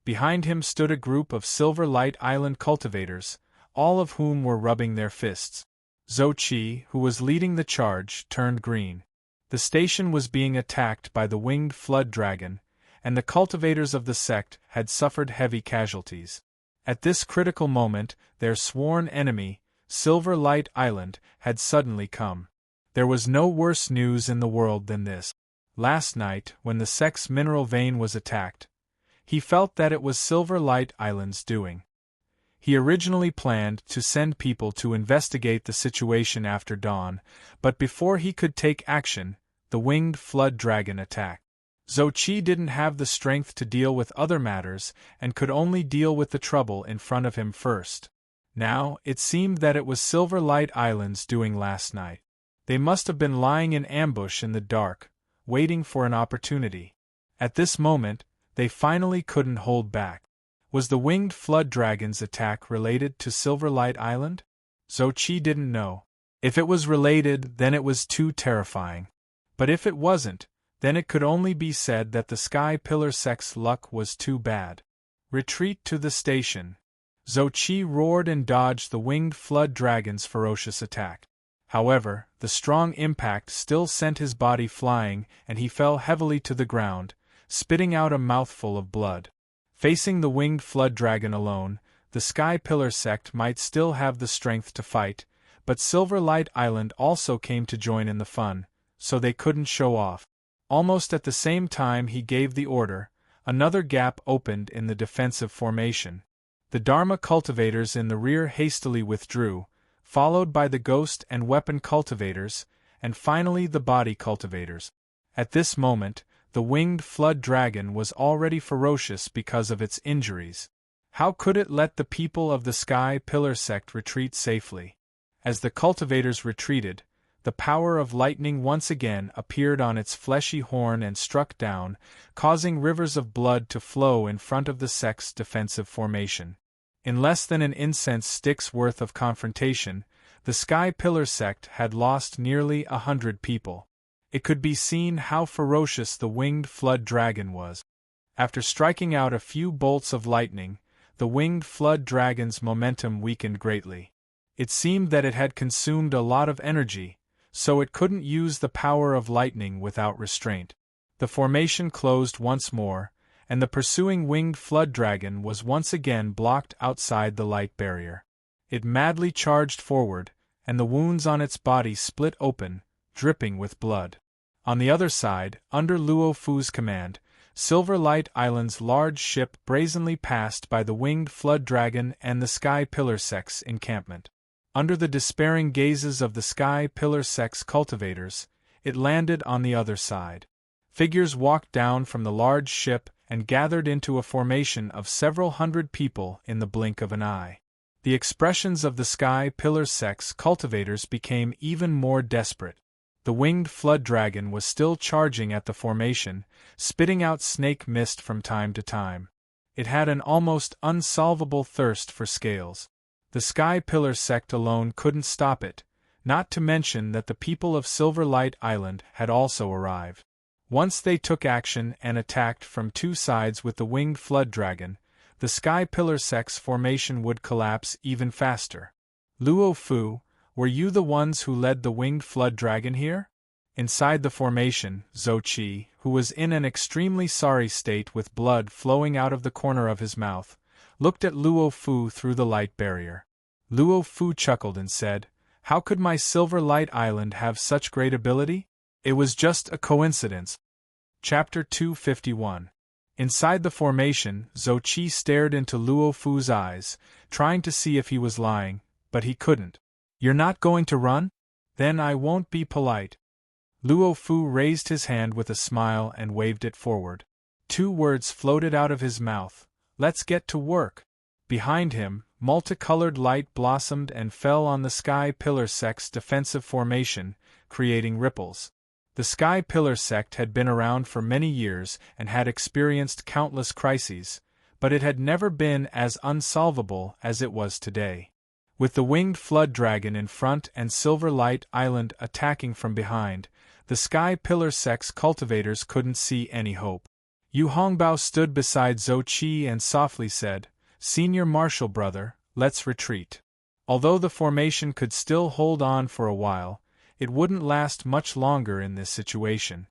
Behind him stood a group of Silver Light Island cultivators, all of whom were rubbing their fists. Zhou Qi, who was leading the charge, turned green. The station was being attacked by the winged flood dragon, and the cultivators of the sect had suffered heavy casualties. At this critical moment, their sworn enemy, Silver Light Island, had suddenly come. There was no worse news in the world than this. Last night, when the sect's mineral vein was attacked, he felt that it was Silver Light Island's doing. He originally planned to send people to investigate the situation after dawn, but before he could take action, the winged flood dragon attacked. Zhou Qi didn't have the strength to deal with other matters and could only deal with the trouble in front of him first. Now, it seemed that it was Silver Light Island's doing last night. They must have been lying in ambush in the dark, waiting for an opportunity. At this moment, they finally couldn't hold back. Was the winged flood dragon's attack related to Silver Light Island? Zhou Qi didn't know. If it was related, then it was too terrifying. But if it wasn't, then it could only be said that the Sky Pillar sect's luck was too bad. Retreat to the station. Zhou roared and dodged the winged flood dragon's ferocious attack. However, the strong impact still sent his body flying, and he fell heavily to the ground, spitting out a mouthful of blood. Facing the winged flood dragon alone, the Sky Pillar sect might still have the strength to fight, but Silver Light Island also came to join in the fun, so they couldn't show off. Almost at the same time he gave the order, another gap opened in the defensive formation. The Dharma cultivators in the rear hastily withdrew, followed by the ghost and weapon cultivators, and finally the body cultivators. At this moment, the winged flood dragon was already ferocious because of its injuries. How could it let the people of the Sky Pillar sect retreat safely? As the cultivators retreated, the power of lightning once again appeared on its fleshy horn and struck down, causing rivers of blood to flow in front of the sect's defensive formation. In less than an incense stick's worth of confrontation, the Sky Pillar sect had lost nearly 100 people. It could be seen how ferocious the winged flood dragon was. After striking out a few bolts of lightning, the winged flood dragon's momentum weakened greatly. It seemed that it had consumed a lot of energy, so it couldn't use the power of lightning without restraint. The formation closed once more, and the pursuing winged flood dragon was once again blocked outside the light barrier. It madly charged forward, and the wounds on its body split open, dripping with blood. On the other side, under Luo Fu's command, Silver Light Island's large ship brazenly passed by the winged flood dragon and the Sky Pillar sect's encampment. Under the despairing gazes of the Sky Pillar sect's cultivators, it landed on the other side. Figures walked down from the large ship and gathered into a formation of several hundred people in the blink of an eye. The expressions of the Sky Pillar sect's cultivators became even more desperate. The winged flood dragon was still charging at the formation, spitting out snake mist from time to time. It had an almost unsolvable thirst for scales. The Sky Pillar sect alone couldn't stop it, not to mention that the people of Silver Light Island had also arrived. Once they took action and attacked from two sides with the winged flood dragon, the Sky Pillar sect's formation would collapse even faster. Luo Fu, were you the ones who led the winged flood dragon here? Inside the formation, Zhou, who was in an extremely sorry state with blood flowing out of the corner of his mouth, looked at Luo Fu through the light barrier. Luo Fu chuckled and said, "How could my Silver Light Island have such great ability? It was just a coincidence." Chapter 251. Inside the formation, Zhou stared into Luo Fu's eyes, trying to see if he was lying, but he couldn't. "You're not going to run? Then I won't be polite." Luo Fu raised his hand with a smile and waved it forward. Two words floated out of his mouth: "Let's get to work." Behind him, multicolored light blossomed and fell on the Sky Pillar sect's defensive formation, creating ripples. The Sky Pillar sect had been around for many years and had experienced countless crises, but it had never been as unsolvable as it was today. With the winged flood dragon in front and Silver Light Island attacking from behind, the Sky Pillar sect's cultivators couldn't see any hope. Yu Hongbao stood beside Zhou and softly said, "Senior Marshal brother, let's retreat." Although the formation could still hold on for a while, it wouldn't last much longer in this situation.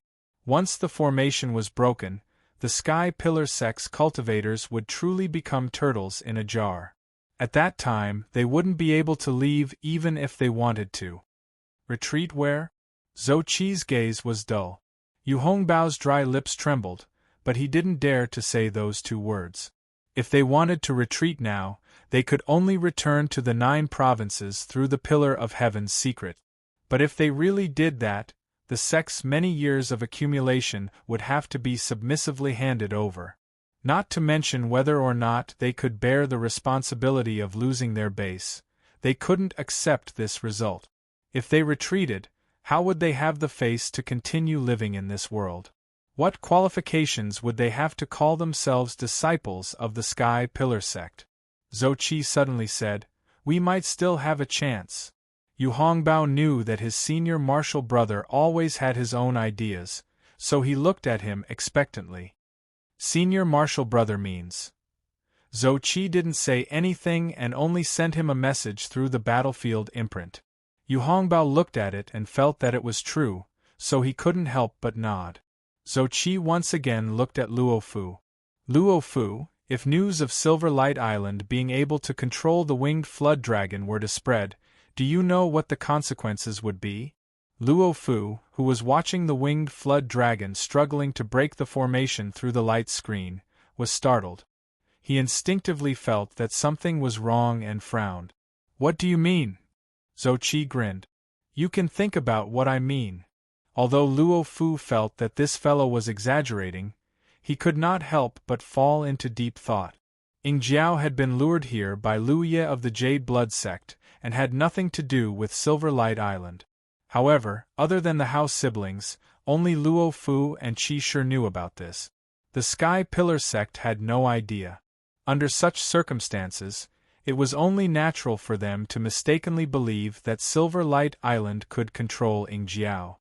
Once the formation was broken, the Sky Pillar sect's cultivators would truly become turtles in a jar. At that time, they wouldn't be able to leave even if they wanted to. Retreat where? Zhou gaze was dull. Yu Hongbao's dry lips trembled, but he didn't dare to say those two words. If they wanted to retreat now, they could only return to the 9 provinces through the Pillar of Heaven's secret. But if they really did that, the sect's many years of accumulation would have to be submissively handed over. Not to mention whether or not they could bear the responsibility of losing their base, they couldn't accept this result. If they retreated, how would they have the face to continue living in this world? What qualifications would they have to call themselves disciples of the Sky Pillar sect? Zhou suddenly said, "We might still have a chance. Yu Hongbao knew that his senior martial brother always had his own ideas, so he looked at him expectantly. Senior martial brother means. Zhou Qi didn't say anything and only sent him a message through the battlefield imprint. Yu Hongbao looked at it and felt that it was true, so he couldn't help but nod. Zhou Qi once again looked at Luo Fu. Luo Fu, if news of Silver Light Island being able to control the winged flood dragon were to spread, do you know what the consequences would be? Luo Fu, who was watching the winged flood dragon struggling to break the formation through the light screen, was startled. He instinctively felt that something was wrong and frowned. What do you mean? Zhou Qi grinned. You can think about what I mean. Although Luo Fu felt that this fellow was exaggerating, he could not help but fall into deep thought. Ying Jiao had been lured here by Liu Ye of the Jade Blood Sect, and had nothing to do with Silver Light Island. However, other than the house siblings, only Luo Fu and Qi Shi knew about this. The Sky Pillar Sect had no idea. Under such circumstances, it was only natural for them to mistakenly believe that Silver Light Island could control Ying Jiao.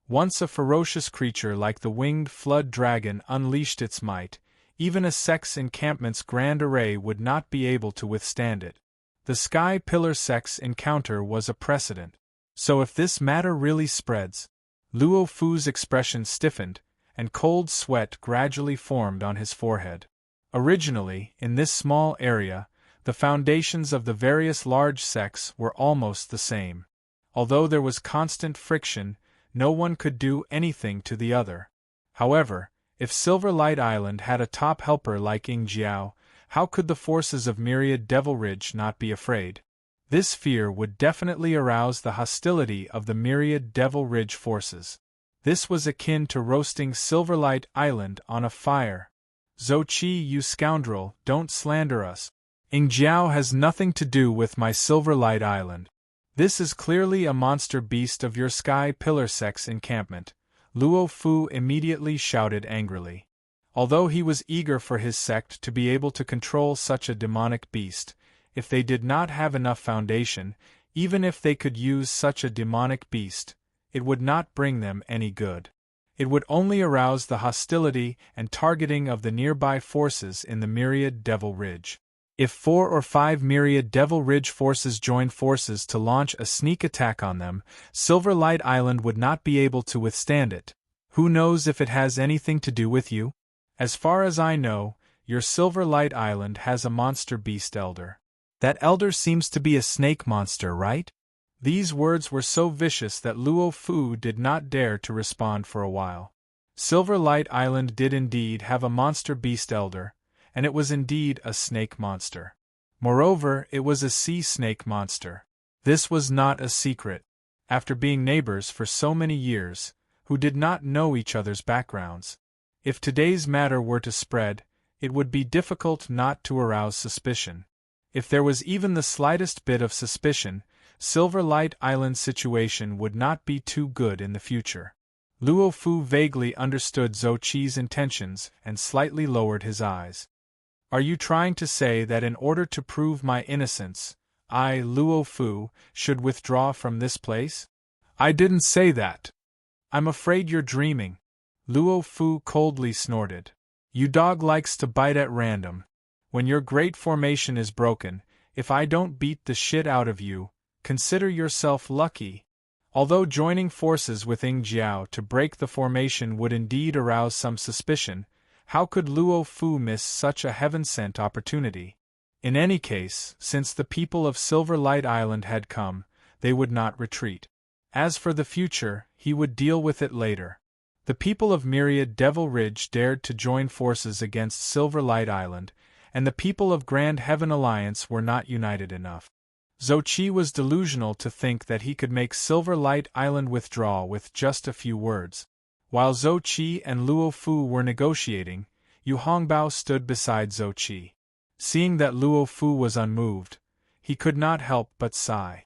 Once a ferocious creature like the winged flood dragon unleashed its might, even a sect's encampment's grand array would not be able to withstand it. The Sky Pillar Sect's encounter was a precedent. So if this matter really spreads, Luo Fu's expression stiffened, and cold sweat gradually formed on his forehead. Originally, in this small area, the foundations of the various large sects were almost the same. Although there was constant friction, no one could do anything to the other. However, if Silver Light Island had a top helper like Ying Jiao, how could the forces of Myriad Devil Ridge not be afraid? This fear would definitely arouse the hostility of the Myriad Devil Ridge forces. This was akin to roasting Silver Light Island on a fire. Zhou Qi, you scoundrel, don't slander us. Ying Jiao has nothing to do with my Silver Light Island. This is clearly a monster beast of your Sky Pillar Sect's encampment, Luo Fu immediately shouted angrily. Although he was eager for his sect to be able to control such a demonic beast, if they did not have enough foundation, even if they could use such a demonic beast, it would not bring them any good. It would only arouse the hostility and targeting of the nearby forces in the Myriad Devil Ridge. If 4 or 5 Myriad Devil Ridge forces joined forces to launch a sneak attack on them, Silver Light Island would not be able to withstand it. Who knows if it has anything to do with you? As far as I know, your Silver Light Island has a monster beast elder. That elder seems to be a snake monster, right? These words were so vicious that Luo Fu did not dare to respond for a while. Silver Light Island did indeed have a monster beast elder, and it was indeed a snake monster. Moreover, it was a sea snake monster. This was not a secret. After being neighbors for so many years, who did not know each other's backgrounds, if today's matter were to spread, it would be difficult not to arouse suspicion. If there was even the slightest bit of suspicion, Silver Light Island's situation would not be too good in the future. Luo Fu vaguely understood Zhou Qi's intentions and slightly lowered his eyes. Are you trying to say that in order to prove my innocence, I, Luo Fu, should withdraw from this place? I didn't say that. I'm afraid you're dreaming. Luo Fu coldly snorted. You dog likes to bite at random. When your great formation is broken, if I don't beat the shit out of you, consider yourself lucky. Although joining forces with Ying Jiao to break the formation would indeed arouse some suspicion, how could Luo Fu miss such a heaven-sent opportunity? In any case, since the people of Silver Light Island had come, they would not retreat. As for the future, he would deal with it later. The people of Myriad Devil Ridge dared to join forces against Silver Light Island, and the people of Grand Heaven Alliance were not united enough. Zhou Qi was delusional to think that he could make Silver Light Island withdraw with just a few words. While Zhou Qi and Luo Fu were negotiating, Yu Hongbao stood beside Zhou Qi. Seeing that Luo Fu was unmoved, he could not help but sigh.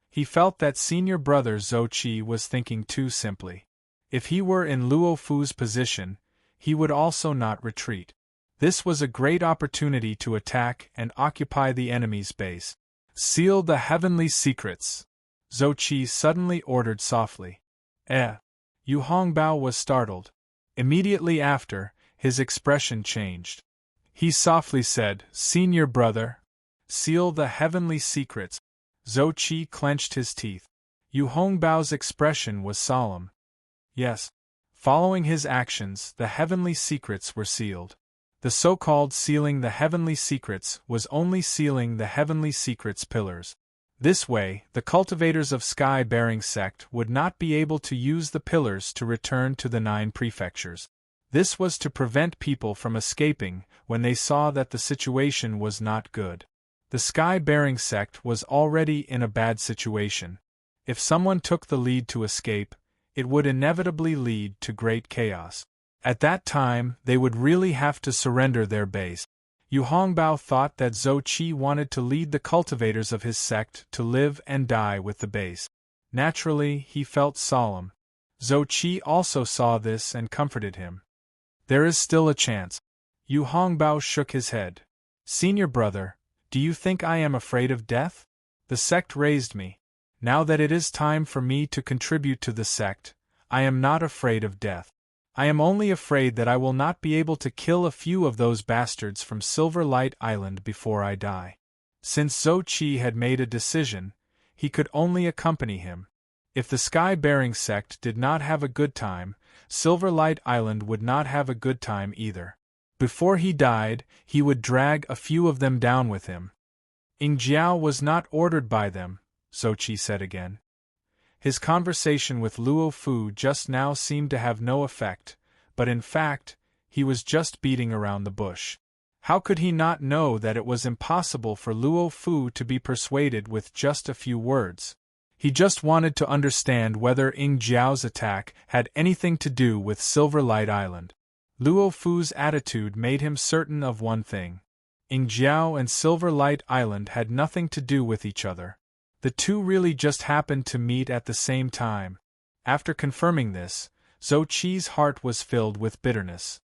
He felt that senior brother Zhou Qi was thinking too simply. If he were in Luo Fu's position, he would also not retreat. This was a great opportunity to attack and occupy the enemy's base. Seal the heavenly secrets. Zhou Qi suddenly ordered softly. Yu Hongbao was startled. Immediately after, his expression changed. He softly said, "Senior brother, seal the heavenly secrets." Zhou Qi clenched his teeth. Yu Hongbao's expression was solemn. Yes. Following his actions, the heavenly secrets were sealed. The so-called sealing the heavenly secrets was only sealing the heavenly secrets pillars. This way, the cultivators of sky-bearing sect would not be able to use the pillars to return to the 9 prefectures. This was to prevent people from escaping when they saw that the situation was not good. The sky-bearing sect was already in a bad situation. If someone took the lead to escape, it would inevitably lead to great chaos. At that time, they would really have to surrender their base. Yu Hongbao thought that Zhou Qi wanted to lead the cultivators of his sect to live and die with the base. Naturally, he felt solemn. Zhou Qi also saw this and comforted him. There is still a chance. Yu Hongbao shook his head. Senior brother, do you think I am afraid of death? The sect raised me. Now that it is time for me to contribute to the sect, I am not afraid of death. I am only afraid that I will not be able to kill a few of those bastards from Silver Light Island before I die. Since Zhou Qi had made a decision, he could only accompany him. If the sky-bearing sect did not have a good time, Silver Light Island would not have a good time either. Before he died, he would drag a few of them down with him. Ying Jiao was not ordered by them, Zhou Qi said again. His conversation with Luo Fu just now seemed to have no effect, but in fact, he was just beating around the bush. How could he not know that it was impossible for Luo Fu to be persuaded with just a few words? He just wanted to understand whether Ying Jiao's attack had anything to do with Silver Light Island. Luo Fu's attitude made him certain of one thing. Ying Jiao and Silver Light Island had nothing to do with each other. The two really just happened to meet at the same time. After confirming this, Zhou Qi's heart was filled with bitterness.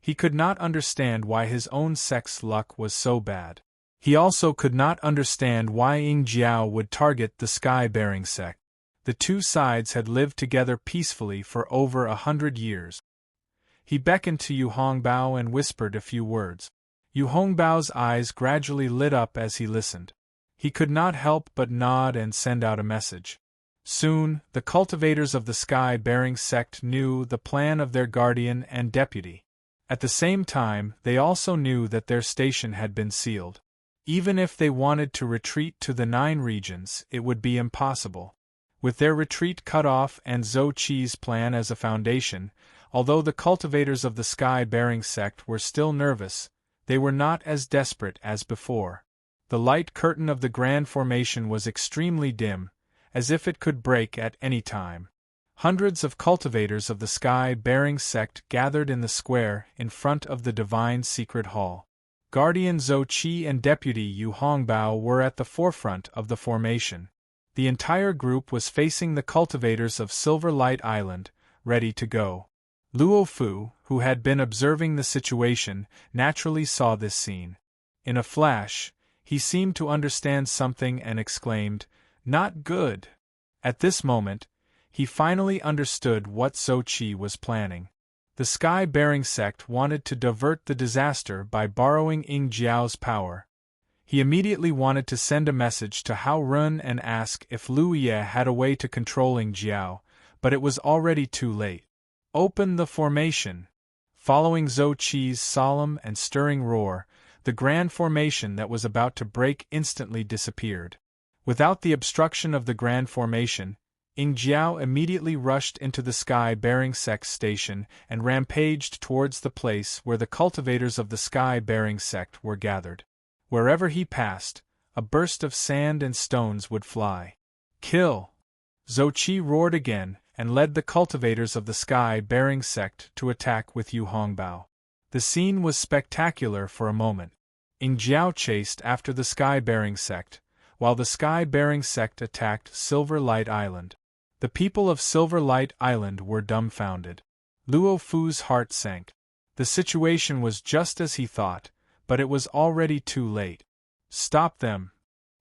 He could not understand why his own sect's luck was so bad. He also could not understand why Ying Jiao would target the sky-bearing sect. The two sides had lived together peacefully for over 100 years. He beckoned to Yu Hongbao and whispered a few words. Yu Hongbao's eyes gradually lit up as he listened. He could not help but nod and send out a message. Soon, the cultivators of the sky-bearing sect knew the plan of their guardian and deputy. At the same time, they also knew that their station had been sealed. Even if they wanted to retreat to the 9 regions, it would be impossible. With their retreat cut off and Zhou Qi's plan as a foundation, although the cultivators of the sky-bearing sect were still nervous, they were not as desperate as before. The light curtain of the Grand Formation was extremely dim, as if it could break at any time. Hundreds of cultivators of the sky-bearing sect gathered in the square in front of the Divine Secret Hall. Guardian Zhou Qi and Deputy Yu Hongbao were at the forefront of the formation. The entire group was facing the cultivators of Silver Light Island, ready to go. Luo Fu, who had been observing the situation, naturally saw this scene. In a flash, he seemed to understand something and exclaimed, "Not good!" At this moment, he finally understood what Zhou Qi was planning. The sky-bearing sect wanted to divert the disaster by borrowing Ying Jiao's power. He immediately wanted to send a message to Hao Run and ask if Lu Ye had a way to control Ying Jiao, but it was already too late. Open the formation! Following Zhou Qi's solemn and stirring roar, the grand formation that was about to break instantly disappeared. Without the obstruction of the grand formation, Ying Jiao immediately rushed into the sky-bearing sect station and rampaged towards the place where the cultivators of the sky-bearing sect were gathered. Wherever he passed, a burst of sand and stones would fly. Kill! Zhou Qi roared again and led the cultivators of the sky-bearing sect to attack with Yu Hongbao. The scene was spectacular for a moment. Ying Jiao chased after the sky-bearing sect, while the sky-bearing sect attacked Silver Light Island. The people of Silver Light Island were dumbfounded. Luo Fu's heart sank. The situation was just as he thought, but it was already too late. Stop them!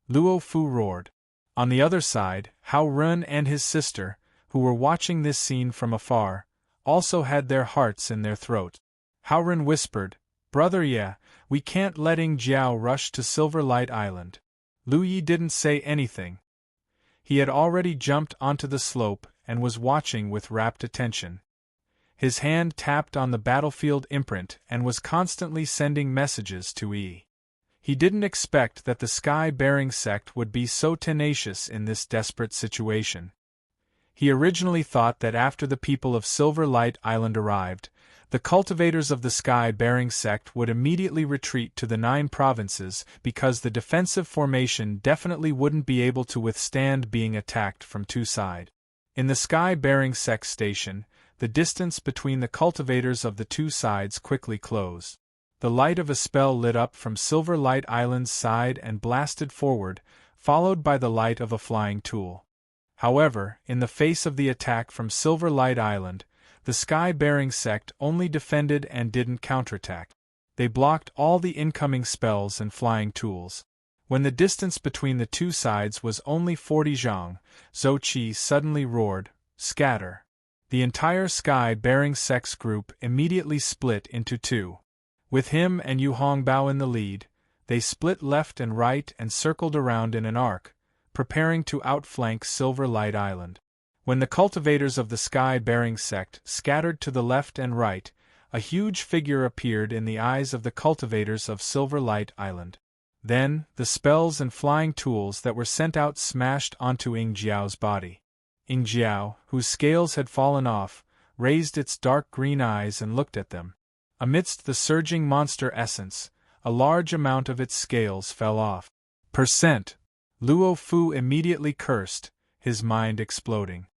Luo Fu roared. On the other side, Hao Run and his sister, who were watching this scene from afar, also had their hearts in their throat. Hao Run whispered, "Brother Ye, we can't let Ing Jiao rush to Silver Light Island." Lu Yi didn't say anything. He had already jumped onto the slope and was watching with rapt attention. His hand tapped on the battlefield imprint and was constantly sending messages to Yi. He didn't expect that the sky-bearing sect would be so tenacious in this desperate situation. He originally thought that after the people of Silver Light Island arrived, the cultivators of the sky-bearing sect would immediately retreat to the 9 provinces because the defensive formation definitely wouldn't be able to withstand being attacked from 2 sides. In the sky-bearing sect station, the distance between the cultivators of the 2 sides quickly closed. The light of a spell lit up from Silver Light Island's side and blasted forward, followed by the light of a flying tool. However, in the face of the attack from Silver Light Island, the sky-bearing sect only defended and didn't counterattack. They blocked all the incoming spells and flying tools. When the distance between the 2 sides was only 40 zhang, Zhou Qi suddenly roared, "Scatter!" The entire sky-bearing sect's group immediately split into 2. With him and Yu Hongbao in the lead, they split left and right and circled around in an arc, preparing to outflank Silver Light Island. When the cultivators of the sky-bearing sect scattered to the left and right, a huge figure appeared in the eyes of the cultivators of Silver Light Island. Then, the spells and flying tools that were sent out smashed onto Ing Jiao's body. Ing Jiao, whose scales had fallen off, raised its dark green eyes and looked at them. Amidst the surging monster essence, a large amount of its scales fell off. Luo Fu immediately cursed, his mind exploding.